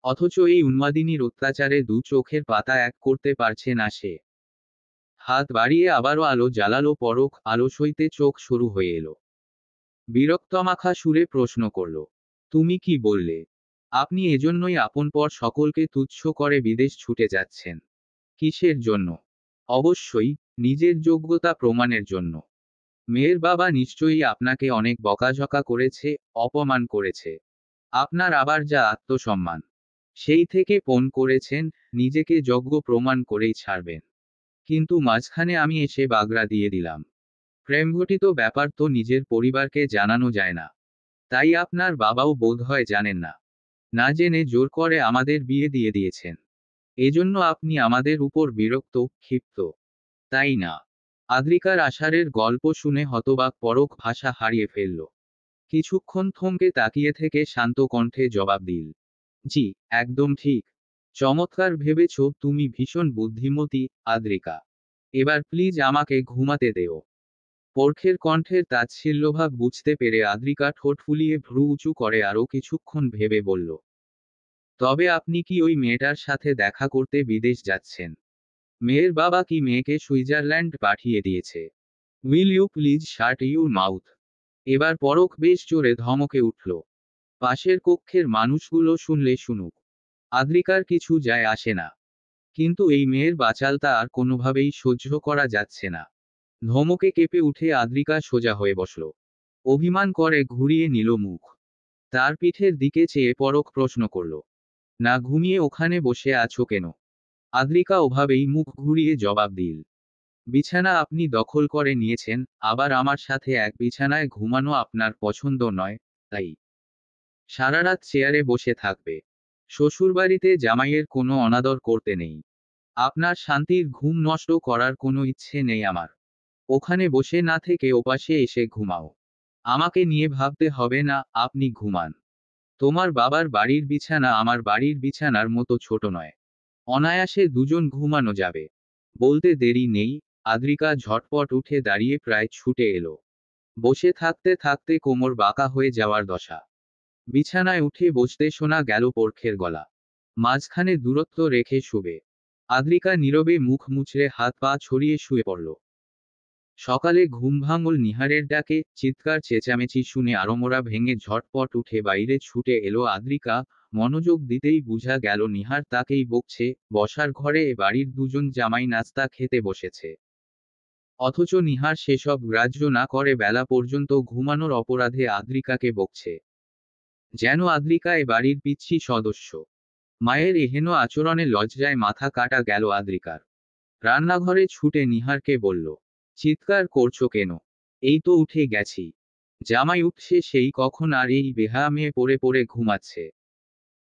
অথচ এই উন্মাদিনীর অত্যাচারে দু চোখের পাতা এক করতে পারছে না সে। হাত বাড়িয়ে আবারও আলো জ্বালালো পরখ। আলো সইতে চোখ শুরু হয়ে এলো। বিরক্তমাখা সুরে প্রশ্ন করল, তুমি কি বললে? আপনি এজন্যই আপনপর সকলকে তুচ্ছ করে বিদেশ ছুটে যাচ্ছেন? কিসের জন্য? অবশ্যই, নিজের যোগ্যতা প্রমাণের জন্য। মেয়ের বাবা নিশ্চয়ই আপনাকে অনেক বকাঝকা করেছে, অপমান করেছে। আপনার আবার যা আত্মসম্মান, সেই থেকে পণ করেছেন, নিজেকে যোগ্য প্রমাণ করেই ছাড়বেন। কিন্তু মাঝখানে আমি এসে বাগড়া দিয়ে দিলাম। প্রেমঘটিত ব্যাপার তো নিজের পরিবারকে জানানো যায় না। তাই আপনার বাবাও বোধহয় জানেন না। না জেনে জোর করে আমাদের বিয়ে দিয়ে দিয়েছেন। এজন্য আপনি আমাদের উপর বিরক্ত, ক্ষিপ্ত, তাই না? আদ্রিকার আষাঢ়ের গল্প শুনে হতবাক পরখ ভাষা হারিয়ে ফেলল। কিছুক্ষণ থমকে তাকিয়ে থেকে শান্ত কণ্ঠে জবাব দিল, জি, একদম ঠিক। চমৎকার ভেবেছ, তুমি ভীষণ বুদ্ধিমতী, আদ্রিকা। এবার প্লিজ আমাকে ঘুমাতে দেও। পরখের কণ্ঠের তাচ্ছিল্যভাব বুঝতে পেরে আদ্রিকা ঠোঁট ফুলিয়ে ভ্রু উঁচু করে আরও কিছুক্ষণ ভেবে বলল, তবে আপনি কি ওই মেয়েটার সাথে দেখা করতে বিদেশ যাচ্ছেন? মেয়ের বাবা কি মেয়েকে সুইজারল্যান্ড পাঠিয়ে দিয়েছে? Will you please shut your mouth? এবার পরখ বেশ জোরে ধমকে উঠল। পাশের কক্ষের মানুষগুলো শুনলে শুনুক, আদ্রিকার কিছু যায় আসে না। কিন্তু এই মেয়ের বাচালতা আর কোনোভাবেই সহ্য করা যাচ্ছে না। ধমকে কেঁপে উঠে আদ্রিকা সোজা হয়ে বসল। অভিমান করে ঘুরিয়ে নিল মুখ। তার পিঠের দিকে চেয়ে পরখ প্রশ্ন করল, না ঘুমিয়ে ওখানে বসে আছো কেন? আদ্রিকা ওভাবেই মুখ ঘুরিয়ে জবাব দিল, বিছানা আপনি দখল করে নিয়েছেন, আবার আমার সাথে এক বিছানায় ঘুমানো আপনার পছন্দ নয়, তাই সারারাত চেয়ারে বসে থাকবে। শ্বশুরবাড়িতে জামাইয়ের কোনো অনাদর করতে নেই। আপনার শান্তির ঘুম নষ্ট করার কোনো ইচ্ছে নেই আমার। ওখানে বসে না থেকে ওপাশে এসে ঘুমাও। আমাকে নিয়ে ভাবতে হবে না, আপনি ঘুমান। তোমার বাবার বাড়ির বিছানা আমার বাড়ির বিছানার মতো ছোট নয়। অনায়াসে দুজন ঘুমানো যাবে। বলতে দেরি নেই, আদ্রিকা ঝটপট উঠে দাঁড়িয়ে প্রায় ছুটে এলো। বসে থাকতে থাকতে কোমর বাঁকা হয়ে যাওয়ার দশা। বিছানায় উঠে বসতে শোনা গেল পরখের গলা, মাঝখানে দূরত্ব রেখে শুবে। আদ্রিকা নীরবে মুখ মুচড়ে হাত পা ছড়িয়ে শুয়ে পড়ল। সকালে ঘুম ভাঙল নিহারের ডাকে। চিৎকার চেঁচামেচি শুনে আড়মোড়া ভেঙে ঝটপট উঠে বাইরে ছুটে এলো আদ্রিকা। মনোযোগ দিতেই বুঝা গেল নিহার তাকেই বকছে। বসার ঘরে এ বাড়ির দুজন জামাই নাস্তা খেতে বসেছে। অথচ নিহার সেসব গ্রাহ্য না করে বেলা পর্যন্ত ঘুমানোর অপরাধে আদ্রিকাকে বকছে। যেন আদ্রিকা এ বাড়ির পিচ্ছি সদস্য। মায়ের এহেন আচরণে লজ্জায় মাথা কাটা গেল আদ্রিকার। রান্নাঘরে ছুটে নিহারকে বলল, চিৎকার করছো কেন? এই তো উঠে গেছি। জামাই উঠছে সেই কখন আর এই বেহায়া মেয়ে পড়ে পড়ে ঘুমাচ্ছে।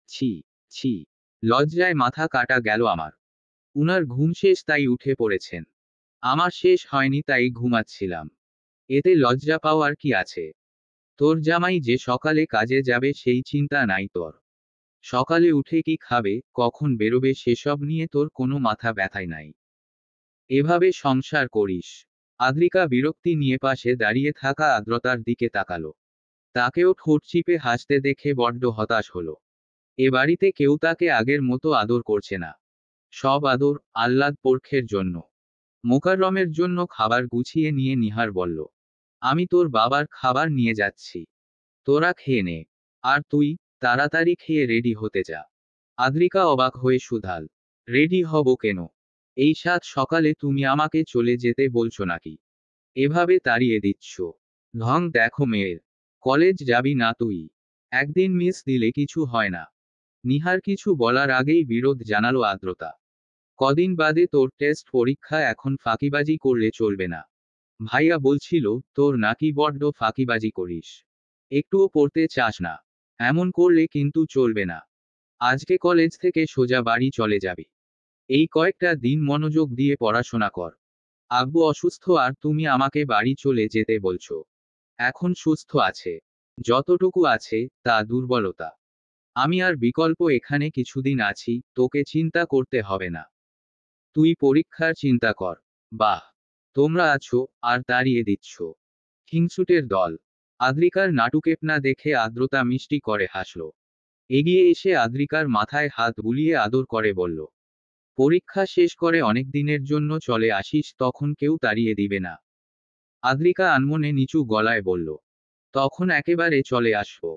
ছি, ছি। লজ্জায় মাথা কাটা গেল আমার। উনার ঘুম শেষ তাই উঠে পড়েছেন। আমার শেষ হয়নি তাই ঘুমাচ্ছিলাম। এতে লজ্জা পাওয়ার কি আছে? তোর জামাই যে সকালে কাজে যাবে সেই চিন্তা নাই তোর। সকালে উঠে কি খাবে, কখন বেরোবে সেসব নিয়ে তোর কোনো মাথা ব্যথাই নাই। এভাবে সংসার করিস? আদ্রিকা বিরক্তি নিয়ে পাশে দাঁড়িয়ে থাকা আদ্রতার দিকে তাকালো। তাকেও ঠোঁট চিপে হাসতে দেখে বড্ড হতাশ হলো। এ বাড়িতে কেউ তাকে আগের মতো আদর করছে না। সব আদর আহ্লাদ পরখের জন্য। মোকাররমের জন্য খাবার গুছিয়ে নিয়ে নিহার বলল, আমি তোর বাবার খাবার নিয়ে যাচ্ছি, তোরা খেয়ে নে। আর তুই তাড়াতাড়ি খেয়ে রেডি হতে যা। আদ্রিকা অবাক হয়ে শুধাল, রেডি হব কেন? এই সাত সকালে তুমি আমাকে চলে যেতে বলছো নাকি? এভাবে তাড়িয়ে দিচ্ছ? ঢং দেখো মেয়ের। কলেজ যাবি না তুই? একদিন মিস দিলে কিছু হয় না। নিহার কিছু বলার আগেই বিরোধ জানালো আদ্রতা। কদিন বাদে তোর টেস্ট পরীক্ষা, এখন ফাঁকিবাজি করলে চলবে না। ভাইয়া বলছিল তোর নাকি বড্ড ফাঁকিবাজি করিস। একটুও পড়তে চাস না। এমন করলে কিন্তু চলবে না। আজকে কলেজ থেকে সোজা বাড়ি চলে যাবি। এই কয়েকটা দিন মনোযোগ দিয়ে পড়াশোনা কর। আব্বু অসুস্থ আর তুমি আমাকে বাড়ি চলে যেতে বলছো। এখন সুস্থ আছে। যতটুকু আছে তা দুর্বলতা। আমি আর বিকল্প এখানে কিছুদিন আছি, তোকে চিন্তা করতে হবে না। তুই পরীক্ষার চিন্তা কর। বাহ, তোমরা আছো আর তাড়িয়ে দিচ্ছ। হিংসুটের দল। আদ্রিকার নাটুকেপনা দেখে আদ্রতা মিষ্টি করে হাসল। এগিয়ে এসে আদ্রিকার মাথায় হাত বুলিয়ে আদর করে বলল, পরীক্ষা শেষ করে অনেক দিনের জন্য চলে আসিস, তখন কেউ তাড়িয়ে দিবে না। আদ্রিকা আনমনে নিচু গলায় বলল, তখন একেবারে চলে আসবো।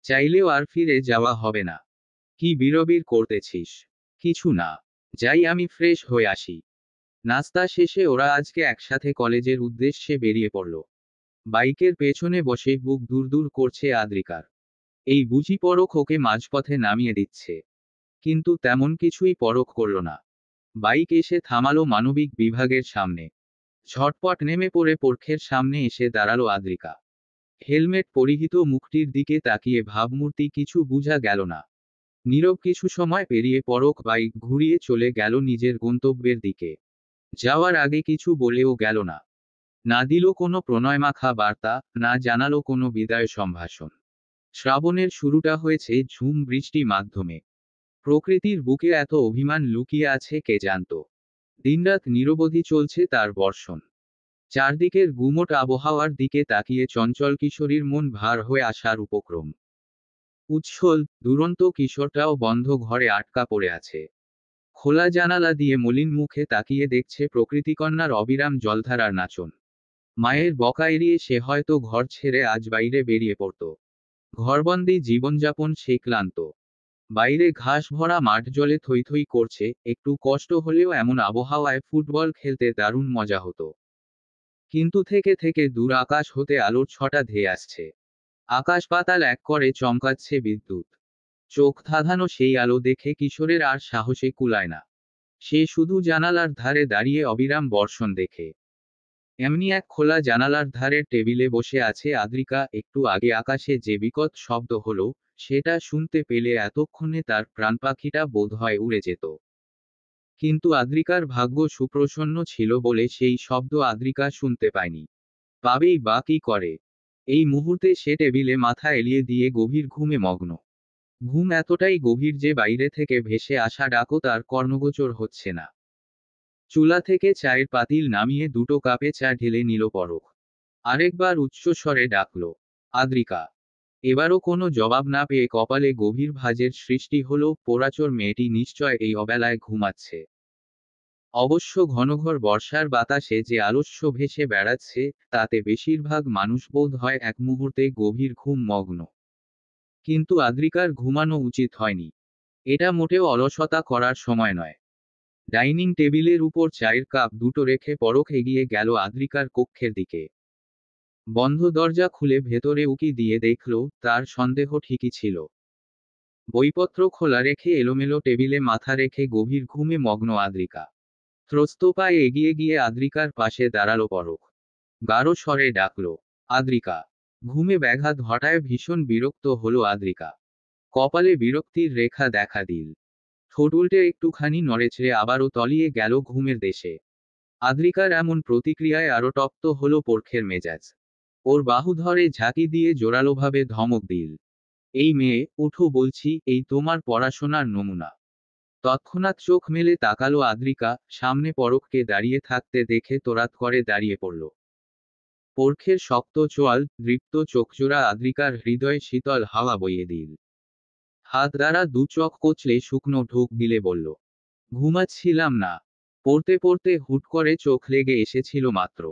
চাইলেও আর ফিরে যাওয়া হবে না। কি বিড়বিড় করতেছিস? কিছু না। যাই আমি ফ্রেশ হয়ে আসি। নাস্তা শেষে ওরা আজকে একসাথে কলেজের উদ্দেশ্যে বেরিয়ে পড়ল। বাইকের পেছনে বসে বুক দূর দূর করছে আদ্রিকার। এই বুঝি পরখ ওকে মাঝপথে নামিয়ে দিচ্ছে। কিন্তু তেমন কিছুই পরখ করল না। বাইক এসে থামালো মানবিক বিভাগের সামনে। ঝটপট নেমে পড়ে পরখের সামনে এসে দাঁড়ালো আদ্রিকা। হেলমেট পরিহিত মুখটির দিকে তাকিয়ে ভাবমূর্তি কিছু বুঝা গেল না। নীরব কিছু সময় পেরিয়ে পরখ বাইক ঘুরিয়ে চলে গেল নিজের গন্তব্যের দিকে। যাওয়ার আগে কিছু বলেও গেল না। না দিল কোনো প্রণয়মাখা বার্তা, না জানালো কোনো বিদায় সম্ভাষণ। শ্রাবণের শুরুটা হয়েছে ঝুম বৃষ্টি মাধ্যমে। প্রকৃতির বুকে এত অভিমান লুকিয়ে আছে কে জানত। দিনরাত নিরবধি চলছে তার বর্ষণ। চারদিকের গুমোট আবহাওয়ার দিকে তাকিয়ে চঞ্চল কিশোরীর মন ভার হয়ে আসার উপক্রম। উচ্ছল দুরন্ত কিশোরটাও বন্ধ ঘরে আটকা পড়ে আছে। খোলা জানালা দিয়ে মলিন মুখে তাকিয়ে দেখছে প্রকৃতিকন্যার অবিরাম জলধারার নাচন। মায়ের বকা এড়িয়ে সে হয়তো ঘর ছেড়ে আজ বাইরে বেরিয়ে পড়ত। ঘরবন্দি জীবনযাপন সে ক্লান্ত। বাইরে ঘাস ভরা মাঠ জলে থই থই করছে, একটু কষ্ট হলেও এমন আবহাওয়ায় ফুটবল খেলতে দারুণ মজা হতো। কিন্তু থেকে থেকে দূর আকাশ হতে আলোর ছটা ধেয়ে আসছে। আকাশ পাতাল এক করে চমকাচ্ছে বিদ্যুৎ। চোখ ধাঁধানো সেই আলো দেখে কিশোরের আর সাহসে কুলায় না। সে শুধু জানালার ধারে দাঁড়িয়ে অবিরাম বর্ষণ দেখে। এমনি এক খোলা জানালার ধারের টেবিলে বসে আছে আদ্রিকা। একটু আগে আকাশে যে বিকট শব্দ হলো, সেটা শুনতে পেলে এতক্ষণে তার প্রাণপাখিটা বোধহয় উড়ে যেত। কিন্তু আদ্রিকার ভাগ্য সুপ্রসন্ন ছিল বলে সেই শব্দ আদ্রিকা শুনতে পায়নি। পাবেই বা কি করে? এই মুহূর্তে সে টেবিলে মাথা এলিয়ে দিয়ে গভীর ঘুমে মগ্ন। ঘুম এতটাই গভীর যে বাইরে থেকে ভেসে আসা ডাকও তার কর্ণগোচর হচ্ছে না। চুলা থেকে চায়ের পাতিল নামিয়ে দুটো কাপে চা ঢেলে নিল পরখ। আরেকবার উচ্চস্বরে ডাকল, আদ্রিকা। এবারও কোনো জবাব না পেয়ে কপালে গভীর ভাঁজের সৃষ্টি হলো। পোড়াচোর মেয়েটি নিশ্চয় এই অবেলায় ঘুমাচ্ছে। অবশ্য ঘনঘর বর্ষার বাতাসে যে আলস্য ভেসে বেড়াচ্ছে, তাতে বেশিরভাগ মানুষ বোধ হয় এক মুহূর্তে গভীর ঘুম মগ্ন। কিন্তু আদ্রিকার ঘুমানো উচিত হয়নি। এটা মোটেও অলসতা করার সময় নয়। ডাইনিং টেবিলের উপর চায়ের কাপ দুটো রেখে পরখ এগিয়ে গেল আদ্রিকার কক্ষের দিকে। বন্ধ দরজা খুলে ভেতরে উকি দিয়ে দেখল, তার সন্দেহ ঠিকই ছিল। বইপত্র খোলা রেখে এলোমেলো টেবিলে মাথা রেখে গভীর ঘুমে মগ্ন আদ্রিকা। ত্রস্ত পায়ে এগিয়ে গিয়ে আদ্রিকার পাশে দাঁড়ালো পরখ। গাঢ় স্বরে ডাকল, আদ্রিকা। ঘুমে ব্যাঘাত ঘটায় ভীষণ বিরক্ত হলো আদ্রিকা। কপালে বিরক্তির রেখা দেখা দিল। ঠোঁট উল্টে একটুখানি নড়েচড়ে আবারও তলিয়ে গেল ঘুমের দেশে। আদ্রিকার এমন প্রতিক্রিয়ায় আরো তপ্ত হলো পরখের মেজাজ। ওর বাহু ধরে ঝাঁকি দিয়ে জোরালোভাবে ধমক দিল, এই মেয়ে, উঠো বলছি, এই তোমার পড়াশোনার নমুনা। তৎক্ষণাৎ চোখ মেলে তাকালো আদ্রিকা, সামনে পরখকে দাঁড়িয়ে থাকতে দেখে তোরাত করে দাঁড়িয়ে পড়ল। পরখের শক্ত চোয়াল, দৃপ্ত চোখজোড়া আদ্রিকার হৃদয়ে শীতল হাওয়া বইয়ে দিল। হাত দ্বারা দু চোখ কচলে শুকনো ঢোক গিলে বলল, ঘুমাচ্ছিলাম না। পড়তে পড়তে হুট করে চোখ লেগে এসেছিল মাত্র।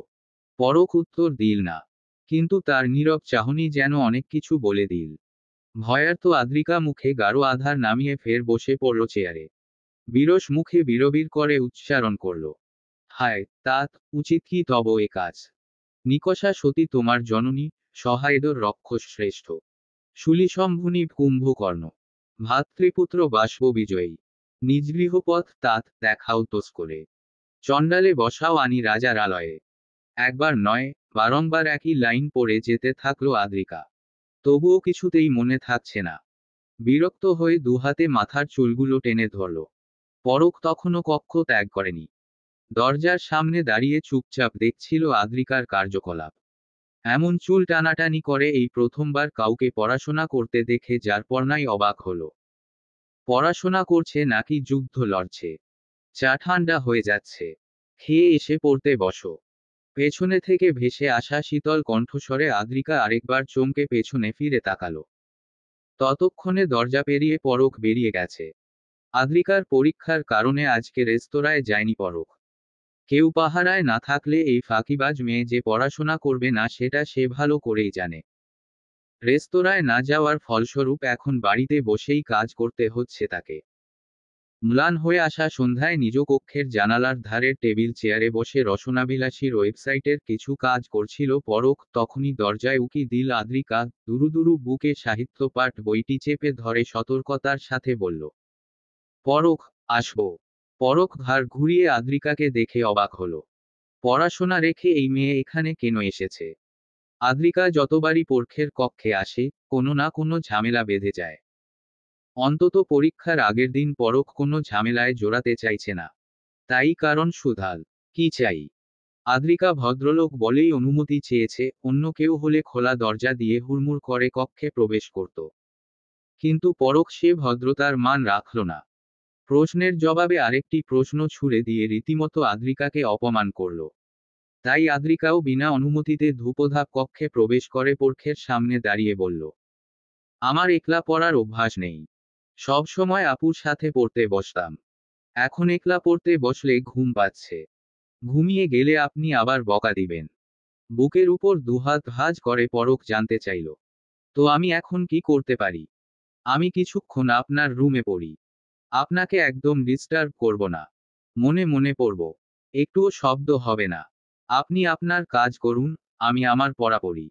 পরখ উত্তর দিল না, কিন্তু তার নীরব চাহনি যেন অনেক কিছু বলে দিল। ভয়ার্ত আদ্রিকা মুখে গাঢ় আধার নামিয়ে ফের বসে পড়ল চেয়ারে। বিরস মুখে বিড়বিড় করে উচ্চারণ করল, হায় তাত, উচিত কি তব এ কাজ? নিকষা সতী তোমার জননী, সহায়দর রক্ষস শ্রেষ্ঠ। শুলিশম্ভুনি কুম্ভকর্ণ, ভাতৃপুত্র বাষ্প বিজয়ী। নিজ গৃহপথ তাত দেখাও তোস করে। চণ্ডালে বসাও আনি রাজার আলয়ে। একবার নয়, বারংবার একই লাইন পড়ে যেতে থাকলো আদ্রিকা। তবুও কিছুতেই মনে থাকছে না। বিরক্ত হয়ে দুহাতে মাথার চুলগুলো টেনে ধরল। পরখ তখনও কক্ষ ত্যাগ করেনি। দরজার সামনে দাঁড়িয়ে চুপচাপ দেখছিল আদ্রিকার কার্যকলাপ। এমন চুল টানাটানি করে এই প্রথমবার কাউকে পড়াশোনা করতে দেখে যারপরনাই অবাক হলো। পড়াশোনা করছে নাকি যুদ্ধ লড়ছে? চা ঠান্ডা হয়ে যাচ্ছে, খেয়ে এসে পড়তে বসো। পেছনে থেকে ভেসে আসা শীতল কণ্ঠস্বরে আদ্রিকা আরেকবার চমকে পেছনে ফিরে তাকালো। ততক্ষণে দরজা পেরিয়ে পরখ বেরিয়ে গেছে। আদ্রিকার পরীক্ষার কারণে আজকে রেস্তোরাঁয় যায়নি পরখ। কেউ পাহারায় না থাকলে এই ফাঁকিবাজ মেয়ে যে পড়াশোনা করবে না সেটা সে ভালো করেই জানে। রেস্তোরাঁয় না যাওয়ার ফলস্বরূপ এখন বাড়িতে বসেই কাজ করতে হচ্ছে তাকে। ম্লান হয়ে আসা সন্ধ্যায় নিজ কক্ষের জানালার ধারের টেবিল চেয়ারে বসে রসনাবিলাসীর ওয়েবসাইটের কিছু কাজ করছিল পরখ, তখনই দরজায় উকি দিল আদ্রিকা। দুরু দুরু বুকে সাহিত্যপাঠ বইটি চেপে ধরে সতর্কতার সাথে বলল, পরখ, আসবো। পরখ ঘাড় ঘুরিয়ে আদ্রিকাকে দেখে অবাক হলো। পড়াশোনা রেখে এই মেয়ে এখানে কেন এসেছে? আদ্রিকা যতবারই পরখের কক্ষে আসে, কোনো না কোনো ঝামেলা বেঁধে যায়। অন্তত পরীক্ষার আগের দিন পরখ কোনো ঝামেলায় জড়াতে চাইছে না। তাই কারণ শুধাল, কি চাই? আদ্রিকা ভদ্রলোক বলেই অনুমতি চেয়েছে, অন্য কেউ হলে খোলা দরজা দিয়ে হুড়মুড় করে কক্ষে প্রবেশ করত। কিন্তু পরখ সে ভদ্রতার মান রাখল না। প্রশ্নের জবাবে আরেকটি প্রশ্ন ছুড়ে দিয়ে রীতিমতো আদ্রিকাকে অপমান করল। তাই আদ্রিকাও বিনা অনুমতিতে ধূপধাপ কক্ষে প্রবেশ করে পরখের সামনে দাঁড়িয়ে বলল, আমার একলা পড়ার অভ্যাস নেই। সব সময় আপুর সাথে পড়তে বসতাম। এখন একলা পড়তে বসলে ঘুম পাচ্ছে। ঘুমিয়ে গেলে আপনি আবার বকা দিবেন। বুকের উপর দুহাত ভাঁজ করে পরখ জানতে চাইল, তো আমি এখন কি করতে পারি? আমি কিছুক্ষণ আপনার রুমে পড়ি। আপনাকে একদম ডিস্টার্ব করব না। মনে মনে পড়ব। একটুও শব্দ হবে না। আপনি আপনার কাজ করুন, আমি আমার পড়া পড়ি।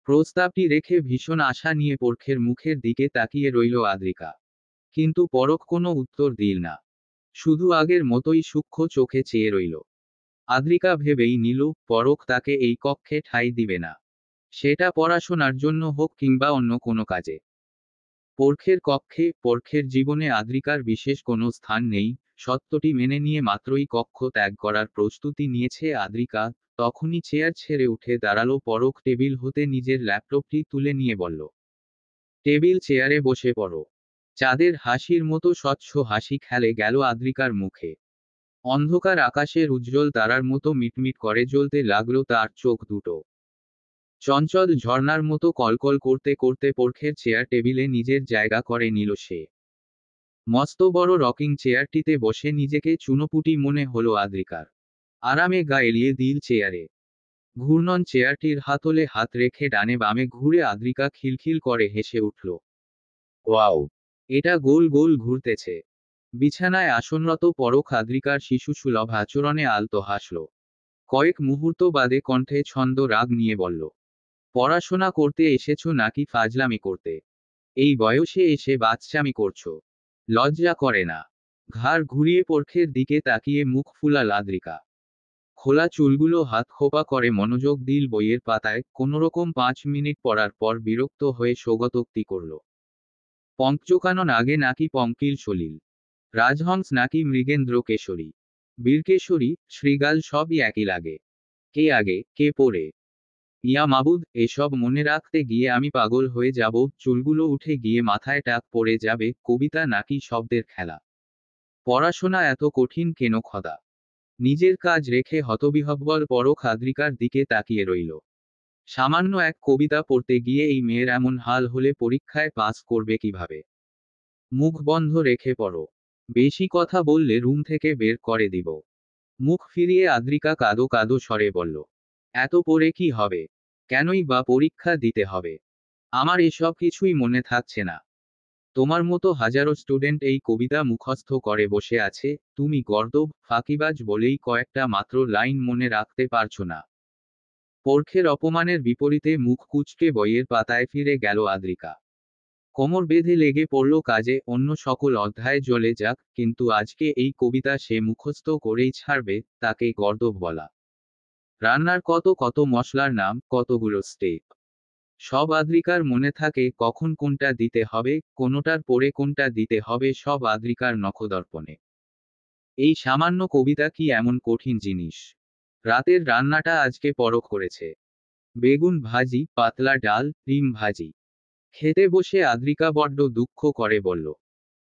প্রস্তাবটি রেখে ভীষণ আশা নিয়ে পরখের মুখের দিকে তাকিয়ে রইল আদ্রিকা। কিন্তু পরখ কোনো উত্তর দিল না। শুধু আগের মতোই সূক্ষ্ম চোখে চেয়ে রইল। আদ্রিকা ভেবেই নিল, পরখ তাকে এই কক্ষে ঠাঁই দিবে না। সেটা পড়াশোনার জন্য হোক কিংবা অন্য কোনো কাজে। পরখের কক্ষে, পরখের জীবনে আদ্রিকার বিশেষ কোনো স্থান নেই। সত্যটি মেনে নিয়ে মাত্রই কক্ষ ত্যাগ করার প্রস্তুতি নিয়েছে আদ্রিকা, তখনই চেয়ার ছেড়ে উঠে দাঁড়ালো পরখ। টেবিল হতে নিজের ল্যাপটপটি তুলে নিয়ে বলল, টেবিল চেয়ারে বসে পড়ো। চাঁদের হাসির মতো স্বচ্ছ হাসি খেলে গেল আদ্রিকার মুখে। অন্ধকার আকাশের উজ্জ্বল তারার মতো মিটমিট করে জ্বলতে লাগলো তার চোখ দুটো। চঞ্চল ঝর্ণার মতো কলকল করতে করতে পরখের চেয়ার টেবিলে নিজের জায়গা করে নিল সে। মস্ত বড় রকিং চেয়ারটিতে বসে নিজেকে চুনোপুটি মনে হলো আদ্রিকার। আরামে গা এলিয়ে দিল চেয়ারে। ঘূর্ণন চেয়ারটির হাতলে হাত রেখে ডানে বামে ঘুরে আদ্রিকা খিলখিল করে হেসে উঠল। ওয়াও! এটা গোল গোল ঘুরতেছে। বিছানায় আসনরত পরখ আদ্রিকার শিশুসুলভ আচরণে আলতো হাসল। কয়েক মুহূর্ত বাদে কণ্ঠে ছন্দ রাগ নিয়ে বলল, পড়াশোনা করতে এসেছো নাকি ফাজলামি করতে? এই বয়সে এসে বাচ্চামি করছো? লজ্জা করে না? ঘাড় ঘুরিয়ে পরখের দিকে তাকিয়ে মুখ ফুলাল আদ্রিকা। খোলা চুলগুলো হাত খোপা করে মনোযোগ দিল বইয়ের পাতায়। কোনোরকম 5 মিনিট পড়ার পর বিরক্ত হয়ে স্বগতোক্তি করল, পঙ্কচোকানন আগে নাকি পঙ্কিল সলিল। রাজহংস নাকি মৃগেন্দ্র কেশরী, বীরকেশরী, শৃগাল সবই একই লাগে। কে আগে কে পরে? ইয়া মাবুদ, এসব মনে রাখতে গিয়ে আমি পাগল হয়ে যাব, চুলগুলো উঠে গিয়ে মাথায় টাক পড়ে যাবে। কবিতা নাকি শব্দের খেলা? পড়াশোনা এত কঠিন কেন খোদা? নিজের কাজ রেখে হতবিহ্বল পরখ আদ্রিকার দিকে তাকিয়ে রইল। সামান্য এক কবিতা পড়তে গিয়ে এই মেয়ের এমন হাল হলে পরীক্ষায় পাস করবে কিভাবে? মুখ বন্ধ রেখে পড়ো। বেশি কথা বললে রুম থেকে বের করে দিব। মুখ ফিরিয়ে আদ্রিকা কাঁদো কাঁদো স্বরে বলল, এত পড়ে কি হবে? কেনই বা পরীক্ষা দিতে হবে? আমার এসব কিছুই মনে থাকছে না। তোমার মতো হাজারো স্টুডেন্ট এই কবিতা মুখস্থ করে বসে আছে, তুমি গর্দভ ফাঁকিবাজ বলেই কয়েকটা মাত্র লাইন মনে রাখতে পারছো না। পরখের অপমানের বিপরীতে মুখ কুঁচকে বইয়ের পাতায় ফিরে গেল আদ্রিকা। কোমর বেঁধে লেগে পড়ল কাজে, অন্য সকল অধ্যায় জ্বলে যাক, কিন্তু আজকে এই কবিতা সে মুখস্থ করেই ছাড়বে। তাকে গর্দভ বলা? রান্নার কত কত মশলার নাম, কতগুলো স্টেপ, সব আদ্রিকার মনে থাকে। কখন কোনটা দিতে হবে, কোনোটার পরে কোনটা দিতে হবে, সব আদ্রিকার নখদর্পণে। এই সামান্য কবিতা কি এমন কঠিন জিনিস? রাতের রান্নাটা আজকে পরখ করেছে। বেগুন ভাজি, পাতলা ডাল, ডিম ভাজি। খেতে বসে আদ্রিকা বড্ড দুঃখ করে বলল,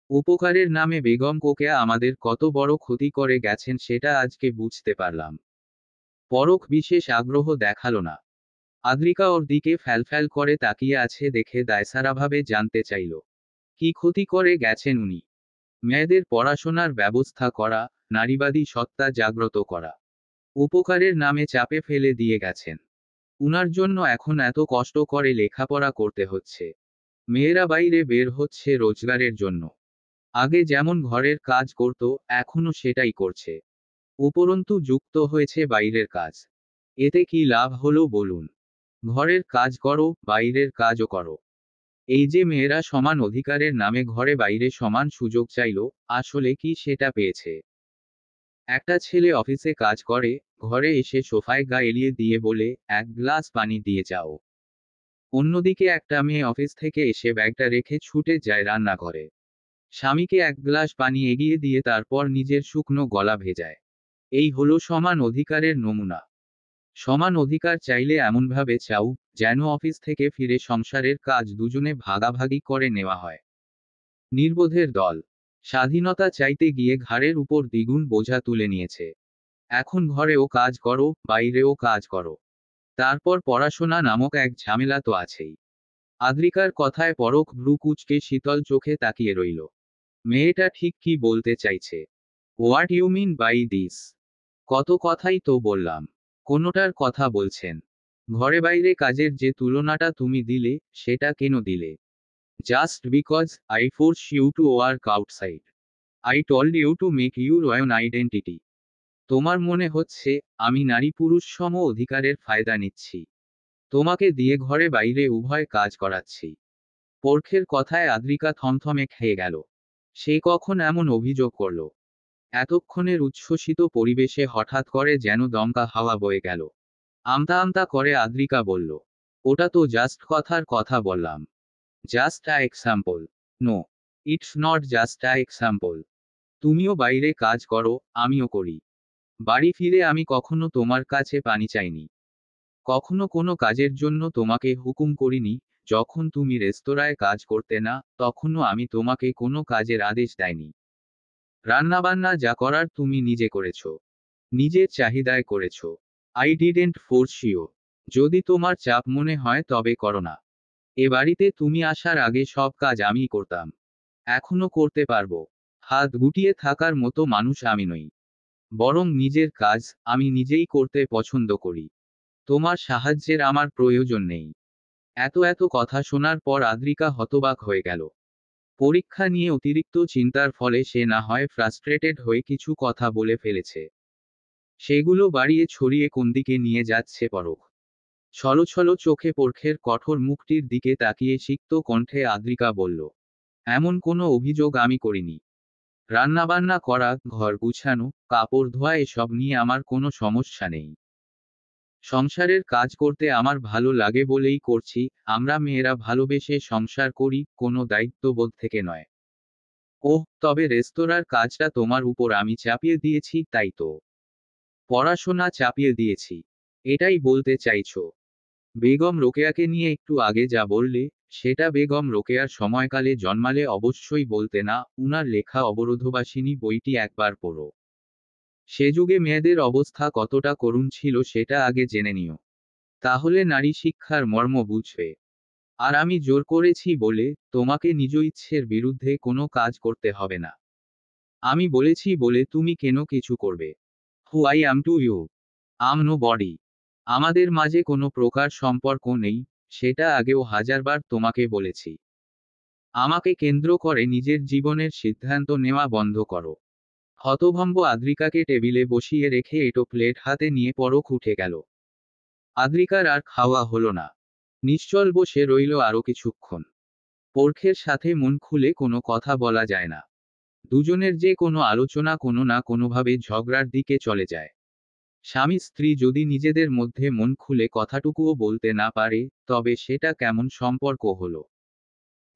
উপকারের নামে বেগম কোকেয়া আমাদের কত বড় ক্ষতি করে গেছেন সেটা আজকে বুঝতে পারলাম। পরখ বিশেষ আগ্রহ দেখালো না। আদ্রিকা ওর দিকে ফ্যালফ্যাল করে তাকিয়ে আছে দেখে দায়সারাভাবে জানতে চাইল, কি ক্ষতি করে গেছেন উনি? মেয়েদের পড়াশোনার ব্যবস্থা করা, নারীবাদী সত্তা জাগ্রত করা, উপকারের নামে চাপে ফেলে দিয়ে গেছেন। উনার জন্য এখন এত কষ্ট করে লেখাপড়া করতে হচ্ছে। মেয়েরা বাইরে বের হচ্ছে রোজগারের জন্য। আগে যেমন ঘরের কাজ করত, এখনো সেটাই করছে। উপরন্তু যুক্ত হয়েছে বাইরের কাজ। এতে কি লাভ হলো বলুন? ঘরের কাজ করো, বাইরের কাজও করো। এই যে মেয়েরা সমান অধিকারের নামে ঘরে বাইরে সমান সুযোগ চাইল, আসলে কি সেটা পেয়েছে? একটা ছেলে অফিসে কাজ করে, ঘরে এসে সোফায় গা এলিয়ে দিয়ে বলে, এক গ্লাস পানি দিয়ে যাও। অন্যদিকে একটা মেয়ে অফিস থেকে এসে ব্যাগটা রেখে ছুটে যায় রান্নাঘরে। স্বামীকে এক গ্লাস পানি এগিয়ে দিয়ে তারপর নিজের শুকনো গলা ভেজায়। এই হলো সমান অধিকারের নমুনা। সমান অধিকার চাইলে এমনভাবে চাও, যেন অফিস থেকে ফিরে সংসারের কাজ দুজনে ভাগাভাগি করে নেওয়া হয়। নির্বোধের দল। স্বাধীনতা চাইতে গিয়ে ঘাড়ের উপর দ্বিগুণ বোঝা তুলে নিয়েছে। এখন ঘরেও কাজ করো, বাইরেও কাজ করো। তারপর পড়াশোনা নামক এক ঝামেলা তো আছেই। আদ্রিকার কথায় পরখ ভ্রু কুঁচকে শীতল চোখে তাকিয়ে রইল। মেয়েটা ঠিক কি বলতে চাইছে? What you mean by this? কত কথাই তো বললাম। কোনোটার কথা বলছেন? ঘরে বাইরে কাজের যে তুলনাটা তুমি দিলে, সেটা কেন দিলে? Just because I force you to work outside. I told you to make your own identity. তোমার মনে হচ্ছে আমি নারী পুরুষ সম অধিকারের ফায়দা নিচ্ছি। তোমাকে দিয়ে ঘরে বাইরে উভয় কাজ করাচ্ছি। পরখের কথায় আদ্রিকা থমথমে খেয়ে গেল। সে কখন এমন অভিযোগ করল? এতক্ষণের উচ্ছ্বসিত পরিবেশে হঠাৎ করে যেন দমকা হাওয়া বয়ে গেল। আমতা আমতা করে আদ্রিকা বলল, ওটা তো জাস্ট কথার কথা বললাম। Just a example. No, it's not just a example. তুমিও বাইরে কাজ করো, আমিও করি। বাড়ি ফিরে আমি কখনো তোমার কাছে পানি চাইনি। কখনো কোনো কাজের জন্য তোমাকে হুকুম করিনি। যখন তুমি রেস্তোরাঁয় কাজ করতে না, তখনও আমি তোমাকে কোনো কাজের আদেশ দেয়নি। রান্নাবান্না যা করার তুমি নিজে করেছো। নিজের চাহিদায় করেছো। I didn't force you. যদি তোমার চাপ মনে হয় তবে করো না। এ বাড়িতে তুমি আসার আগে সব কাজ আমিই করতাম। এখনো করতে পারবো। হাত গুটিয়ে থাকার মতো মানুষ আমি নই। বরং নিজের কাজ আমি নিজেই করতে পছন্দ করি। তোমার সাহায্যের আমার প্রয়োজন নেই। এত এত কথা শোনার পর আদ্রিকা হতবাক হয়ে গেল। পরীক্ষা নিয়ে অতিরিক্ত চিন্তার ফলে সে না হয় ফ্রাস্ট্রেটেড হয়ে কিছু কথা বলে ফেলেছে। সেগুলো বাড়িয়ে ছড়িয়ে কোন দিকে নিয়ে যাচ্ছে পরখ। ছলো চোখে পরখের কঠোর মুখটির দিকে তাকিয়ে সিক্ত কণ্ঠে আদ্রিকা বলল, এমন কোনো অভিযোগ আমি করিনি। রান্নাবান্না করা, ঘর গুছানো, কাপড় ধোয়া এসব নিয়ে আমার কোনো সমস্যা নেই। সংসারের কাজ করতে আমার ভালো লাগে বলেই করছি। আমরা মেয়েরা ভালোবেসে সংসার করি, কোনো দায়িত্ববোধ থেকে নয়। ওহ, তবে রেস্তোরাঁর কাজটা তোমার উপর আমি চাপিয়ে দিয়েছি, তাই তো? পড়াশোনা চাপিয়ে দিয়েছি, এটাই বলতে চাইছো? বেগম রোকেয়াকে নিয়ে একটু আগে যা বললে, সেটা বেগম রোকেয়ার সময়কালে জন্মালে অবশ্যই বলতে না। উনার লেখা অবরোধবাসিনী বইটি একবার পড়ো। সে যুগে মেয়েদের অবস্থা কতটা করুণ ছিল সেটা আগে জেনে নিও। তাহলে নারী শিক্ষার মর্ম বুঝবে। আর আমি জোর করেছি বলে তোমাকে নিজ ইচ্ছের বিরুদ্ধে কোনো কাজ করতে হবে না। আমি বলেছি বলে তুমি কেন কিছু করবে? Who I am to you? I'm nobody. আমাদের মাঝে কোনো প্রকার সম্পর্ক নেই, সেটা আগেও হাজারবার তোমাকে বলেছি। আমাকে কেন্দ্র করে নিজের জীবনের সিদ্ধান্ত নেওয়া বন্ধ করো। হতভম্ব আদ্রিকাকে টেবিলে বসিয়ে রেখে এটো প্লেট হাতে নিয়ে পরখ উঠে গেল। আদ্রিকার আর খাওয়া হলো না। নিশ্চল বসে রইল আরো কিছুক্ষণ। পরখের সাথে মন খুলে কোনো কথা বলা যায় না। দুজনের যে কোনো আলোচনা কোনো না কোনোভাবে ঝগড়ার দিকে চলে যায়। স্বামী স্ত্রী যদি নিজেদের মধ্যে মন খুলে কথাটুকুও বলতে না পারে, তবে সেটা কেমন সম্পর্ক হলো?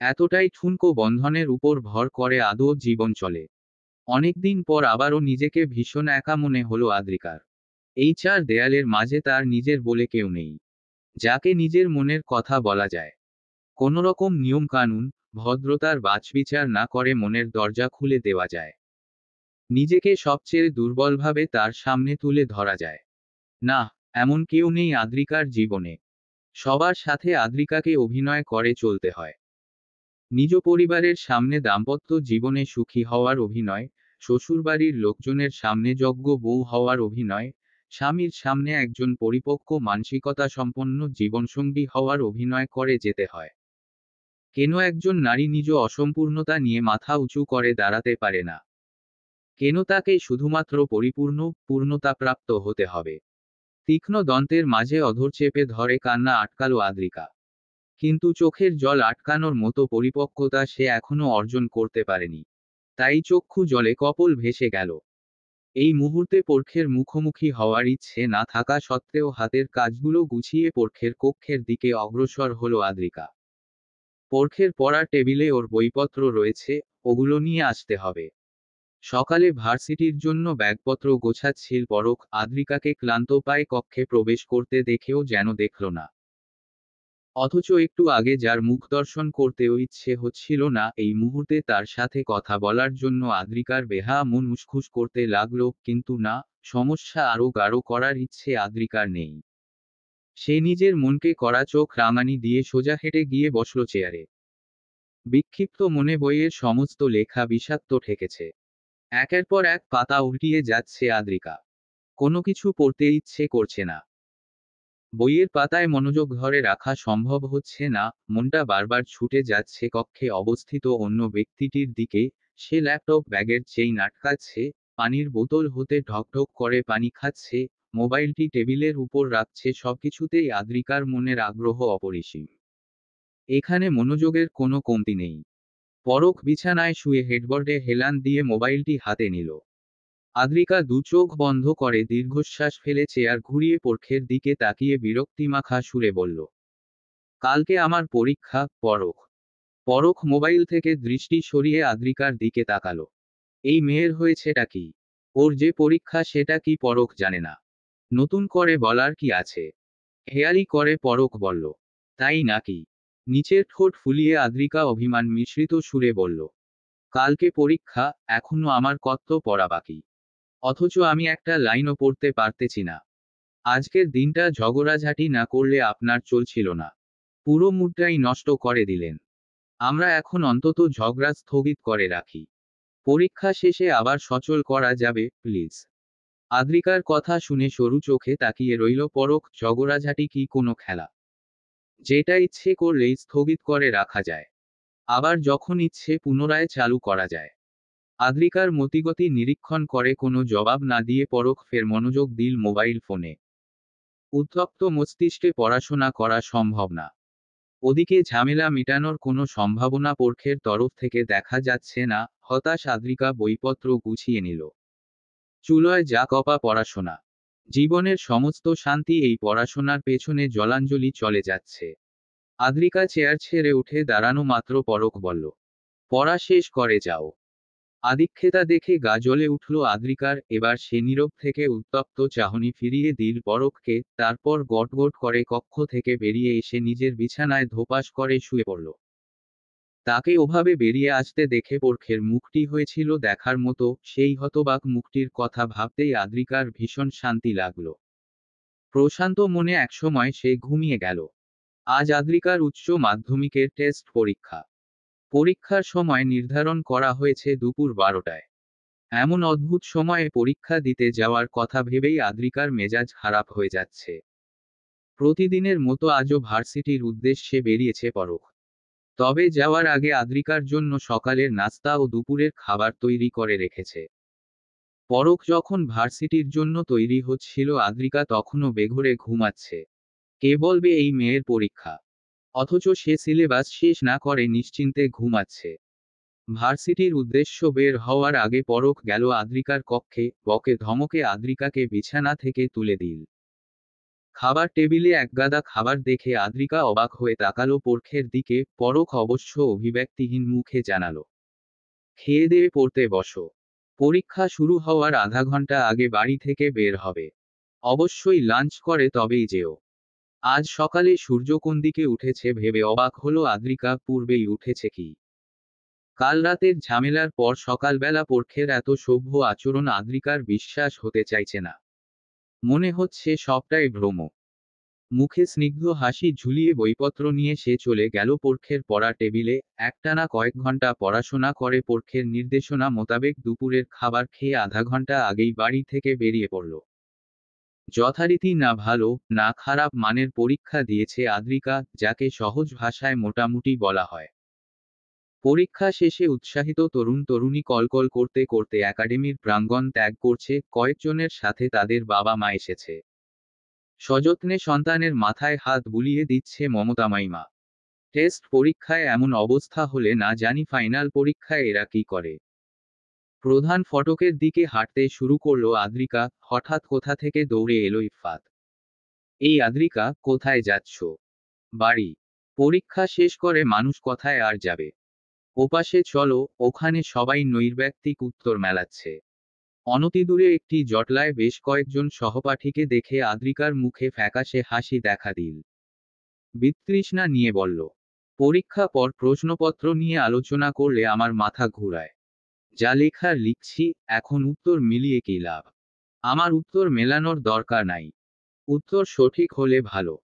এতটাই ঠুনকো বন্ধনের উপর ভর করে আদৌ জীবন চলে? অনেকদিন পর আবারও নিজেকে ভীষণ একা মনে হলো আদ্রিকার। এই চার দেয়ালের মাঝে তার নিজের বলে কেউ নেই, যাকে নিজের মনের কথা বলা যায়। কোনোরকম নিয়ম কানুন, ভদ্রতার বাছবিচার না করে মনের দরজা খুলে দেওয়া যায়। নিজেকে সবচেয়ে দুর্বলভাবে তার সামনে তুলে ধরা যায়। না, এমন কেউ নেই আদ্রিকার জীবনে। সবার সাথে আদ্রিকাকে অভিনয় করে চলতে হয়। নিজ পরিবারের সামনে দাম্পত্য জীবনে সুখী হওয়ার অভিনয়, শ্বশুরবাড়ির লোকজনের সামনে যোগ্য বউ হওয়ার অভিনয়, স্বামীর সামনে একজন পরিপক্ক মানসিকতা সম্পন্ন জীবনসঙ্গী হওয়ার অভিনয় করে যেতে হয়। কেন একজন নারী নিজ অসম্পূর্ণতা নিয়ে মাথা উঁচু করে দাঁড়াতে পারে না? কেন তাকে শুধুমাত্র পরিপূর্ণ, পূর্ণতাপ্রাপ্ত হতে হবে? তীক্ষ্ণ দন্তের মাঝে অধর চেপে ধরে কান্না আটকালো আদ্রিকা। কিন্তু চোখের জল আটকানোর মতো পরিপক্কতা সে এখনো অর্জন করতে পারেনি। তাই চক্ষু জলে কপল ভেসে গেল। এই মুহূর্তে পরখের মুখোমুখি হওয়ার ইচ্ছে না থাকা সত্ত্বেও হাতের কাজগুলো গুছিয়ে পরখের কক্ষের দিকে অগ্রসর হলো আদ্রিকা। পরখের পড়ার টেবিলে ওর বইপত্র রয়েছে, ওগুলো নিয়ে আসতে হবে। সকালে ভার্সিটির জন্য ব্যাগপত্র গোছাচ্ছিল পরখ, আদ্রিকাকে ক্লান্ত পায়ে কক্ষে প্রবেশ করতে দেখেও যেন দেখল না। অথচ একটু আগে যার মুখ দর্শন করতেও ইচ্ছে হচ্ছিল না, এই মুহূর্তে তার সাথে কথা বলার জন্য আদ্রিকার বেহা মন উসখুস করতে লাগলো। কিন্তু না, সমস্যা আরো গাঢ় করার ইচ্ছে আদ্রিকার নেই। সে নিজের মনকে কড়া চোখ রাঙানি দিয়ে সোজা হেঁটে গিয়ে বসল চেয়ারে। বিক্ষিপ্ত মনে বইয়ের সমস্ত লেখা বিষাক্ত ঠেকেছে। একের পর এক পাতা উল্টিয়ে যাচ্ছে আদ্রিকা। কোনো কিছু পড়তে ইচ্ছে করছে না। বইয়ের পাতায় মনোযোগ ধরে রাখা সম্ভব হচ্ছে না। মনটা বারবার ছুটে যাচ্ছে কক্ষে অবস্থিত অন্য ব্যক্তিটির দিকে। সে ল্যাপটপ ব্যাগের চেইন আটকাচ্ছে, পানির বোতল হতে ঢকঢক করে পানি খাচ্ছে, মোবাইলটি টেবিলের উপর রাখছে। সবকিছুতেই আদ্রিকার মনের আগ্রহ অপরিসীম। এখানে মনোযোগের কোনো কমতি নেই। পরখ বিছানায় শুয়ে হেডবোর্ডে হেলান দিয়ে মোবাইলটি হাতে নিল। আদ্রিকা দু চোখ বন্ধ করে দীর্ঘশ্বাস ফেলে চেয়ার ঘুরিয়ে পরখের দিকে তাকিয়ে বিরক্তিমাখা সুরে বলল, কালকে আমার পরীক্ষা। পরখ পরখ মোবাইল থেকে দৃষ্টি সরিয়ে আদ্রিকার দিকে তাকালো। এই মেয়ের হয়েছেটা কি? ওর যে পরীক্ষা সেটা কি পরখ জানে না? নতুন করে বলার কি আছে? হেয়ালি করে পরখ বলল, তাই নাকি? নিচের ঠোঁট ফুলিয়ে আদ্রিকা অভিমান মিশ্রিত সুরে বলল, কালকে পরীক্ষা, এখনো আমার কত পড়া বাকি। অথচ আমি একটা লাইনও পড়তে পারতেছি না। আজকের দিনটা ঝগড়াঝাটি না করলে আপনার চলছিল না। পুরো মুডটাই নষ্ট করে দিলেন। আমরা এখন অন্তত ঝগড়া স্থগিত করে রাখি। পরীক্ষা শেষে আবার সচল করা যাবে, প্লিজ। আদ্রিকার কথা শুনে সরু চোখে তাকিয়ে রইল পরখ। ঝগড়াঝাটি কি কোনো খেলা, যেটা ইচ্ছে করলেই স্থগিত করে রাখা যায়, আবার যখন ইচ্ছে পুনরায় চালু করা যায়? আদ্রিকার মতিগতি নিরীক্ষণ করে কোনো জবাব না দিয়ে পরখ ফের মনোযোগ দিল মোবাইল ফোনে। উত্তপ্ত মস্তিষ্কে পড়াশোনা করা সম্ভব না। ওদিকে ঝামেলা মেটানোর কোনো সম্ভাবনা পরখের তরফ থেকে দেখা যাচ্ছে না। হতাশ আদ্রিকা বইপত্র গুছিয়ে নিল। চুলোয় যা কপা পড়াশোনা। জীবনের সমস্ত শান্তি এই পড়াশোনার পেছনে জলাঞ্জলি চলে যাচ্ছে। আদ্রিকা চেয়ার ছেড়ে উঠে দাঁড়ানো মাত্র পরখ বলল, পড়া শেষ করে যাও। আদিক্ষেতা দেখে গা জ্বলে উঠল আদ্রিকার। এবার সে নীরব থেকে উত্তপ্ত চাহনি ফিরিয়ে দিল পরখকে, তারপর গটগট করে কক্ষ থেকে বেরিয়ে এসে নিজের বিছানায় ধোপাস করে শুয়ে পড়ল। তাকে ওভাবে বেরিয়ে আসতে দেখে পরখের মুখটি হয়েছিল দেখার মতো। সেই হতবাক মুখটির কথা ভাবতেই আদ্রিকার ভীষণ শান্তি লাগল। প্রশান্ত মনে একসময় সে ঘুমিয়ে গেল। আজ আদ্রিকার উচ্চ মাধ্যমিকের টেস্ট পরীক্ষা। পরীক্ষার সময় নির্ধারণ করা হয়েছে দুপুর 12টায়। এমন অদ্ভুত সময়ে পরীক্ষা দিতে যাওয়ার কথা ভেবেই আদ্রিকার মেজাজ খারাপ হয়ে যাচ্ছে। প্রতিদিনের মতো আজও ভার্সিটির উদ্দেশ্যে বেরিয়েছে পরখ। তবে যাওয়ার আগে আদ্রিকার জন্য সকালের নাস্তা ও দুপুরের খাবার তৈরি করে রেখেছে। পরখ যখন ভার্সিটির জন্য তৈরি হচ্ছিল আদ্রিকা তখনও বেঘোরে ঘুমাচ্ছে। কে বলবে এই মেয়ের পরীক্ষা, অথচ সে সিলেবাস শেষ না করে নিশ্চিন্তে ঘুমাচ্ছে। ভার্সিটির উদ্দেশ্য বের হওয়ার আগে পরখ গেল আদ্রিকার কক্ষে, বকে ধমকে আদ্রিকাকে বিছানা থেকে তুলে দিল। খাবার টেবিলে একগাদা খাবার দেখে আদ্রিকা অবাক হয়ে তাকালো পরখের দিকে। পরখ অবশ্য অভিব্যক্তিহীন মুখে জানালো, খেয়ে দেয়ে পড়তে বসো। পরীক্ষা শুরু হওয়ার আধা ঘন্টা আগে বাড়ি থেকে বের হবে। অবশ্যই লাঞ্চ করে তবেই যেও। আজ সকালে সূর্য কোন দিকে উঠেছে ভেবে অবাক হলো আদ্রিকা। পূর্বেই উঠেছে কি? কাল রাতের ঝামেলার পর সকালবেলা পরখের এত সভ্য আচরণ আদ্রিকার বিশ্বাস হতে চাইছে না। মনে হচ্ছে সবটাই ভ্রম। মুখে স্নিগ্ধ হাসি ঝুলিয়ে বইপত্র নিয়ে সে চলে গেল পরখের পড়া টেবিলে। একটানা কয়েক ঘন্টা পড়াশোনা করে পরখের নির্দেশনা মোতাবেক দুপুরের খাবার খেয়ে আধা ঘন্টা আগেই বাড়ি থেকে বেরিয়ে পড়ল। যথারীতি না ভালো না খারাপ মানের পরীক্ষা দিয়েছে আদ্রিকা, যাকে সহজ ভাষায় মোটামুটি বলা হয়। পরীক্ষা শেষে উৎসাহিত তরুণ তরুণী কলকল করতে করতে একাডেমির প্রাঙ্গণ ত্যাগ করছে। কয়েকজনের সাথে তাদের বাবা মা এসেছে। সযত্নে সন্তানের মাথায় হাত বুলিয়ে দিচ্ছে মমতাময়ী মা। টেস্ট পরীক্ষায় এমন অবস্থা হলে না জানি ফাইনাল পরীক্ষায় এরা কি করে। প্রধান ফটকের দিকে হাঁটতে শুরু করলো আদ্রিকা। হঠাৎ কোথা থেকে দৌড়ে এলো ইফফাত। এই আদ্রিকা, কোথায় যাচ্ছ? বাড়ি। পরীক্ষা শেষ করে মানুষ কথায় আর যাবে? ওপাশে চলো, ওখানে সবাই নৈর্ব্যক্তিক উত্তর মেলাচ্ছে। অনতিদূরে একটি জটলায় বেশ কয়েকজন সহপাঠীকে দেখে আদ্রিকার মুখে ফ্যাকাশে হাসি দেখা দিল। বিতৃষ্ণা নিয়ে বলল, পরীক্ষা পর প্রশ্নপত্র নিয়ে আলোচনা করলে আমার মাথা ঘুরায়। যা লেখার লিখছি, এখন উত্তর মিলিয়ে কি লাভ? আমার উত্তর মেলানোর দরকার নাই। উত্তর সঠিক হলে ভালো,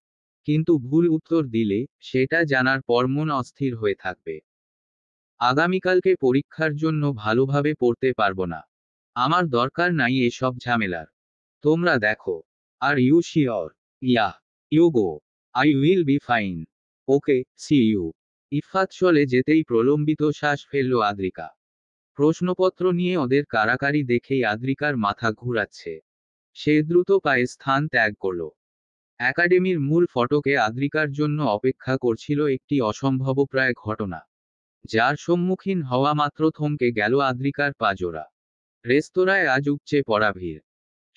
কিন্তু ভুল উত্তর দিলে সেটা জানার পর মন অস্থির হয়ে থাকবে। আগামীকালকে পরীক্ষার জন্য ভালোভাবে পড়তে পারবো না। আমার দরকার নাই এসব ঝামেলার। তোমরা দেখো। Are you sure? Yeah. You go. I will be fine. Okay, see you. Iffat চলে যেতেই প্রলম্বিত শ্বাস ফেলল আদ্রিকা। প্রশ্নপত্র নিয়ে ওদের কারাকারি দেখেই আদ্রিকার মাথা ঘুরাচ্ছে। সে দ্রুত পায়ে স্থান ত্যাগ করল। একাডেমির মূল ফটকে আদ্রিকার জন্য অপেক্ষা করছিল একটি অসম্ভবপ্রায় ঘটনা, যার সম্মুখীন হওয়া মাত্র থমকে গেল আদ্রিকার পাজোড়া। রেস্তোরাঁয় আজ উপচে পড়া ভিড়।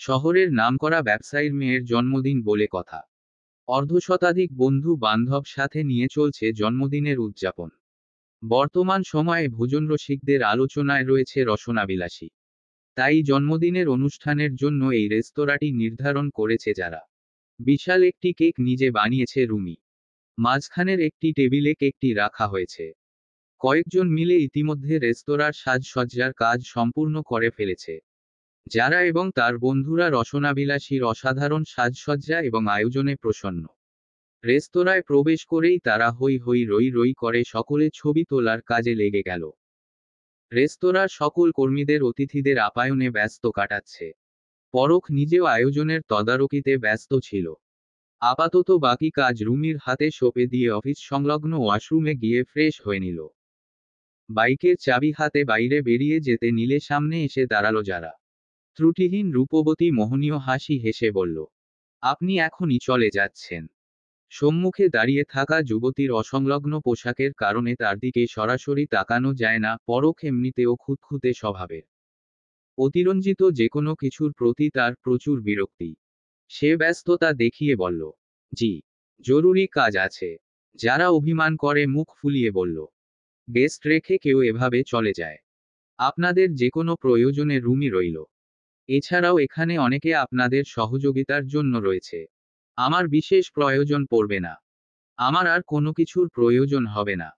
শহরের নামকরা ব্যবসায়ীর মেয়ের জন্মদিন বলে কথা। অর্ধশতাধিক বন্ধু বান্ধব সাথে নিয়ে চলছে জন্মদিনের উদযাপন। বর্তমান সময়ে ভোজনরসিকদের আলোচনায় রয়েছে রসনাবিলাসী। তাই জন্মদিনের অনুষ্ঠানের জন্য এই রেস্তোরাঁটি নির্ধারণ করেছে যারা। বিশাল একটি কেক নিজে বানিয়েছে রুমি। মাঝখানের একটি টেবিলে কেকটি রাখা হয়েছে। কয়েকজন মিলে ইতিমধ্যে রেস্তোরাঁর সাজসজ্জার কাজ সম্পূর্ণ করে ফেলেছে। যারা এবং তার বন্ধুরা রসনাবিলাসীর অসাধারণ সাজসজ্জা এবং আয়োজনে প্রসন্ন। রেস্তোরাঁয় প্রবেশ করেই তারা হই হই রই রই করে সকলে ছবি তোলার কাজে লেগে গেল। রেস্তোরাঁর সকল কর্মীদের অতিথিদের আপ্যায়নে ব্যস্ত কাটাচ্ছে। পরখ নিজেও আয়োজনের তদারকিতে ব্যস্ত ছিল। আপাতত বাকি কাজ রুমির হাতে সঁপে দিয়ে অফিস সংলগ্ন ওয়াশরুমে গিয়ে ফ্রেশ হয়ে নিল। বাইকের চাবি হাতে বাইরে বেরিয়ে যেতে নিলে সামনে এসে দাঁড়ালো যারা। ত্রুটিহীন রূপবতী মোহনীয় হাসি হেসে বলল, আপনি এখনই চলে যাচ্ছেন? সম্মুখে দাঁড়িয়ে থাকা যুবতীর অসংলগ্ন পোশাকের কারণে তার দিকে সরাসরি তাকানো যায় না। পরখ এমনিতেও খুঁতখুঁতে স্বভাবের। অতিরঞ্জিত যেকোনো কিছুর প্রতি তার প্রচুর বিরক্তি। সে ব্যস্ততা দেখিয়ে বলল, জি, জরুরি কাজ আছে। যারা অভিমান করে মুখ ফুলিয়ে বলল, গেস্ট রেখে কেউ এভাবে চলে যায়? আপনাদের যে কোনো প্রয়োজনে রুমই রইল। এছাড়াও এখানে অনেকে আপনাদের সহযোগিতার জন্য রয়েছে। আমার বিশেষ প্রয়োজন পড়বে না। আমার আর কোনো কিছুর প্রয়োজন হবে না।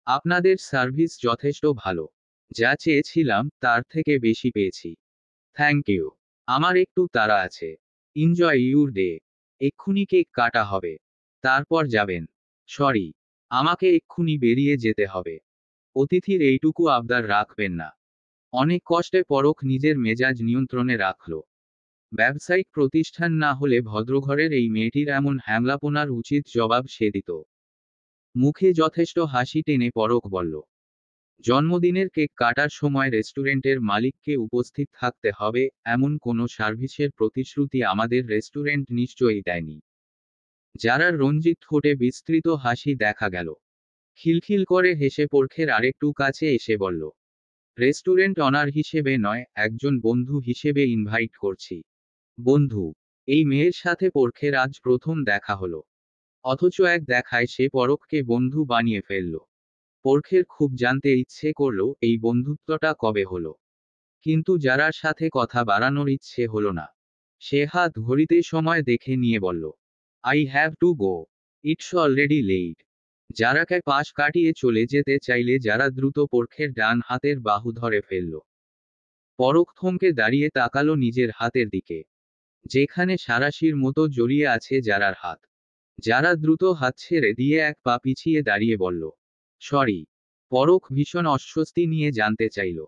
আপনাদের সার্ভিস যথেষ্ট ভালো। যা চেয়েছিলাম তার থেকে বেশি পেয়েছি। Thank you. আমার একটু তাড়া আছে। Enjoy your day. এক্ষুনি কেক কাটা হবে। তারপর যাবেন। সরি। আমাকে এক্ষুনি বেরিয়ে যেতে হবে। অতিথির এইটুকু আবদার রাখবেন না। অনেক কষ্টে পরখ নিজের মেজাজ নিয়ন্ত্রণে রাখল। ব্যবসায়িক প্রতিষ্ঠান না হলে ভদ্রঘরের এই মেয়েটির এমন হ্যামলাপনার উচিত জবাব সে দিত। মুখে যথেষ্ট হাসি টেনে পরখ বলল, জন্মদিনের কেক কাটার সময় রেস্টুরেন্টের মালিককে উপস্থিত থাকতে হবে এমন কোনো সার্ভিসের প্রতিশ্রুতি আমাদের রেস্টুরেন্ট নিশ্চয়ই দেয়নি। যারা রঞ্জিত ঠোঁটে বিস্তৃত হাসি দেখা গেল। খিলখিল করে হেসে পরখের আরেকটু কাছে এসে বলল, রেস্টুরেন্ট অনার হিসেবে নয়, একজন বন্ধু হিসেবে ইনভাইট করছি। বন্ধু? এই মেয়ের সাথে পরখের আজ প্রথম দেখা হলো। অথচ এক দেখায় সে পরখকে বন্ধু বানিয়ে ফেলল। পরখের খুব জানতে ইচ্ছে করল এই বন্ধুত্বটা কবে হলো। কিন্তু যারার সাথে কথা বাড়ানোর ইচ্ছে হলো না। সে হাত ঘড়িতে সময় দেখে নিয়ে বলল, I have to go. It's already late. যারাকে পাশ কাটিয়ে চলে যেতে চাইলে যারা দ্রুত পরখের ডান হাতের বাহু ধরে ফেলল। পরখ থমকে দাঁড়িয়ে তাকালো নিজের হাতের দিকে, যেখানে সারাশির মতো জড়িয়ে আছে যারার হাত। যারা দ্রুত হাত ছেড়ে দিয়ে এক পা পিছিয়ে দাঁড়িয়ে বলল, সরি। পরখ ভীষণ অস্বস্তি নিয়ে জানতে চাইল,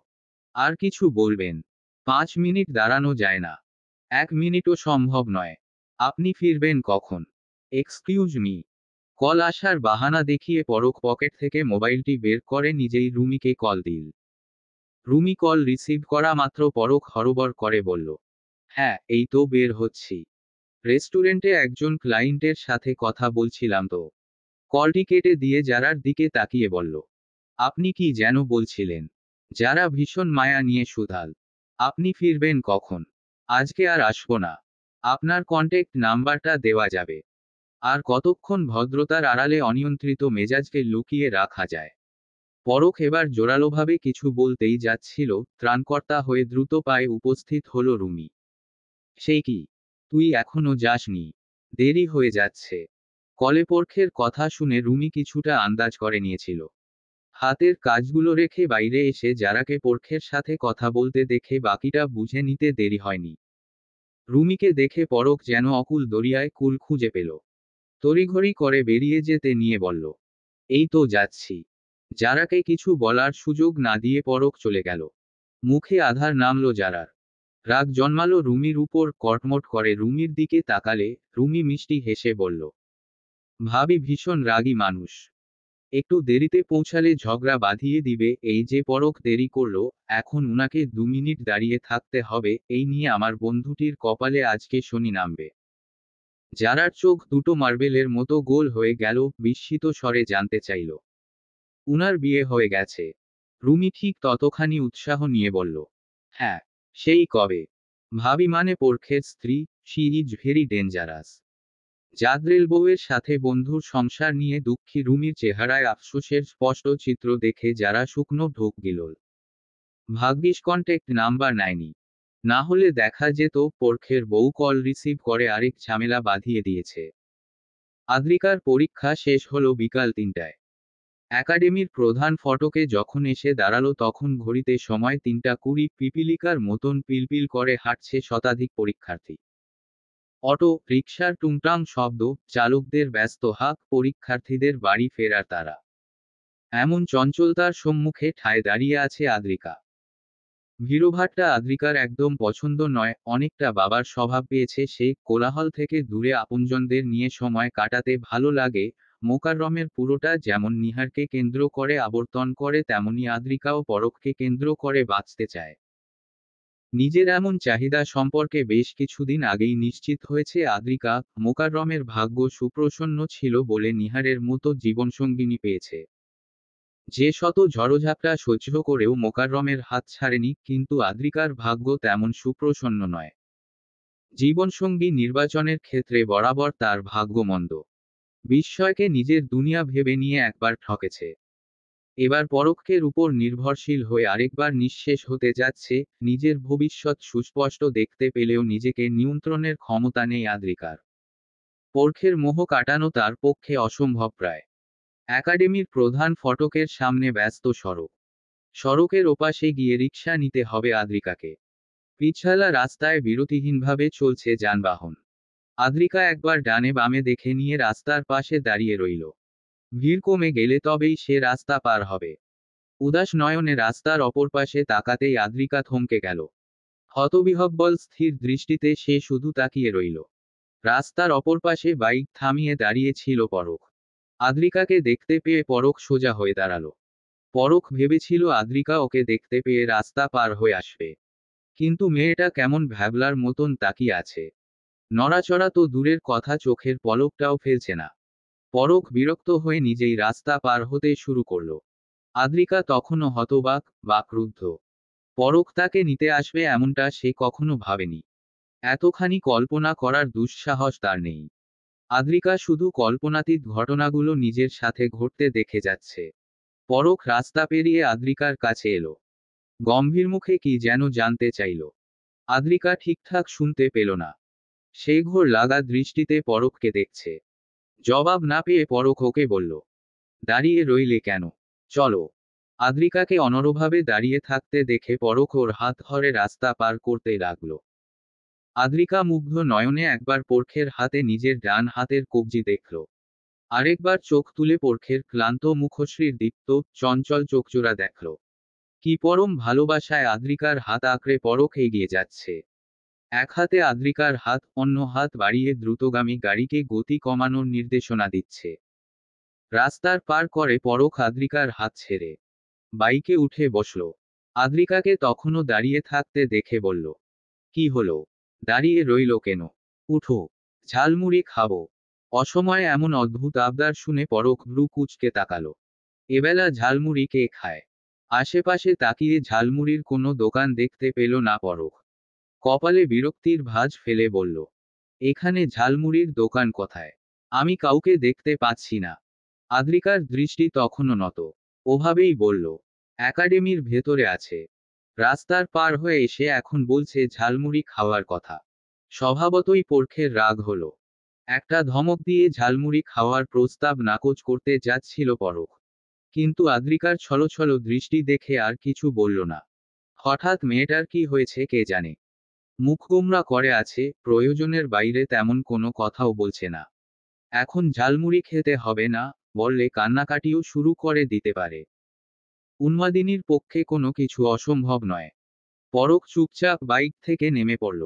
আর কিছু বলবেন? 5 মিনিট দাঁড়ানো যায় না। 1 মিনিটও সম্ভব নয়। আপনি ফিরবেন কখন? Excuse me. কল আসার বাহানা দেখিয়ে পরখ পকেট থেকে মোবাইলটি বের করে নিজেই রুমিকে কল দিল। রুমি কল রিসিভ করা মাত্র পরখ হরবর করে বলল, হ্যাঁ, এই তো বের হচ্ছি। রেস্টুরেন্টে একজন ক্লায়েন্টের সাথে কথা বলছিলাম তো। কলটি কেটে দিয়ে যারার দিকে তাকিয়ে বলল, আপনি কি যেন বলছিলেন? যারা ভীষণ মায়া নিয়ে সুধাল, আপনি ফিরবেন কখন? আজকে আর আসবো না। আপনার কন্ট্যাক্ট নাম্বারটা দেওয়া যাবে? আর কতক্ষণ ভদ্রতার আড়ালে অনিয়ন্ত্রিত মেজাজকে লুকিয়ে রাখা যায়? পরখ এবার জোরালোভাবে কিছু বলতেই যাচ্ছিল, ত্রাণকর্তা হয়ে দ্রুত পায়ে উপস্থিত হলো রুমি। সেই কি? তুই এখনো যাসনি? দেরি হয়ে যাচ্ছে। কলে পরখের কথা শুনে রুমি কিছুটা আন্দাজ করে নিয়েছিল। হাতের কাজগুলো রেখে বাইরে এসে যারাকে পরখের সাথে কথা বলতে দেখে বাকিটা বুঝে নিতে দেরি হয়নি। রুমিকে দেখে পরখ যেন অকুল দরিয়ায় কুল খুঁজে পেল। তড়িঘড়ি করে বেরিয়ে যেতে নিয়ে বলল, এই তো যাচ্ছি। যারাকে কিছু বলার সুযোগ না দিয়ে পরখ চলে গেল। মুখে আধার নামলো যারার। রাগ জন্মালো রুমির উপর। কটমট করে রুমির দিকে তাকালে রুমি মিষ্টি হেসে বলল, ভাবি ভীষণ রাগী মানুষ। একটু দেরিতে পৌঁছালে ঝগড়া বাঁধিয়ে দিবে। এই যে পরখ দেরি করলো, এখন উনাকে 2 মিনিট দাঁড়িয়ে থাকতে হবে, এই নিয়ে আমার বন্ধুটির কপালে আজকে শনি নামবে। যারার চোখ দুটো মার্বেলের মতো গোল হয়ে গেল, বিস্মিত স্বরে জানতে চাইল, উনার বিয়ে হয়ে গেছে? রুমি ঠিক ততখানি উৎসাহ নিয়ে বলল, হ্যাঁ। সেই কবে? ভাবি মানে পরখের স্ত্রী। She is very dangerous. জাদরেল বউয়ের সাথে বন্ধুর সংসার নিয়ে দুঃখী রুমির চেহারায় আফসোসের স্পষ্ট চিত্র দেখে যারা শুকনো ঢোক গিলল। ভাগ্যিস কন্ট্যাক্ট নাম্বার নেয়নি। না হলে দেখা যেত পরখের বউ কল রিসিভ করে আরেক ঝামেলা বাঁধিয়ে দিয়েছে। আদ্রিকার পরীক্ষা শেষ হলো বিকাল 3টায়। একাডেমির প্রধান ফটকে যখন এসে দাঁড়ালো তখন ঘড়িতে সময় 3টা 20। পিপিলিকার মতন পিলপিল করে হাঁটছে শতাধিক পরীক্ষার্থী। অটো রিকশার টুংটাং শব্দ, চালকদের ব্যস্ত হাঁক, পরীক্ষার্থীদের বাড়ি ফেরার তারা। এমন চঞ্চলতার সম্মুখে ঠায় দাঁড়িয়ে আছে আদ্রিকা। ভিড়ভাট্টা আদ্রিকার একদম পছন্দ নয়। অনেকটা বাবার স্বভাব পেয়েছে সে। কোলাহল থেকে দূরে আপনজনদের নিয়ে সময় কাটাতে ভালো লাগে। মোকাররমের পুরোটা যেমন নিহারকে কেন্দ্র করে আবর্তন করে, তেমনি আদ্রিকাও পরখকে কেন্দ্র করে বাঁচতে চায়। নিজের এমন চাহিদা সম্পর্কে বেশ কিছুদিন আগেই নিশ্চিত হয়েছে আদ্রিকা। মোকাররমের ভাগ্য সুপ্রসন্ন ছিল বলে নিহারের মতো জীবনসঙ্গিনী পেয়েছে, যে শত ঝড়ঝাপটা সহ্য করেও মোকাররমের হাত ছাড়েনি। কিন্তু আদ্রিকার ভাগ্য তেমন সুপ্রসন্ন নয়। জীবনসঙ্গী নির্বাচনের ক্ষেত্রে বরাবর তার ভাগ্য মন্দ। বিস্ময়কে নিজের দুনিয়া ভেবে নিয়ে একবার ঠকেছে। এবার পরোক্ষের উপর নির্ভরশীল হয়ে আরেকবার নিঃশেষ হতে যাচ্ছে। নিজের ভবিষ্যৎ সুস্পষ্ট দেখতে পেলেও নিজেকে নিয়ন্ত্রণের ক্ষমতা নেই আদ্রিকার। পরোক্ষের মোহ কাটানো তার পক্ষে অসম্ভব প্রায়। একাডেমির প্রধান ফটকের সামনে ব্যস্ত সড়ক। সড়কের ওপাশে গিয়ে রিকশা নিতে হবে আদ্রিকাকে। পিছলা রাস্তায় বিরতিহীনভাবে চলছে যানবাহন। আদ্রিকা একবার ডানে বামে দেখে নিয়ে রাস্তার পাশে দাঁড়িয়ে রইল। ভিড় কমে গেলে তবেই সে রাস্তা পার হবে। উদাস নয়নে রাস্তার অপর পাশে তাকাতেই আদ্রিকা থমকে গেল। হতবিহ্বল স্থির দৃষ্টিতে সে শুধু তাকিয়ে রইল। রাস্তার অপর পাশে বাইক থামিয়ে দাঁড়িয়ে ছিল পরখ। আদ্রিকাকে দেখতে পেয়ে পরখ সোজা হয়ে দাঁড়ালো। পরখ ভেবেছিল আদ্রিকা ওকে দেখতে পেয়ে রাস্তা পার হয়ে আসবে। কিন্তু মেয়েটা কেমন ভ্যাবলার মতন তাকিয়ে আছে। নড়াচড়া তো দূরের কথা, চোখের পলকটাও ফেলছে না। পরখ বিরক্ত হয়ে নিজেই রাস্তা পার হতে শুরু করলো। আদ্রিকা তখনও হতবাক বা ক্রুদ্ধ। পরখ তাকে নিতে আসবে এমনটা সে কখনো ভাবেনি। এতখানি কল্পনা করার দুঃসাহস তার নেই। আদ্রিকা শুধু কল্পনাতীত ঘটনাগুলো নিজের সাথে ঘটতে দেখে যাচ্ছে। পরখ রাস্তা পেরিয়ে আদ্রিকার কাছে এলো। গম্ভীর মুখে কি যেন জানতে চাইল। আদ্রিকা ঠিকঠাক শুনতে পেল না। সে ঘোর লাগা দৃষ্টিতে পরখকে দেখছে। জবাব না পেয়ে পরখ ওকে বলল, দাঁড়িয়ে রইলে কেন? চলো। আদ্রিকাকে অনড়ভাবে দাঁড়িয়ে থাকতে দেখে পরখ ওর হাত ধরে রাস্তা পার করতে লাগলো। আদ্রিকা মুগ্ধ নয়নে একবার পরখের হাতে নিজের ডান হাতের কবজি দেখল। আরেকবার চোখ তুলে পরখের ক্লান্ত মুখশ্রীর দীপ্ত চঞ্চল চোখজোড়া দেখল। কি পরম ভালোবাসায় আদ্রিকার হাত আঁকড়ে পরখ এগিয়ে যাচ্ছে। এক হাতে আদ্রিকার হাত, অন্য হাত বাড়িয়ে দ্রুতগামী গাড়িকে গতি কমানোর নির্দেশনা দিচ্ছে। রাস্তার পার করে পরখ আদ্রিকার হাত ছেড়ে বাইকে উঠে বসল। আদ্রিকাকে তখনও দাঁড়িয়ে থাকতে দেখে বলল, কি হলো? দাঁড়িয়ে রইল কেন? উঠো, ঝালমুড়ি খাবো। অসময়ে এমন অদ্ভুত আবদার শুনে পরখ ভ্রু কুঁচকে তাকালো। এবেলা ঝালমুড়ি কে খায়? আশেপাশে তাকিয়ে ঝালমুড়ির কোনো দোকান দেখতে পেল না পরখ। কপালে বিরক্তির ভাঁজ ফেলে বলল, এখানে ঝালমুড়ির দোকান কোথায়? আমি কাউকে দেখতে পাচ্ছি না। আদ্রিকার দৃষ্টি তখনও নত। ওভাবেই বলল, একাডেমির ভেতরে আছে। রাস্তার পার হয়ে এসে এখন বলছে ঝালমুড়ি খাওয়ার কথা। স্বভাবতই পরখের রাগ হলো। একটা ধমক দিয়ে ঝালমুড়ি খাওয়ার প্রস্তাব নাকচ করতে যাচ্ছিল পরখ। কিন্তু আদ্রিকার ছলছল দৃষ্টি দেখে আর কিছু বলল না। হঠাৎ মেয়েটার কি হয়েছে কে জানে। মুখ গোমড়া করে আছে, প্রয়োজনের বাইরে তেমন কোনো কথাও বলছে না। এখন ঝালমুড়ি খেতে হবে না বললে কান্নাকাটিও শুরু করে দিতে পারে। উন্মাদিনীর পক্ষে কোনো কিছু অসম্ভব নয়। পরখ চুপচাপ বাইক থেকে নেমে পড়ল।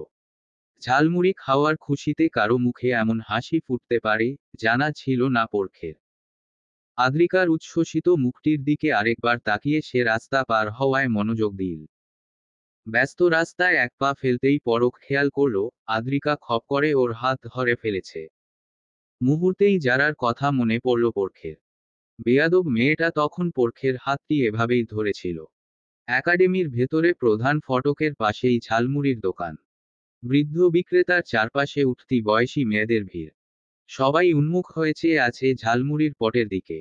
ঝালমুড়ি খাওয়ার খুশিতে কারো মুখে এমন হাসি ফুটতে পারে, জানা ছিল না পরখের। আদ্রিকার উচ্ছ্বসিত মুখটির দিকে আরেকবার তাকিয়ে সে রাস্তা পার হওয়ায় মনোযোগ দিল। ব্যস্ত রাস্তায় এক পা ফেলতেই পরখ খেয়াল করল, আদ্রিকা খপ করে ওর হাত ধরে ফেলেছে। মুহূর্তেই যারার কথা মনে পড়ল পরখের। বেয়াদব মেয়েটা তখন পরখের হাতটি এভাবেই ধরেছিল। একাডেমির ভেতরে প্রধান ফটকের পাশেই ঝালমুড়ির দোকান। বৃদ্ধ বিক্রেতার চারপাশে উঠতি বয়সী মেয়েদের ভিড়। সবাই উন্মুখ হয়ে চেয়ে আছে ঝালমুড়ির পটের দিকে।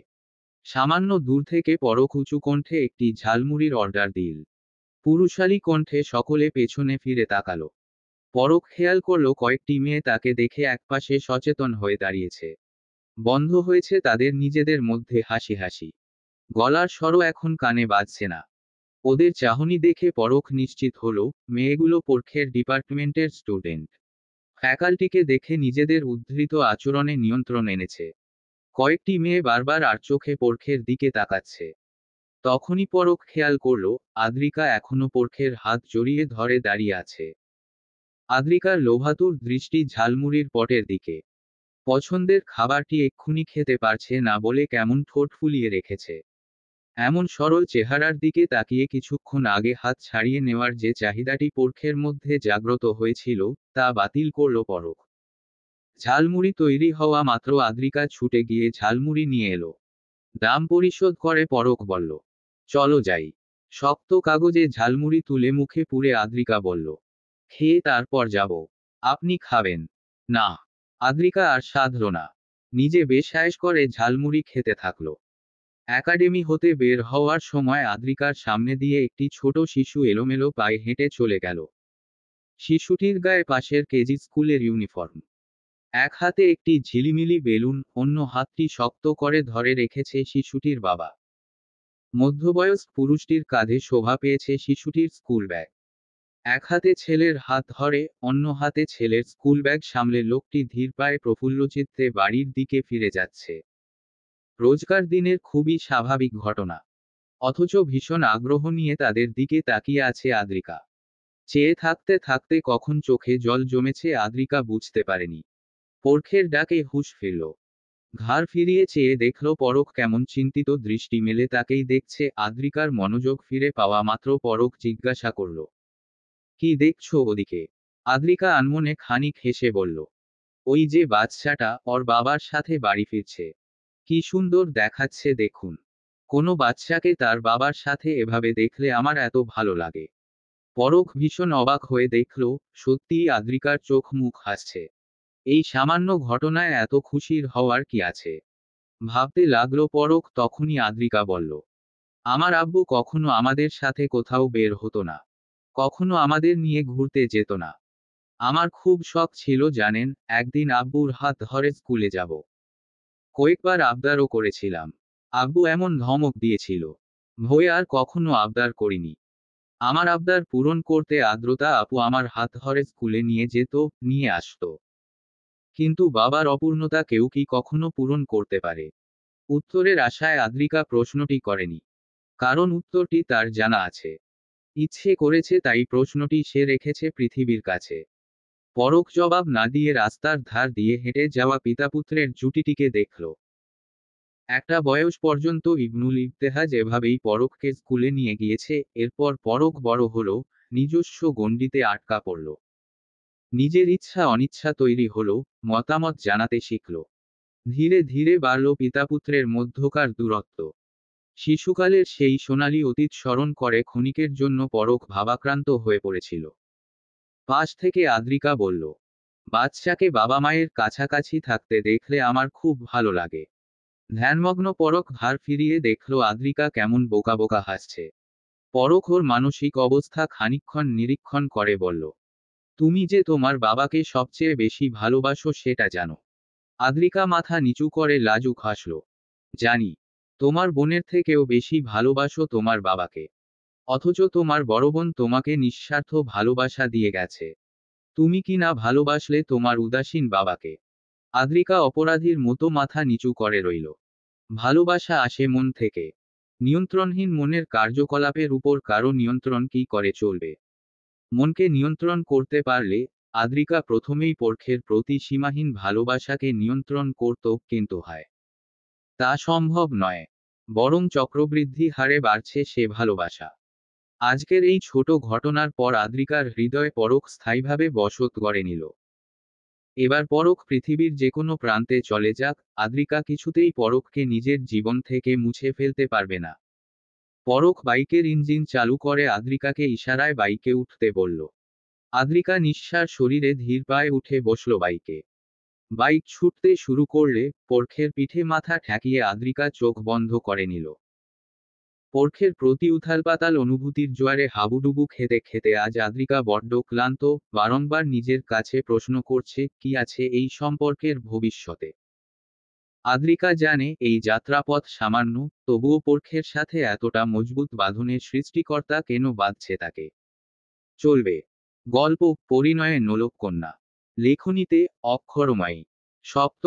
সামান্য দূর থেকে পরখ উঁচু কণ্ঠে একটি ঝালমুড়ির অর্ডার দিল। পুরুষালী কণ্ঠে সকলে পেছনে ফিরে তাকালো। পরখ খেয়াল করল কয়েকটি মেয়ে তাকে দেখে একপাশে সচেতন হয়ে দাঁড়িয়েছে। বন্ধ হয়েছে তাদের নিজেদের মধ্যে হাসি। গলার স্বরও এখন কানে বাজছে না। ওদের চাহনি দেখে পরখ নিশ্চিত হলো, মেয়েগুলো পরখের ডিপার্টমেন্টের স্টুডেন্ট। ফ্যাকাল্টিকে দেখে নিজেদের উদ্ধৃত আচরণে নিয়ন্ত্রণ এনেছে। কয়েকটি মেয়ে বারবার আর চোখে পরখের দিকে তাকাচ্ছে। তখনই পরখ খেয়াল করল, আদ্রিকা এখনো পরখের হাত জড়িয়ে ধরে দাঁড়িয়ে আছে। আদ্রিকার লোভাতুর দৃষ্টি ঝালমুড়ির পটের দিকে। পছন্দের খাবারটি এক্ষুনি খেতে পারছে না বলে কেমন ঠোঁট ফুলিয়ে রেখেছে। এমন সরল চেহারার দিকে তাকিয়ে কিছুক্ষণ আগে হাত ছাড়িয়ে নেওয়ার যে চাহিদাটি পরখের মধ্যে জাগ্রত হয়েছিল, তা বাতিল করল পরখ। ঝালমুড়ি তৈরি হওয়া মাত্র আদ্রিকা ছুটে গিয়ে ঝালমুড়ি নিয়ে এলো। দাম পরিশোধ করে পরখ বলল, চলো যাই। শক্ত কাগজে ঝালমুড়ি তুলে মুখে পুরে আদ্রিকা বলল, খেয়ে তারপর যাব। আপনি খাবেন? না। আদ্রিকা আর সাধল না। নিজে বেশ আয়েশ করে ঝালমুড়ি খেতে থাকলো। একাডেমি হতে বের হওয়ার সময় আদ্রিকার সামনে দিয়ে একটি ছোট শিশু এলোমেলো পায়ে হেঁটে চলে গেল। শিশুটির গায়ে পাশের কেজি স্কুলের ইউনিফর্ম। এক হাতে একটি ঝিলিমিলি বেলুন, অন্য হাতটি শক্ত করে ধরে রেখেছে শিশুটির বাবা। মধ্যবয়স্ক পুরুষটির কাঁধে শোভা পেয়েছে শিশুটির স্কুল ব্যাগ। এক হাতে ছেলের হাত ধরে, অন্য হাতে ছেলের স্কুল ব্যাগ সামলে লোকটি ধীর পায়ে প্রফুল্লচিত্তে বাড়ির দিকে ফিরে যাচ্ছে। রোজকার দিনের খুবই স্বাভাবিক ঘটনা, অথচ ভীষণ আগ্রহ নিয়ে তাদের দিকে তাকিয়ে আছে আদ্রিকা। চেয়ে থাকতে থাকতে কখন চোখে জল জমেছে আদ্রিকা বুঝতে পারেনি। পরখের ডাকে হুঁশ ফিরল। ঘাড় ফিরিয়ে চেয়ে দেখল পরখ কেমন চিন্তিত দৃষ্টি মেলে তাকেই দেখছে। আদ্রিকার মনোযোগ ফিরে পাওয়া মাত্র পরখ জিজ্ঞাসা করল, কি দেখছো ওদিকে? আদ্রিকা আনমনে খানিক হেসে বলল, ওই যে বাচ্চাটা ওর বাবার সাথে বাড়ি ফিরছে। কি সুন্দর দেখাচ্ছে দেখুন। কোনো বাচ্চাকে তার বাবার সাথে এভাবে দেখলে আমার এত ভালো লাগে। পরখ ভীষণ অবাক হয়ে দেখল, সত্যিই আদ্রিকার চোখ মুখ হাসছে। এই সামান্য ঘটনায় এত খুশির হওয়ার কি আছে? ভাবতে লাগলো পরখ। তখনই আদ্রিকা বলল, আমার আব্বু কখনো আমাদের সাথে কোথাও বের হতো না, কখনো আমাদের নিয়ে ঘুরতে যেত না। আমার খুব শখ ছিল জানেন, একদিন আব্বুর হাত ধরে স্কুলে যাব। কয়েকবার আবদারও করেছিলাম। আব্বু এমন ধমক দিয়েছিল, ভয়ে আর কখনো আবদার করিনি। আমার আবদার পূরণ করতে আদ্রতা আপু আমার হাত ধরে স্কুলে নিয়ে যেত, নিয়ে আসতো। কিন্তু বাবার অপূর্ণতা কেউ কি কখনো পূরণ করতে পারে? উত্তরের আশায় আদ্রিকা প্রশ্নটি করেনি, কারণ উত্তরটি তার জানা আছে। ইচ্ছে করেছে তাই প্রশ্নটি সে রেখেছে পৃথিবীর কাছে। পরখ জবাব না দিয়ে রাস্তার ধার দিয়ে হেঁটে যাওয়া পিতাপুত্রের জুটিটিকে দেখল। একটা বয়স পর্যন্ত ইবনুল ইবতেহাজ এভাবেই পরখকে স্কুলে নিয়ে গিয়েছে। এরপর পরখ বড় হলো, নিজস্ব গণ্ডিতে আটকা পড়ল। নিজের ইচ্ছা অনিচ্ছা তৈরি হলো, মতামত জানাতে শিখল। ধীরে ধীরে বাড়ল পিতাপুত্রের মধ্যকার দূরত্ব। শিশুকালের সেই সোনালী অতীত স্মরণ করে ক্ষণিকের জন্য পরখ ভাবাক্রান্ত হয়ে পড়েছিল। পাশ থেকে আদ্রিকা বলল, বাচ্চাকে বাবা মায়ের কাছাকাছি থাকতে দেখলে আমার খুব ভালো লাগে। ধ্যানমগ্ন পরখ ঘাড় ফিরিয়ে দেখল আদ্রিকা কেমন বোকা বোকা হাসছে। পরখ ওর মানসিক অবস্থা খানিকক্ষণ নিরীক্ষণ করে বলল, তুমি যে তোমার বাবাকে সবচেয়ে বেশি ভালোবাসো সেটা জানো? আদ্রিকা মাথা নিচু করে লাজুক হাসল। জানি। তোমার বোনের থেকেও বেশি ভালোবাসো তোমার বাবাকে। অথচ তোমার বড় বোন তোমাকে নিঃস্বার্থ ভালোবাসা দিয়ে গেছে। তুমি কি না ভালোবাসলে তোমার উদাসীন বাবাকে? আদ্রিকা অপরাধীর মতো মাথা নিচু করে রইল। ভালোবাসা আসে মন থেকে। নিয়ন্ত্রণহীন মনের কার্যকলাপের উপর কারো নিয়ন্ত্রণ কি করে চলবে? মনকে নিয়ন্ত্রণ করতে পারলে আদ্রিকা প্রথমেই পরখের প্রতি সীমাহীন ভালোবাসাকে নিয়ন্ত্রণ করত, কিন্তু হয় তা সম্ভব নয়। বরং চক্রবৃদ্ধি হারে বাড়ছে সে ভালোবাসা। আজকের এই ছোট ঘটনার পর আদ্রিকার হৃদয়ে পরখ স্থায়ীভাবে বসত গড়ে নিল। এবার পরখ পৃথিবীর যে কোনো প্রান্তে চলে যাক, আদ্রিকা কিছুতেই পরখকে নিজের জীবন থেকে মুছে ফেলতে পারবে না। পরখ বাইকের ইঞ্জিন চালু করে আদ্রিকাকে ইশারায় বাইকে উঠতে বলল। আদ্রিকা নিঃশ্বাস শরীরে ধীর পায়ে উঠে বসল বাইকে। বাইক ছুটতে শুরু করলে পরখের পিঠে মাথা ঠেকিয়ে আদ্রিকা চোখ বন্ধ করে নিল। পরখের প্রতি উথালপাতাল অনুভূতির জোয়ারে হাবুডুবু খেতে খেতে আজ আদ্রিকা বড্ড ক্লান্ত। বারংবার নিজের কাছে প্রশ্ন করছে, কি আছে এই সম্পর্কের ভবিষ্যতে। আদ্রিকা জানে এই যাত্রাপথ সামান্য, তবুও পরখের সাথে এতটা মজবুত বাঁধনের সৃষ্টিকর্তা কেন বাঁধছে তাকে। চলবে। গল্প পরিণয়ে নোলক কন্যা। লেখনীতে অক্ষরমায়ী। সপ্তম